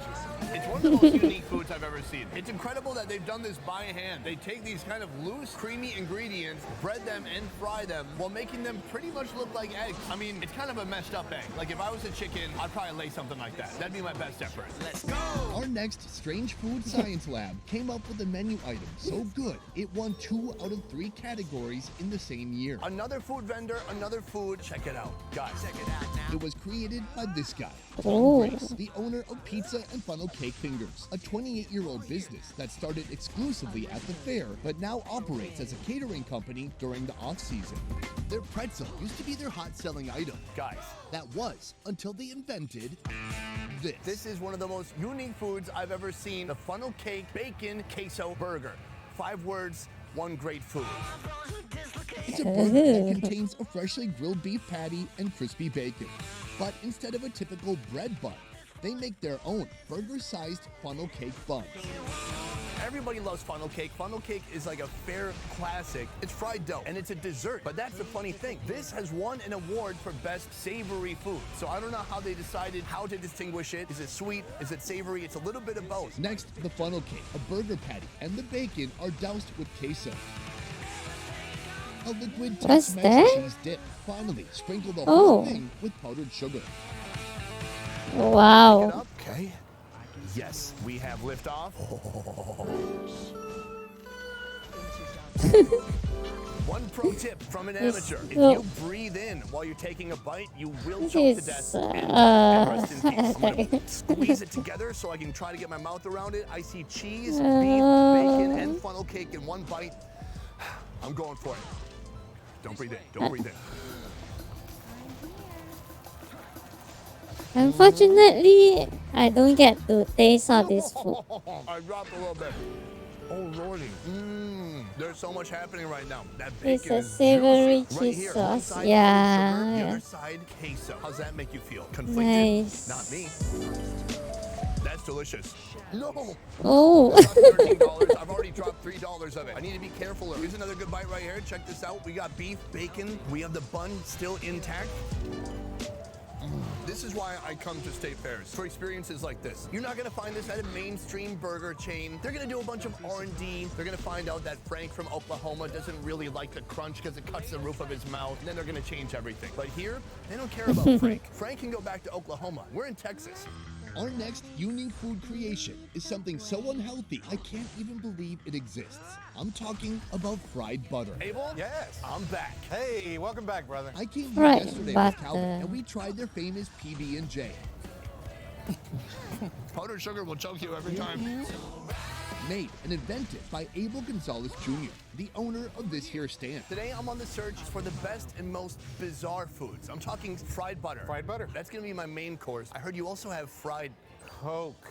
It's one of the most unique foods I've ever seen. It's incredible that they've done this by hand. They take these kind of loose, creamy ingredients, bread them and fry them while making them pretty much look like eggs. I mean, it's kind of a messed up egg. Like if I was a chicken, I'd probably lay something like that. That'd be my best effort. Let's go! Our next Strange Food Science Lab came up with a menu item so good, it won 2 out of 3 categories in the same year. Another food vendor, another food. Check it out. Guys, check it out now. It was created by this guy, Oh. Tom Grace, the owner of Pizza and Funnel Cake Fingers, a 28-year-old business that started exclusively at the fair, but now operates as a catering company during the off-season. Their pretzel used to be their hot-selling item. Guys. That was until they invented this. This is one of the most unique foods I've ever seen. The funnel cake bacon queso burger. 5 words, one great food. It's a burger that contains a freshly grilled beef patty and crispy bacon. But instead of a typical bread bun, they make their own burger-sized funnel cake bun. Everybody loves funnel cake. Funnel cake is like a fair classic. It's fried dough and it's a dessert. But that's the funny thing. This has won an award for best savory food. So I don't know how they decided how to distinguish it. Is it sweet? Is it savory? It's a little bit of both. Next, the funnel cake, a burger patty, and the bacon are doused with queso. A liquid What's Tex-Mex that? cheese dip. Finally, sprinkle the Oh. whole thing with powdered sugar. Wow. Okay. Yes, we have liftoff. One pro tip from an amateur. If you breathe in while you're taking a bite, you will choke to death. And rest in peace. I'm gonna squeeze it together so I can try to get my mouth around it. I see cheese, beef, bacon, and funnel cake in one bite. I'm going for it. Don't breathe in. Don't breathe in. Unfortunately, I don't get to taste all this food. I dropped a little bit. Oh lordy. There's so much happening right now. That It's bacon a is savory juicy. Right cheese here, one sauce. side sugar, the Yeah. other side queso. How's that make you feel? Conflicted? Nice. Not me. That's delicious. No. Oh. It's not $13. I've already dropped $3 of it. I need to be careful. Here's another good bite right here. Check this out. We got beef, bacon. We have the bun still intact. This is why I come to state fairs, for experiences like this. You're not gonna find this at a mainstream burger chain. They're gonna do a bunch of R&D. They're gonna find out that Frank from Oklahoma doesn't really like the crunch because it cuts the roof of his mouth, and then they're gonna change everything. But here, they don't care about Frank. Frank can go back to Oklahoma. We're in Texas. Our next unique food creation is something so unhealthy, I can't even believe it exists. I'm talking about fried butter. Abel? Yes. I'm back. Hey, welcome back, brother. I came here Fried yesterday with butter. Calvin, and we tried their famous PB&J. Powdered sugar will choke you every time. Made and invented by Abel Gonzalez Jr., the owner of this here stand. Today, I'm on the search for the best and most bizarre foods. I'm talking fried butter. Fried butter. That's gonna be my main course. I heard you also have fried Coke.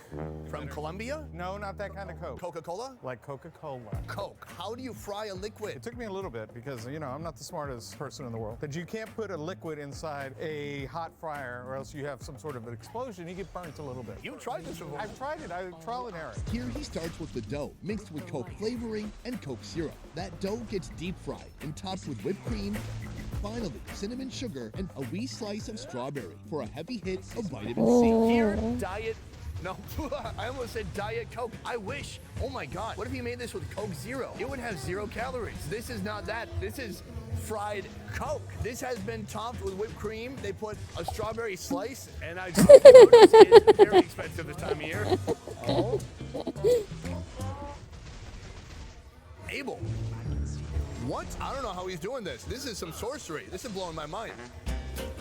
from Colombia? No, not that kind of Coke. Coca-Cola? Like Coca-Cola. Coke. How do you fry a liquid? It took me a little bit because, you know, I'm not the smartest person in the world. But you can't put a liquid inside a hot fryer or else you have some sort of an explosion. You get burnt a little bit. You tried this before. I've tried it. Trial and error. Here he starts with the dough, mixed with Coke flavoring and Coke syrup. That dough gets deep fried and topped with whipped cream. Finally, cinnamon sugar and a wee slice of strawberry for a heavy hit of vitamin C. Here, diet. No, I almost said Diet Coke. I wish. Oh my God. What if you made this with Coke Zero? It would have 0 calories. This is not that. This is fried Coke. This has been topped with whipped cream. They put a strawberry slice, and I noticed it's very expensive this time of year. Oh. Abel. What? I don't know how he's doing this. This is some sorcery. This is blowing my mind.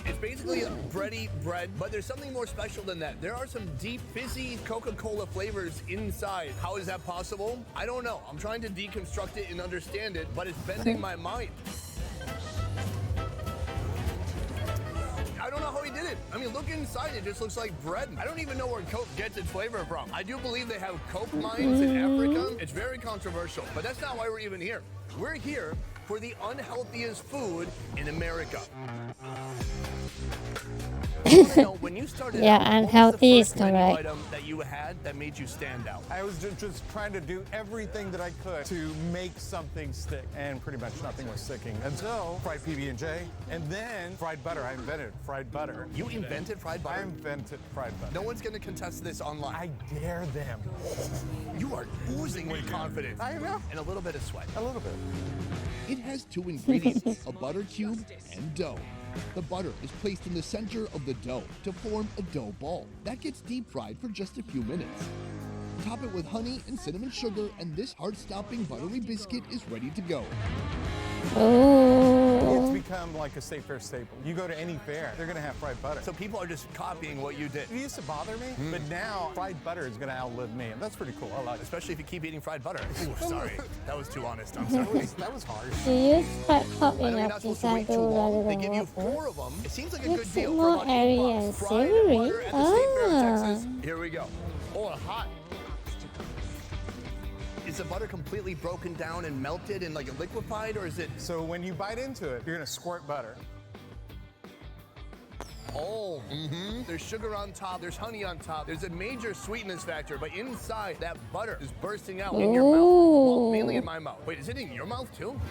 It's basically a bready bread, but there's something more special than that. There are some deep, fizzy Coca-Cola flavors inside. How is that possible? I don't know. I'm trying to deconstruct it and understand it, but it's bending my mind. I don't know how he did it. I mean, look inside. It just looks like bread. I don't even know where Coke gets its flavor from. I do believe they have Coke mines in Africa. It's very controversial, but that's not why we're even here. We're here for the unhealthiest food in America. I wanna know, when you started Yeah, out, what was the unhealthy is first menu correct. item that you had that made you stand out? I was just trying to do everything that I could to make something stick, and pretty much nothing was sticking until fried PB&J, and then fried butter. I invented fried butter. You invented fried butter? I invented fried butter. No one's going to contest this online. I dare them. You are oozing with confidence. I know. And a little bit of sweat. A little bit. It has 2 ingredients, a butter cube and dough. The butter is placed in the center of the dough to form a dough ball. That gets deep fried for just a few minutes. Top it with honey and cinnamon sugar, and this heart-stopping buttery biscuit is ready to go. It's become like a state fair staple. You go to any fair, they're going to have fried butter. So people are just copying what you did. It used to bother me, but now fried butter is going to outlive me, and that's pretty cool. I like it. Especially if you keep eating fried butter. Ooh, sorry. That was too honest. I'm sorry. That was harsh. Do you use fried pork I know in you're your not supposed to pizza wait too dough rather long. They than give you waffle? 4 of them. It seems like a Makes good deal it for more about airy $8. and Fried savory. butter at the State Fair of Ah. Texas. Here we go. Oh, hot. Is the butter completely broken down and melted and like liquefied, or is it? So when you bite into it, you're gonna squirt butter. Oh, There's sugar on top, there's honey on top, there's a major sweetness factor, but inside that butter is bursting out in your mouth. Well, mainly in my mouth. Wait, is it in your mouth too?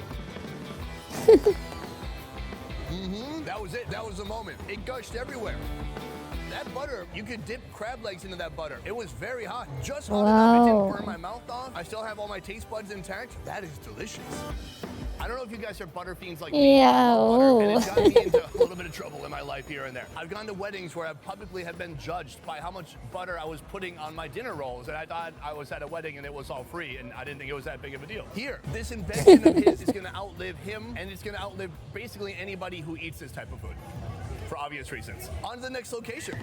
That was it. That was the moment. It gushed everywhere. That butter, you could dip crab legs into that butter. It was very hot. Just hot enough it didn't burn my mouth off. I still have all my taste buds intact. That is delicious. I don't know if you guys are butter fiends like me. Yeah. Butter, and it's gotten me into a little bit of trouble in my life here and there. I've gone to weddings where I publicly have been judged by how much butter I was putting on my dinner rolls, and I thought I was at a wedding and it was all free, and I didn't think it was that big of a deal. Here, this invention of his is going to outlive him, and it's going to outlive basically anybody who eats this type of food, for obvious reasons. On to the next location.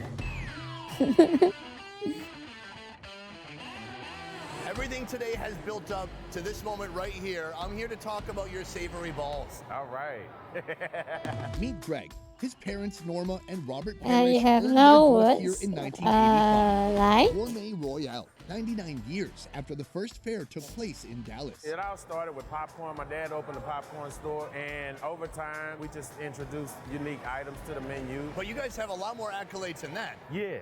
Everything today has built up to this moment right here. I'm here to talk about your savory balls. All right. Meet Greg. His parents, Norma and Robert You Parrish, have earned no their birth here words. in 1985. Like? Gourmet Royale, 99 years after the first fair took place in Dallas. It all started with popcorn. My dad opened a popcorn store, and over time, we just introduced unique items to the menu. But you guys have a lot more accolades than that. Yeah.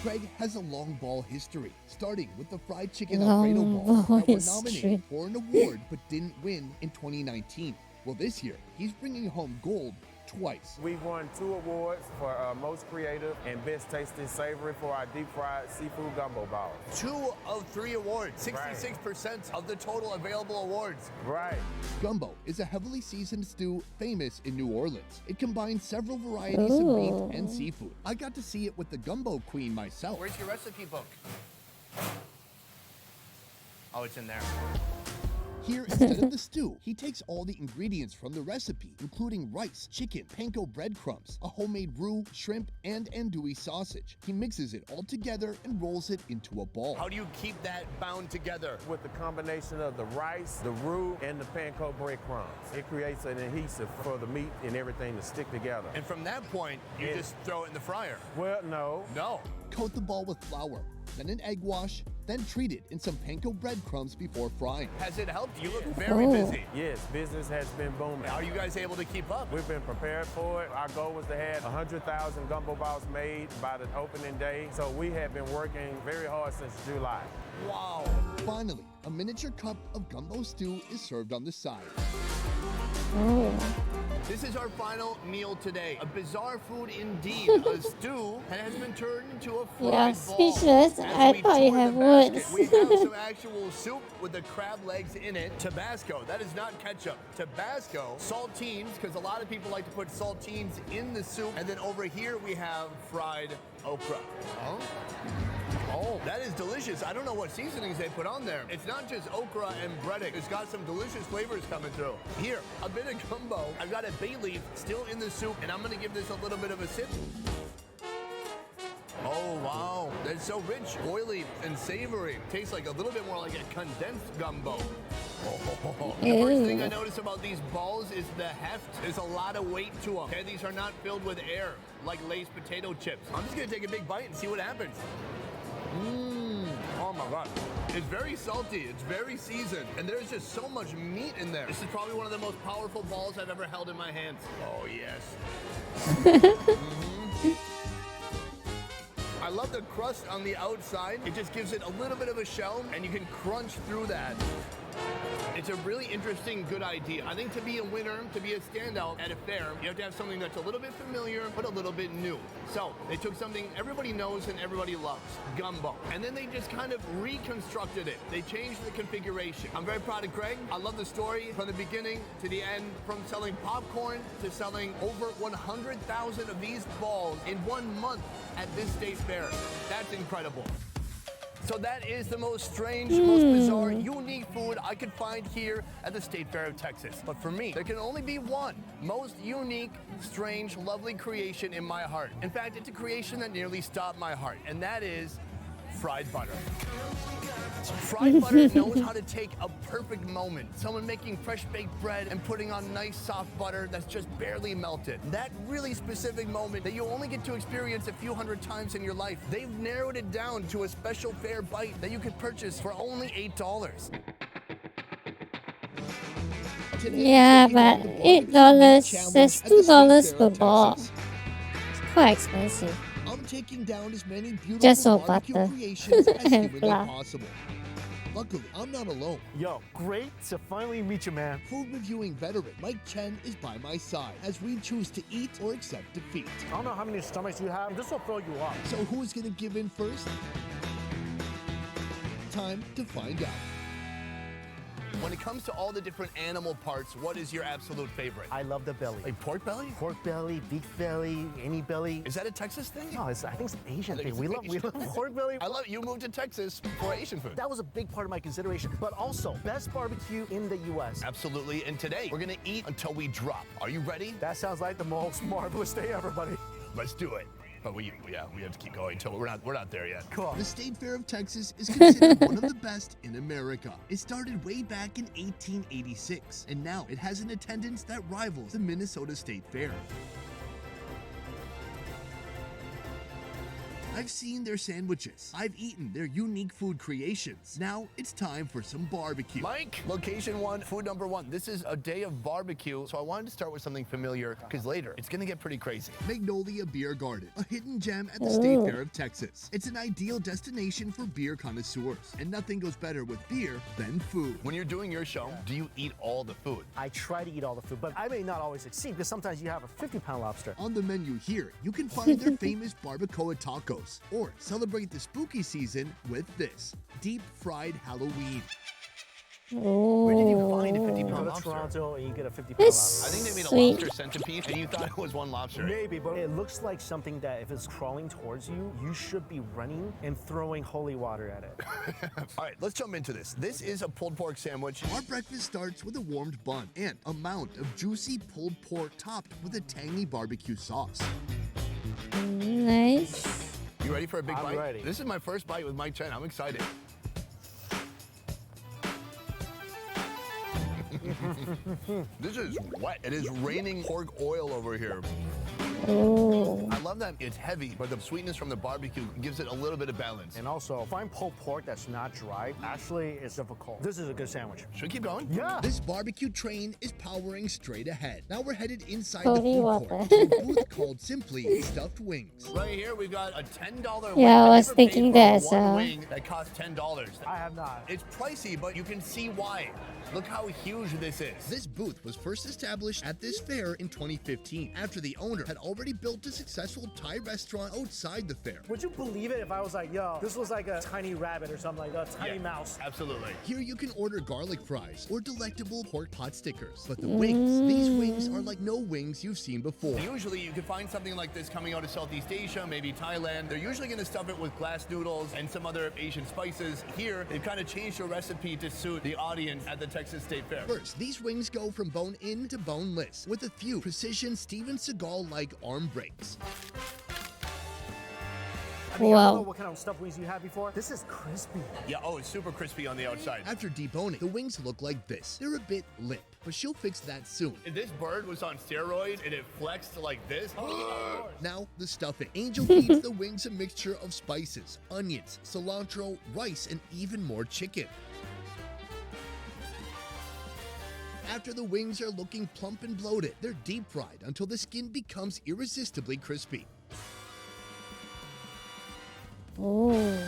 Greg has a long ball history, starting with the fried chicken Long Alfredo balls ball that were history. nominated for an award but didn't win in 2019. Well, this year, he's bringing home gold twice. We won 2 awards for most creative and best tasting savory for our deep fried seafood gumbo balls. 2 of 3 awards, 66% of the total available awards. Right. Gumbo is a heavily seasoned stew famous in New Orleans. It combines several varieties of meat and seafood. I got to see it with the Gumbo Queen myself. Where's your recipe book? Oh, it's in there. Here, instead of the stew, he takes all the ingredients from the recipe, including rice, chicken, panko breadcrumbs, a homemade roux, shrimp, and andouille sausage. He mixes it all together and rolls it into a ball. How do you keep that bound together? With the combination of the rice, the roux, and the panko breadcrumbs. It creates an adhesive for the meat and everything to stick together. And from that point, you just throw it in the fryer. Well, no. No. Coat the ball with flour, then an egg wash, then treat it in some panko breadcrumbs before frying. Has it helped? You look very busy. Yes, business has been booming. Are you guys able to keep up? We've been prepared for it. Our goal was to have 100,000 gumbo balls made by the opening day. So we have been working very hard since July. Wow. Finally, a miniature cup of gumbo stew is served on the side. This is our final meal today. A bizarre food indeed. A stew that has been turned into a fried Yeah, ball. speechless. I thought you have words. We have some actual soup with the crab legs in it. Tabasco. That is not ketchup. Tabasco. Saltines, because a lot of people like to put saltines in the soup. And then over here we have fried okra. Oh, that is delicious. I don't know what seasonings they put on there. It's not just okra and breading. It's got some delicious flavors coming through. Here, a bit of gumbo. I've got a bay leaf still in the soup, and I'm gonna give this a little bit of a sip. Oh, wow. That's so rich, oily, and savory. Tastes like a little bit more like a condensed gumbo. The first thing I notice about these balls is the heft. There's a lot of weight to them. Okay, these are not filled with air like Lay's potato chips. I'm just gonna take a big bite and see what happens. Oh my God. It's very salty, it's very seasoned, and there's just so much meat in there. This is probably one of the most powerful balls I've ever held in my hands. Oh yes. I love the crust on the outside. It just gives it a little bit of a shell, and you can crunch through that. It's a really interesting, good idea. I think to be a winner, to be a standout at a fair, you have to have something that's a little bit familiar, but a little bit new. So they took something everybody knows and everybody loves, gumbo, and then they just kind of reconstructed it. They changed the configuration. I'm very proud of Greg. I love the story from the beginning to the end, from selling popcorn to selling over 100,000 of these balls in 1 month at this state fair. That's incredible. So that is the most strange, most bizarre, unique food I could find here at the State Fair of Texas. But for me, there can only be one most unique, strange, lovely creation in my heart. In fact, it's a creation that nearly stopped my heart, and that is fried butter. Fried butter knows how to take a perfect moment. Someone making fresh baked bread and putting on nice soft butter that's just barely melted. That really specific moment that you only get to experience a few hundred times in your life. They've narrowed it down to a special fair bite that you could purchase for only $8. Yeah, but $8, that's $2 per box. It's quite expensive. I'm taking down as many beautiful Just for barbecue butter creations as and humanly flour. possible. Luckily, I'm not alone. Yo, great to finally meet you, man. Food reviewing veteran Mike Chen is by my side as we choose to eat or accept defeat. I don't know how many stomachs you have. This will fill you up. So who's gonna give in first? Time to find out. When it comes to all the different animal parts, what is your absolute favorite? I love the belly. Like pork belly? Pork belly, beef belly, any belly. Is that a Texas thing? No, I think it's an Asian thing. We love pork belly. I love you moved to Texas for Asian food. That was a big part of my consideration. But also, best barbecue in the U.S. Absolutely. And today, we're gonna eat until we drop. Are you ready? That sounds like the most marvelous day ever, buddy. Let's do it. But we have to keep going until we're not there yet. Cool. The State Fair of Texas is considered one of the best in America. It started way back in 1886, and now it has an attendance that rivals the Minnesota State Fair. I've seen their sandwiches. I've eaten their unique food creations. Now it's time for some barbecue. Mike, location 1, food number 1. This is a day of barbecue, so I wanted to start with something familiar because later it's gonna get pretty crazy. Magnolia Beer Garden, a hidden gem at the State Fair of Texas. It's an ideal destination for beer connoisseurs, and nothing goes better with beer than food. When you're doing your show, do you eat all the food? I try to eat all the food, but I may not always succeed because sometimes you have a 50-pound lobster. On the menu here, you can find their famous barbacoa tacos, or celebrate the spooky season with this, deep fried Halloween. Where did you find a 50-pound Go to lobster? Toronto and you get a 50-pound It's lobster. I think they made a sweet. lobster centipede and you thought it was one lobster. Maybe, but it looks like something that if it's crawling towards you, you should be running and throwing holy water at it. All right, let's jump into this. This is a pulled pork sandwich. Our breakfast starts with a warmed bun and a mound of juicy pulled pork topped with a tangy barbecue sauce. Nice. You ready for a big I'm bite? ready. This is my first bite with Mike Chen. I'm excited. This is wet. It is raining pork oil over here. Oh. I love that it's heavy, but the sweetness from the barbecue gives it a little bit of balance. And also, find pulled pork that's not dry actually is difficult. This is a good sandwich. Should we keep going? Yeah. This barbecue train is powering straight ahead. Now we're headed inside Holy the food water. court to a booth called simply Stuffed Wings. Right here, we've got a $10 wing. Yeah, I I've was never paid thinking for that as one well. wing that costs $10. I have not. It's pricey, but you can see why. Look how huge this is. This booth was first established at this fair in 2015 after the owner had already built a successful Thai restaurant outside the fair. Would you believe it if I was like, yo, this was like a tiny rabbit or something like that, a tiny mouse? Absolutely. Here you can order garlic fries or delectable pork pot stickers. But the wings, these wings are like no wings you've seen before. Usually you can find something like this coming out of Southeast Asia, maybe Thailand. They're usually going to stuff it with glass noodles and some other Asian spices. Here, they've kind of changed the recipe to suit the audience at the Texas State Fair. First, these wings go from bone-in to boneless, with a few precision Steven Seagal-like arm breaks. I mean, I Wow. don't know what kind of stuffed wings you had before. This is crispy. Yeah, oh, it's super crispy on the outside. After deboning, the wings look like this. They're a bit limp, but she'll fix that soon. If this bird was on steroids and it flexed like this, Now, the stuffing. Angel feeds the wings a mixture of spices, onions, cilantro, rice, and even more chicken. After the wings are looking plump and bloated, they're deep fried until the skin becomes irresistibly crispy. Oh.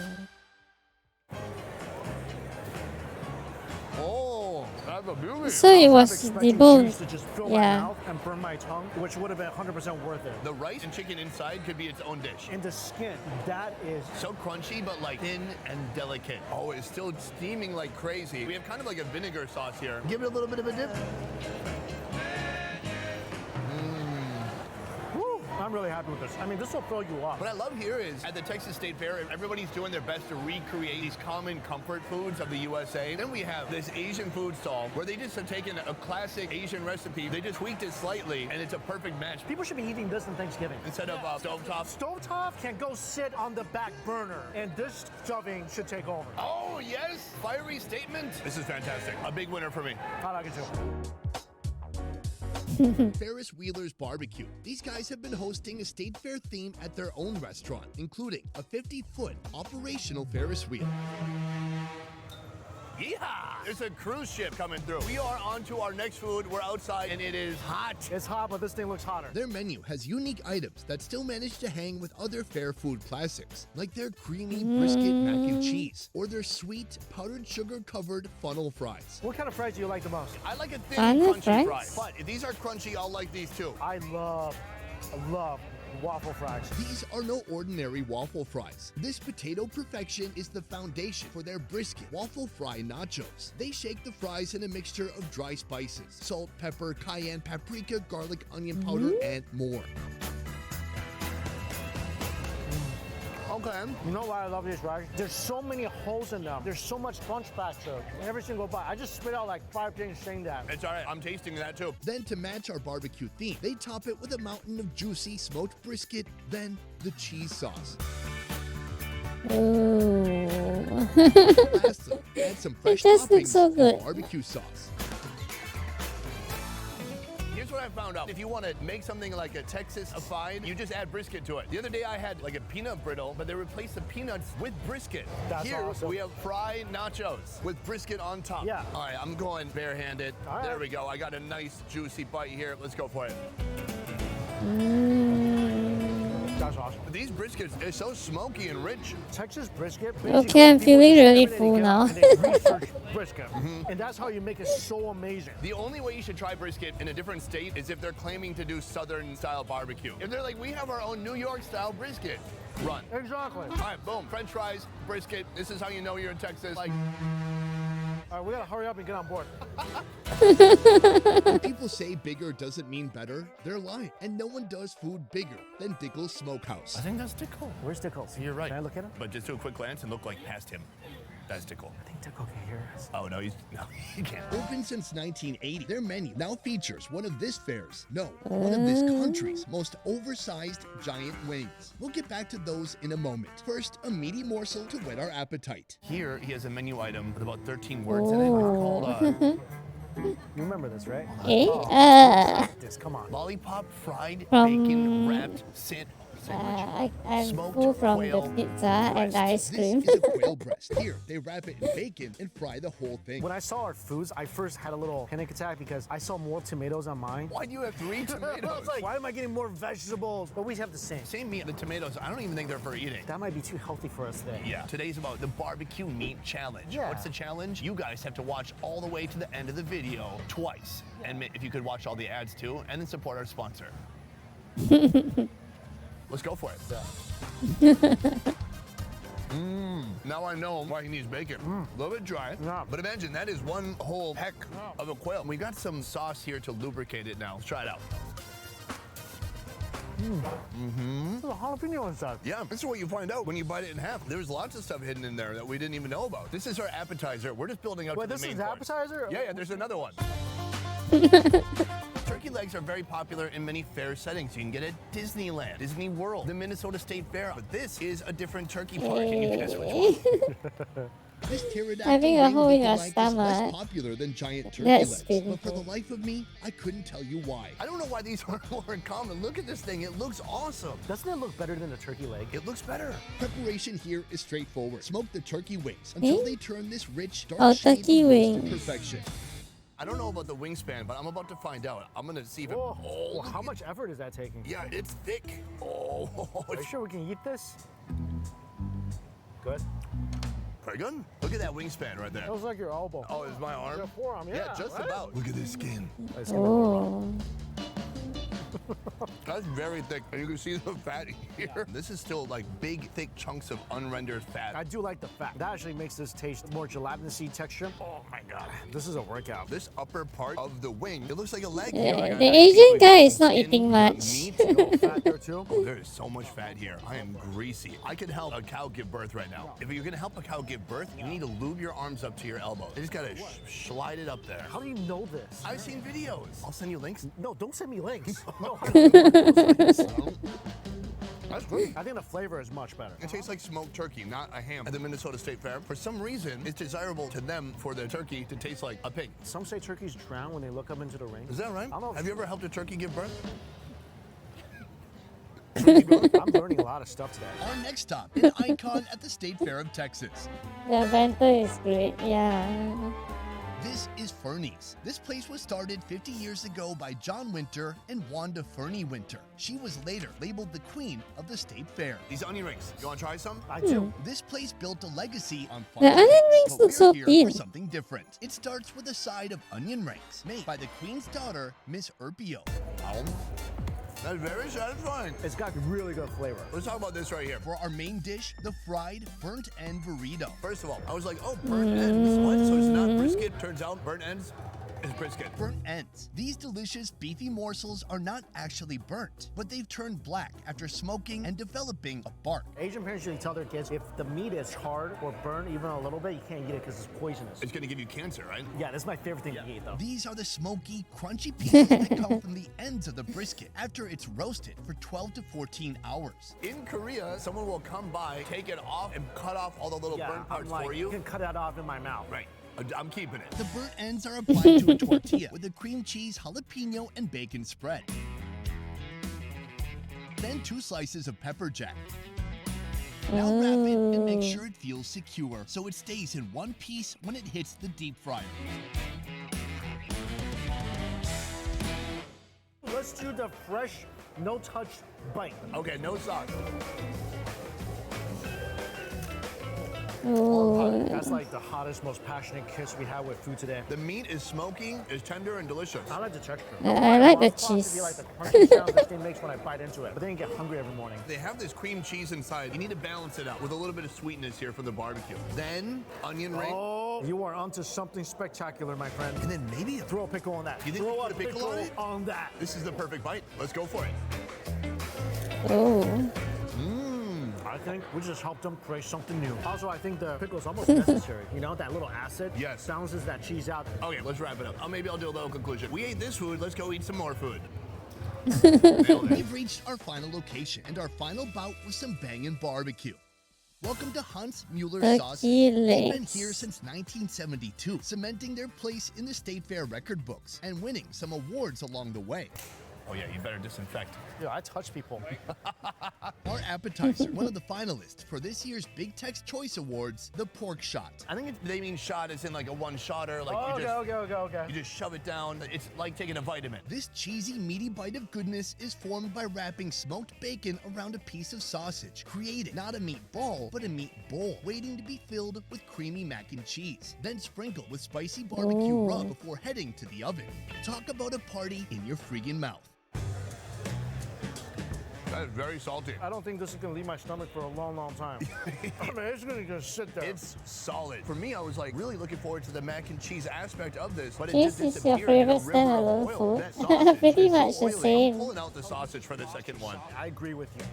oh, that's a beauty. So it was Expecting deboned. cheese to just fill my Yeah. mouth and burn my tongue, which would have been 100% worth it. The rice and chicken inside could be its own dish. And the skin, that is So crunchy, but like thin and delicate. Oh, it's still steaming like crazy. We have kind of like a vinegar sauce here. Give it a little bit of a dip. Woo! I'm really happy with this. I mean, this will fill you up. What I love here is at the Texas State Fair, everybody's doing their best to recreate these common comfort foods of the USA. Then we have this Asian food stall where they just have taken a classic Asian recipe, they just tweaked it slightly, and it's a perfect match. People should be eating this on Thanksgiving. Instead of stovetop. Stovetop can go sit on the back burner, and this stuffing should take over. Oh, yes. Fiery statement. This is fantastic. A big winner for me. I like it too. Ferris Wheeler's Barbecue. These guys have been hosting a state fair theme at their own restaurant, including a 50-foot operational Ferris wheel. Yeehaw! There's a cruise ship coming through. We are on to our next food. We're outside and it is hot. It's hot, but this thing looks hotter. Their menu has unique items that still manage to hang with other fair food classics, like their creamy brisket mac and cheese, or their sweet powdered sugar covered funnel fries. What kind of fries do you like the most? I like a thin, Funnel crunchy fries? fry. But if these are crunchy, I'll like these too. I love waffle fries. These are no ordinary waffle fries. This potato perfection is the foundation for their brisket waffle fry nachos. They shake the fries in a mixture of dry spices, salt, pepper, cayenne, paprika, garlic, onion powder, and more. Okay. You know why I love these fries? There's so many holes in them. There's so much crunch factor in every single bite. I just spit out like 5 things saying that. It's all right. I'm tasting that too. Then to match our barbecue theme, they top it with a mountain of juicy smoked brisket, then the cheese sauce. Ooh. Lastly, add some fresh This looks toppings so and good. barbecue sauce. Here's what I found out. If you want to make something like a Texas-ified, you just add brisket to it. The other day I had like a peanut brittle, but they replaced the peanuts with brisket. That's Here awesome. we have fried nachos with brisket on top. Yeah. All right, I'm going barehanded. All right. There we go. I got a nice juicy bite here. Let's go for it. That's awesome. These briskets are so smoky and rich. Texas brisket. Okay, I'm feeling really full now. And they research brisket. And that's how you make it so amazing. The only way you should try brisket in a different state is if they're claiming to do Southern style barbecue. If they're like, we have our own New York style brisket, run. Exactly. All right, boom. French fries, brisket. This is how you know you're in Texas. Like, All right, we gotta hurry up and get on board. When people say bigger doesn't mean better, they're lying. And no one does food bigger than Dickle's Smokehouse. I think that's Tickle. Where's Dickles? You're right. Can I look at him? But just do a quick glance and look like past him. That's Tickle. I think Tickle can hear us. Oh, no, he can't. Open since 1980, their menu now features one of this fair's, no, one of this country's most oversized giant wings. We'll get back to those in a moment. First, a meaty morsel to whet our appetite. Here, he has a menu item with about 13 words in it. It's called, You remember this, right? This, come on. Lollipop fried From- bacon wrapped sandwich. I'm Smoked full from the quail pizza and the ice cream. This is a quail breast. Here, they wrap it in bacon and fry the whole thing. When I saw our foods, I first had a little panic attack because I saw more tomatoes on mine. Why do you have 3 I tomatoes? was like, why am I getting more vegetables? But we have the same. Same meat. The tomatoes, I don't even think they're for eating. That might be too healthy for us today. Yeah. Today's about the barbecue meat challenge. Yeah. What's the challenge? You guys have to watch all the way to the end of the video twice. And if you could watch all the ads too, and then support our sponsor. Let's go for it. Now I know why he needs bacon. A little bit dry, but imagine that is one whole heck of a quail. We got some sauce here to lubricate it now. Let's try it out. There's a jalapeno inside. Yeah, this is what you find out when you bite it in half. There's lots of stuff hidden in there that we didn't even know about. This is our appetizer. We're just building up Wait, to the this main is the course. appetizer? Yeah, there's another one. Turkey legs are very popular in many fair settings. You can get at Disneyland, Disney World, the Minnesota State Fair. But this is a different turkey park. Can you guess which one? This pterodactyl Having a wing hole in your lookalike is less stomach. popular than giant turkey That's legs. beautiful. But for the life of me, I couldn't tell you why. I don't know why these are more common. Look at this thing. It looks awesome. Doesn't it look better than a turkey leg? It looks better. Preparation here is straightforward. Smoke the turkey wings until Eh? they turn this rich, dark Oh, shade turkey of roasted wings. perfection. I don't know about the wingspan, but I'm about to find out. I'm going to see if it... Whoa. Oh, Well, how much effort is that taking? Yeah, it's thick. Oh, Are you sure we can eat this? Good. pretty good. Look at that wingspan right there. That was like your elbow. Oh, it's my arm? Your forearm, yeah. just right? about. Look at this skin. Oh. That's very thick, and you can see the fat here. This is still like big, thick chunks of unrendered fat. I do like the fat. That actually makes this taste more gelatinous-y texture. Oh my God, this is a workout. This upper part of the wing, it looks like a leg. The Asian guy is not eating much. Fat there too. Oh, there is so much fat here. I am greasy. I could help a cow give birth right now. If you're gonna help a cow give birth, you need to lube your arms up to your elbows. You just gotta slide it up there. How do you know this? I've seen videos. I'll send you links. No, don't send me links. No. That's great. I think the flavor is much better. It tastes like smoked turkey, not a ham. At the Minnesota State Fair, for some reason, it's desirable to them for their turkey to taste like a pig. Some say turkeys drown when they look up into the ring. Is that right? I don't know. Have you ever helped a turkey give birth? I'm learning a lot of stuff today. Our next stop, an icon at the State Fair of Texas. The banter is great. Yeah. This is Fernie's. This place was started 50 years ago by John Winter and Wanda Fernie Winter. She was later labeled the queen of the State Fair. These onion rings, you want to try some? I do. This place built a legacy on The onion rings but look we're so here thin. for something different. It starts with a side of onion rings made by the queen's daughter, Miss Erpio. That's very satisfying. It's got really good flavor. Let's talk about this right here. For our main dish, the fried burnt end burrito. First of all, I was like, oh, burnt ends. What? So it's not brisket? Turns out burnt ends is brisket. Burnt ends. These delicious beefy morsels are not actually burnt, but they've turned black after smoking and developing a bark. Asian parents usually tell their kids if the meat is hard or burned even a little bit, you can't eat it because it's poisonous. It's going to give you cancer, right? Yeah, that's my favorite thing to eat, though. These are the smoky, crunchy pieces that come from the ends of the brisket after it's roasted for 12 to 14 hours. In Korea, someone will come by, take it off, and cut off all the little burnt parts for you. You can cut that off in my mouth. Right. I'm keeping it. The burnt ends are applied to a tortilla with a cream cheese, jalapeno, and bacon spread. Then 2 slices of pepper jack. Now wrap it and make sure it feels secure so it stays in one piece when it hits the deep fryer. Let's do the fresh, no-touch bite. Okay, no sauce. Oh. That's like the hottest, most passionate kiss we had with food today. The meat is smoky, is tender and delicious. I like the texture. I like the want it to cheese. be like the crunchy sound this thing makes when I bite into it. But then you get hungry every morning. They have this cream cheese inside. You need to balance it out with a little bit of sweetness here from the barbecue. Then onion ring. Oh, you are onto something spectacular, my friend. And then maybe Throw a pickle on that. You think Throw you a put a pickle on it? on that. This is the perfect bite. Let's go for it. Oh. I think we just helped them create something new. Also, I think the pickle is almost necessary. You know, that little acid Yes. balances that cheese out. Okay, let's wrap it up. Maybe I'll do a little conclusion. We ate this food. Let's go eat some more food. We've reached our final location and our final bout with some bangin' barbecue. Welcome to Hunt's Mueller Sausage. They've been here since 1972, cementing their place in the State Fair record books and winning some awards along the way. Oh yeah, you better disinfect. Yeah, I touch people. Our appetizer, one of the finalists for this year's Big Tex Choice Awards, the pork shot. I think they mean shot as in like a one-shotter. Like Okay. you just shove it down. It's like taking a vitamin. This cheesy, meaty bite of goodness is formed by wrapping smoked bacon around a piece of sausage, creating not a meat ball, but a meat bowl, waiting to be filled with creamy mac and cheese. Then sprinkle with spicy barbecue rub before heading to the oven. Talk about a party in your friggin' mouth. That is very salty. I don't think this is gonna leave my stomach for a long, long time. I mean, it's gonna just sit there. It's solid. For me, I was like really looking forward to the mac and cheese aspect of this, but it Cheese just is your disappeared in a favorite river of standalone oil. food. That sausage Pretty is so much the oily. same. I'm pulling out the sausage for the second one. I agree with you.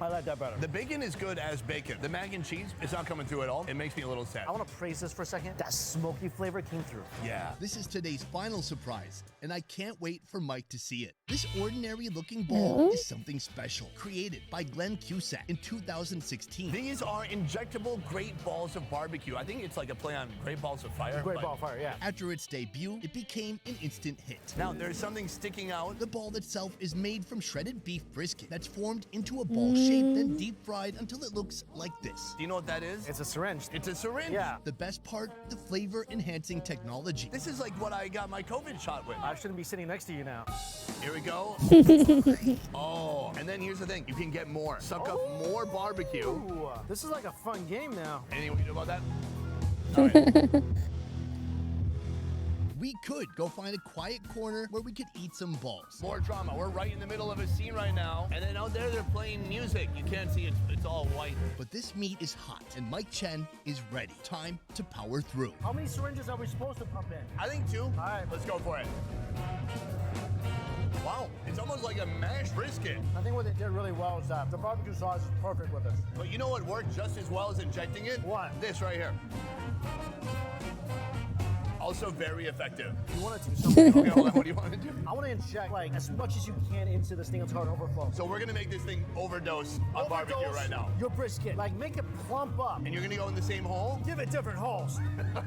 I like that better. The bacon is good as bacon. The mac and cheese is not coming through at all. It makes me a little sad. I want to praise this for a second. That smoky flavor came through. Yeah. This is today's final surprise, and I can't wait for Mike to see it. This ordinary looking ball is something special, created by Glenn Cusack in 2016. These are injectable Great Balls of Barbecue. I think it's like a play on Great Balls of Fire. Great Ball of Fire, yeah. After its debut, it became an instant hit. Now, there's something sticking out. The ball itself is made from shredded beef brisket that's formed into a ball shape, then deep fried until it looks like this. Do you know what that is? It's a syringe. It's a syringe. Yeah. The best part, the flavor enhancing technology. This is like what I got my COVID shot with. I shouldn't be sitting next to you now. Here we go. Oh, and then here's the thing. You can get more. Suck up more barbecue. Ooh, this is like a fun game now. Anything we can do about that? All right. we could go find a quiet corner where we could eat some balls. More drama. We're right in the middle of a scene right now. And then out there, they're playing music. You can't see it. It's all white. But this meat is hot, and Mike Chen is ready. Time to power through. How many syringes are we supposed to pump in? I think 2. All right. Let's go for it. Wow, it's almost like a mashed brisket. I think what they did really well is that the barbecue sauce is perfect with this. But you know what worked just as well as injecting it? What? This right here. Also very effective. You want to do something? Okay, hold on. What do you want to do? I want to inject like as much as you can into this thing until it overflows. So we're gonna make this thing overdose on barbecue right now. Your brisket, like make it plump up. And you're gonna go in the same hole? Give it different holes.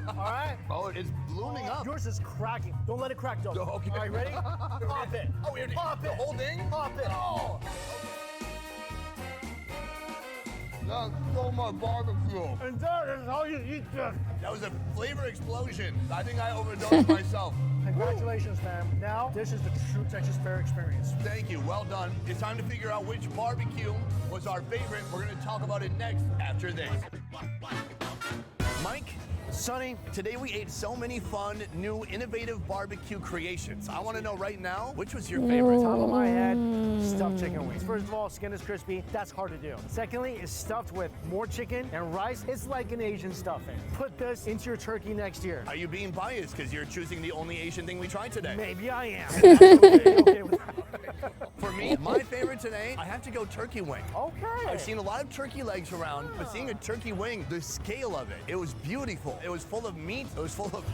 All right? Oh, it's ballooning up. Yours is cracking. Don't let it crack though. Okay. All right, ready? Pop it. Oh, we're Pop the it. whole thing? Pop it. Oh. That's so much barbecue. And that is how you eat this. That was a flavor explosion. I think I overdosed myself. Congratulations, man. Now, this is the true Texas Fair experience. Thank you. Well done. It's time to figure out which barbecue was our favorite. We're going to talk about it next after this. Mike, Sonny, today we ate so many fun, new, innovative barbecue creations. I want to know right now, which was your favorite? Top of my head, stuffed chicken wings. First of all, skin is crispy. That's hard to do. Secondly, it's stuffed with more chicken and rice. It's like an Asian stuffing. Put this into your turkey next year. Are you being biased because you're choosing the only Asian thing we tried today? Maybe I am. Okay with that. For me, my favorite today, I have to go turkey wing. Okay. I've seen a lot of turkey legs around, but seeing a turkey wing, the scale of it, it was beautiful. It was full of meat. It was full of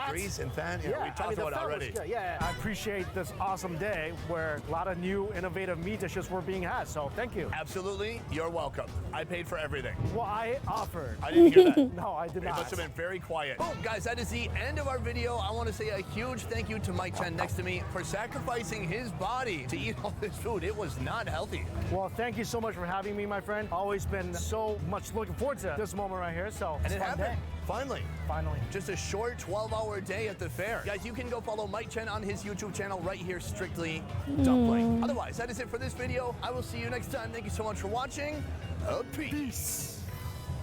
grease and fat. Yeah, we talked about it already. Yeah, I appreciate this awesome day where a lot of new, innovative meat dishes were being had. So thank you. Absolutely, you're welcome. I paid for everything. Well, I offered. I didn't hear that. No, I did It not. must have been very quiet. Boom, guys, that is the end of our video. I want to say a huge thank you to Mike Chen next to me for sacrificing his body to eat all this food. It was not healthy. Well, thank you so much for having me, my friend. Always been so much looking forward to this moment right here. So And it's it a fun happened. day. Finally. Finally. Just a short 12-hour day at the fair. Guys, you can go follow Mike Chen on his YouTube channel right here, Strictly Dumpling. Otherwise, that is it for this video. I will see you next time. Thank you so much for watching. Peace.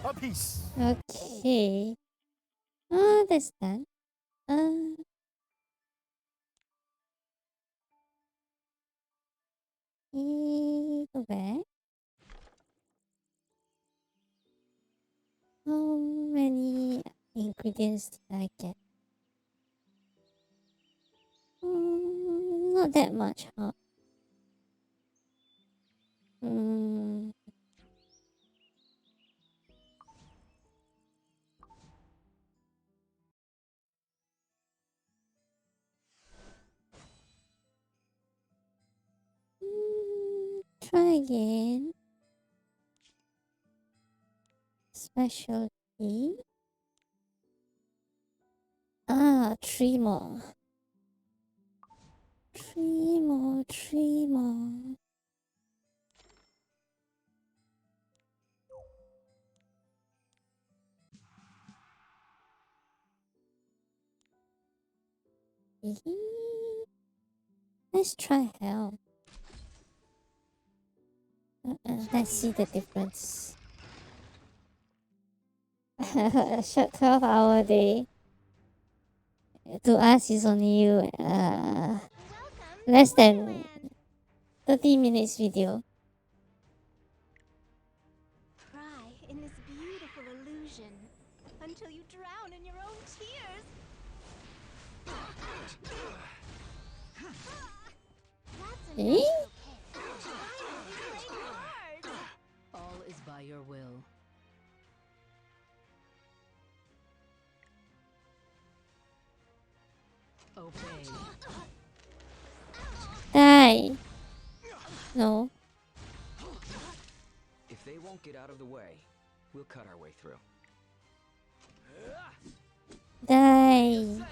A peace. Okay. Oh, that's done. Go back. How many ingredients did I get? Not that much, huh? Try again. Specialty. 3 more. 3 more, 3 more. Let's try hell. Let's see the difference. A short 12-hour day. To us is only less than 30 minutes video. Cry in this beautiful illusion until you drown in your own tears. That's Eh? All is by your will. Obey. Die. No. If they won't get out of the way, we'll cut our way through. Die.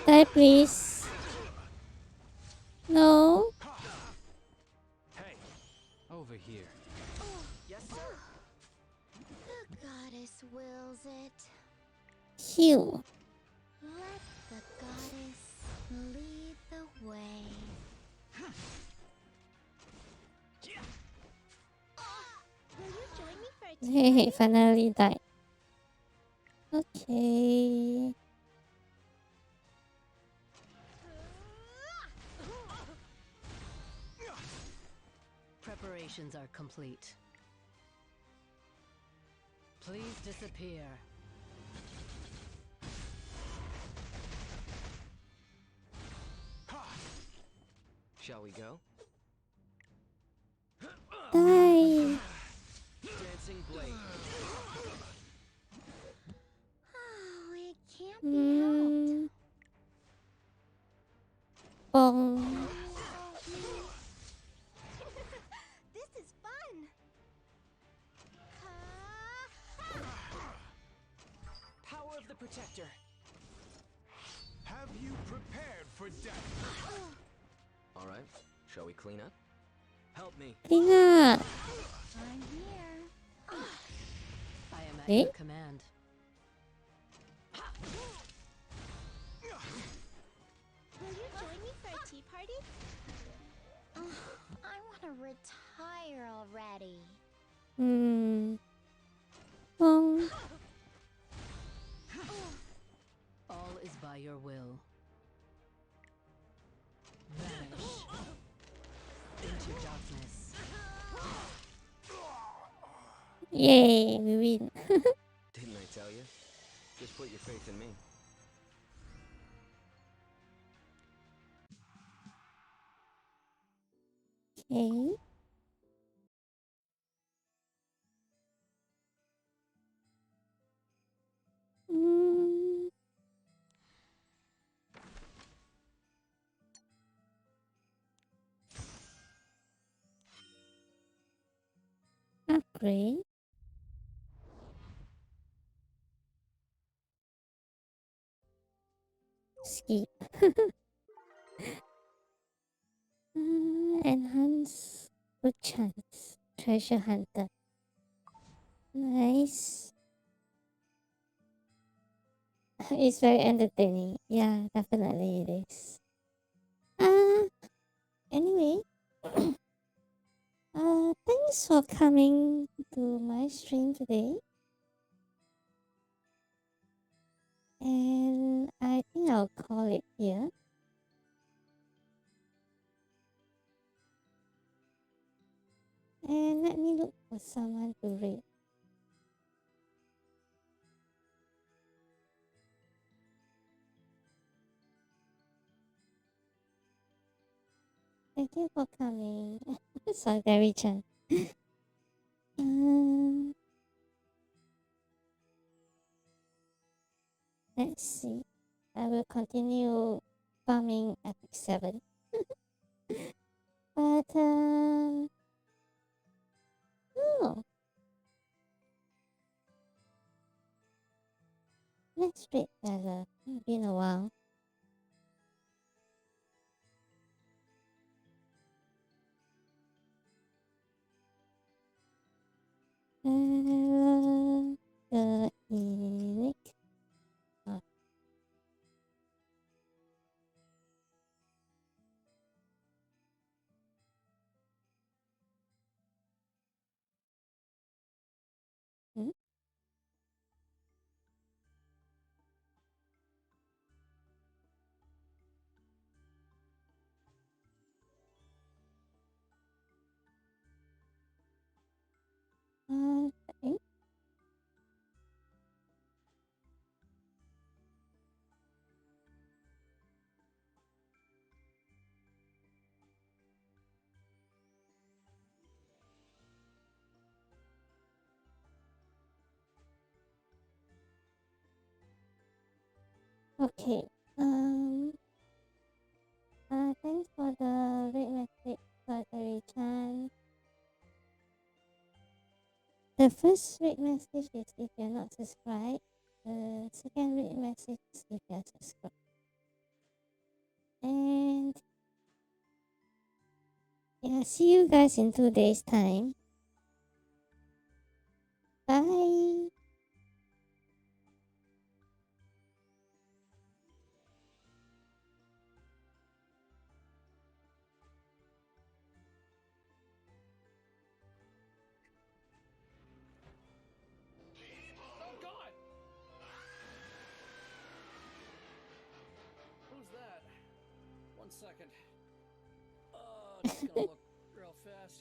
Die, please. No. Hey, over here. Yes, sir. The goddess wills it. Heal. Let the goddess lead the way. Will you join me for a Hey, finally died. Okay. Preparations are complete. Please disappear. Shall we go? Die. Dancing blade. Oh, it can't be helped. Bong. This is fun. Power of the protector. Have you prepared for death? All right. Shall we clean up? Help me. Clean up. I'm here. I am at Eh? your command. Will you join me for a tea party? I want to retire already. Bong. All is by your will. Vanish into darkness. Yay, we win. Didn't I tell you? Just put your faith in me. Okay. Mm. Upgrade. Skip. Enhance good chance. Treasure hunter. Nice. It's very entertaining. Yeah, definitely it is. Anyway. Thanks for coming to my stream today. And I think I'll call it here. And let me look for someone to read. Thank you for coming. Sorry, Gary Chan. Let's see. I will continue farming Epic 7. But, oh. Let's read better. It's been a while. The unique. Oh. Hmm? Okay. Okay. Thanks for the read message, Gary Chan. The first read message is if you're not subscribed. The second read message is if you're subscribed. And yeah, see you guys in 2 days' time. Bye. Oh God! Who's that? 1 second. Just gonna look real fast.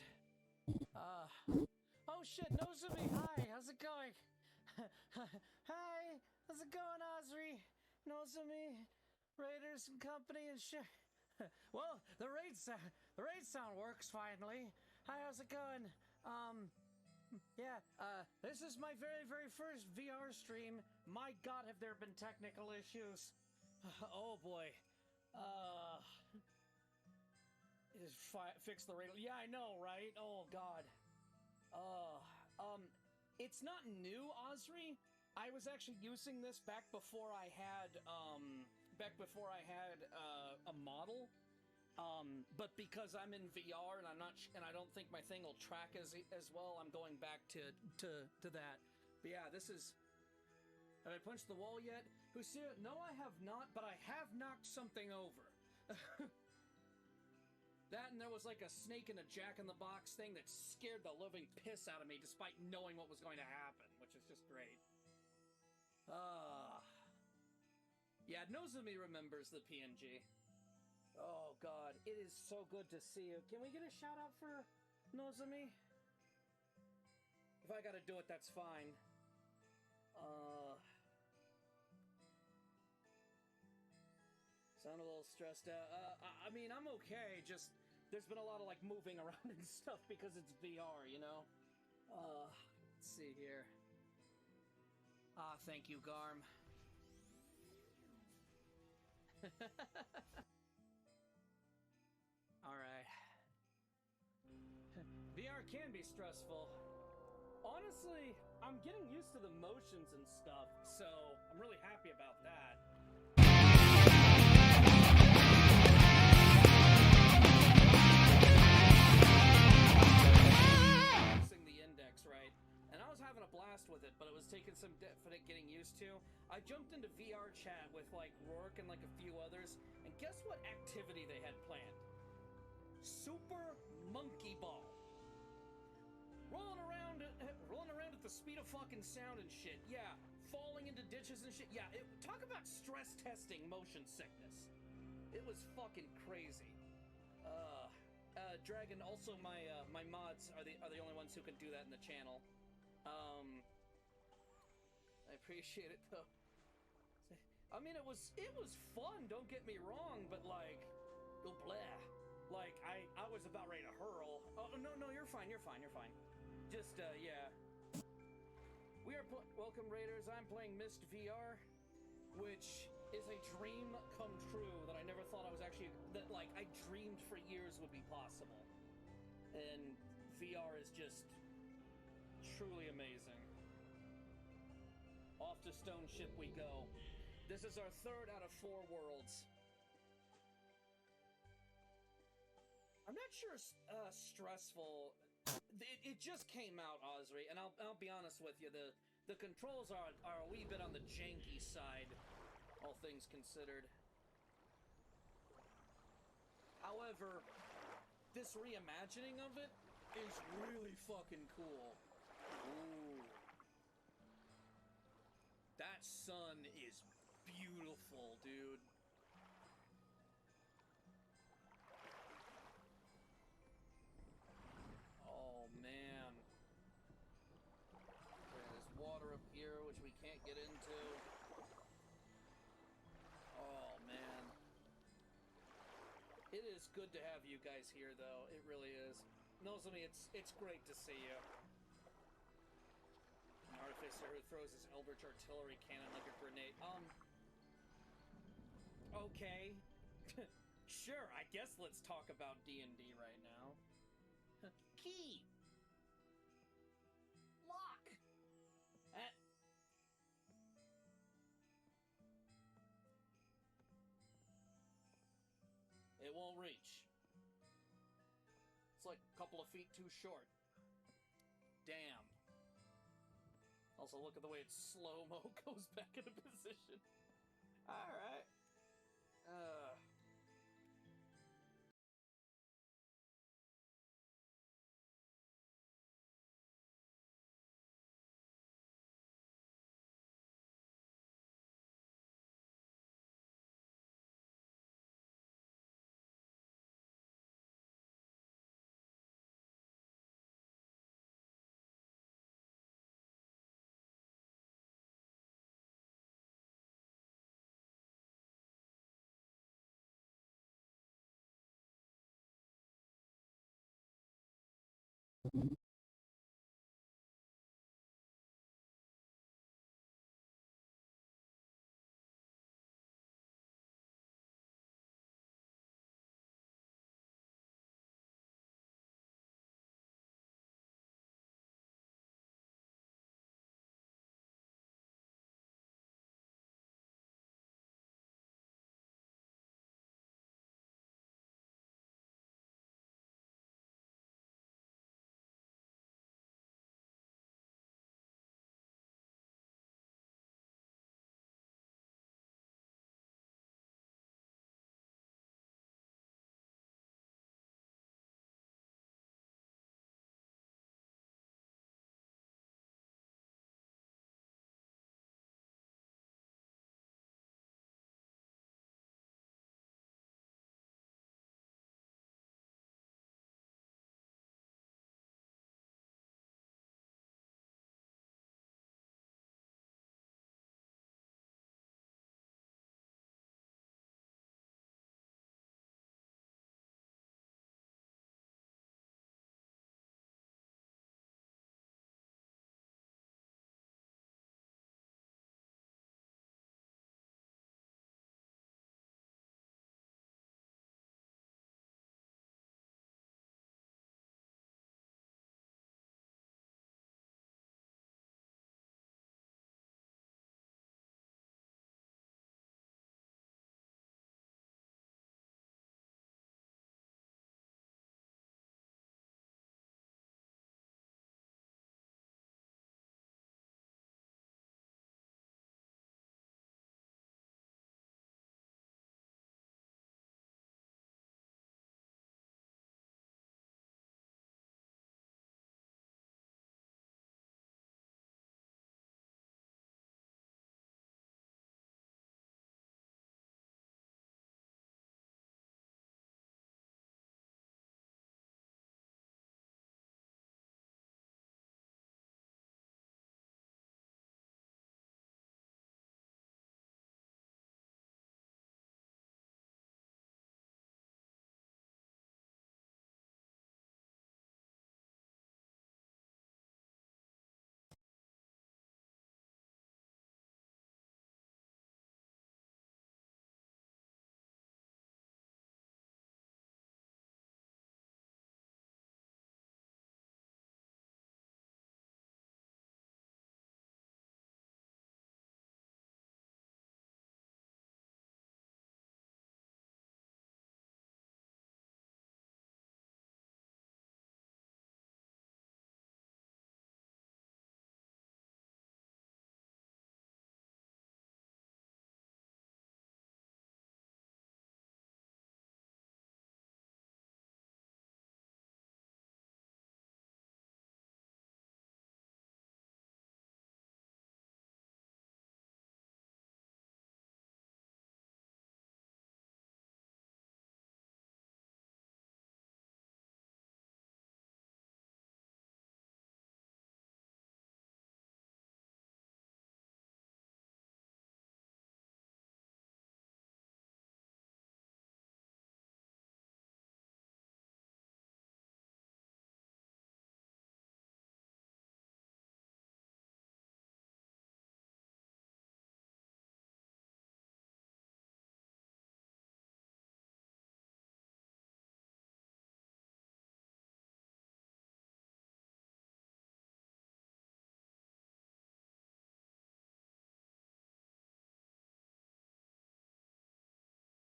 shit, Nozomi, hi, how's it going? Hi, how's it going, Osri? Nozomi, Raiders and company and shit. Well, the raid sound works finally. Hi, how's it going? Yeah, this is my very first VR stream. My god, have there been technical issues. Oh boy. Fix the radio. Yeah, I know, right? Oh god. It's not new, Osri. I was actually using this back before I had a model. But because I'm in VR and and I don't think my thing will track as well, I'm going back to that. But yeah, this is. Have I punched the wall yet? Hussein, no, I have not, but I have knocked something over. That, and there was like a snake in a jack-in-the-box thing that scared the living piss out of me despite knowing what was going to happen, which is just great. Yeah, Nozomi remembers the PNG. Oh god, it is so good to see you. Can we get a shout out for Nozomi? If I gotta do it, that's fine. Sound a little stressed out. I mean, I'm okay, just there's been a lot of like moving around and stuff because it's VR, you know? Let's see here. Thank you, Garm. Alright. VR can be stressful. Honestly, I'm getting used to the motions and stuff, so I'm really happy about that. Using the index, right? And I was having a blast with it, but it was taking some definite getting used to. I jumped into VR chat with like Rourke and like a few others, and guess what activity they had planned? Super Monkey Ball. Rolling around at the speed of fucking sound and shit. Yeah, falling into ditches and shit. Yeah, talk about stress testing motion sickness. It was fucking crazy. Dragon, also my mods are the only ones who can do that in the channel. I appreciate it though. I mean, it was fun, don't get me wrong, but like, oh blah. Like, I was about ready to hurl. Oh, no, you're fine. Just, yeah. We are welcome, Raiders. I'm playing Myst VR, which is a dream come true that I never thought I was actually, that, like, I dreamed for years would be possible. And VR is just truly amazing. Off to Stone Ship we go. This is our 3rd out of 4 worlds. I'm not sure stressful. It just came out, Osri, and I'll be honest with you. The controls are a wee bit on the janky side, all things considered. However, this reimagining of it is really fucking cool. Ooh. That sun is beautiful, dude. Oh, man. There's water up here, which we can't get into. Oh, man. It is good to have you guys here, though. It really is. Nozomi, it's great to see you. An artificer who throws his Eldritch artillery cannon like a grenade. Okay. Sure, I guess let's talk about D&D right now. Key! Lock! It won't reach. It's like a couple of feet too short. Damn. Also, look at the way it slow-mo goes back into position. Alright.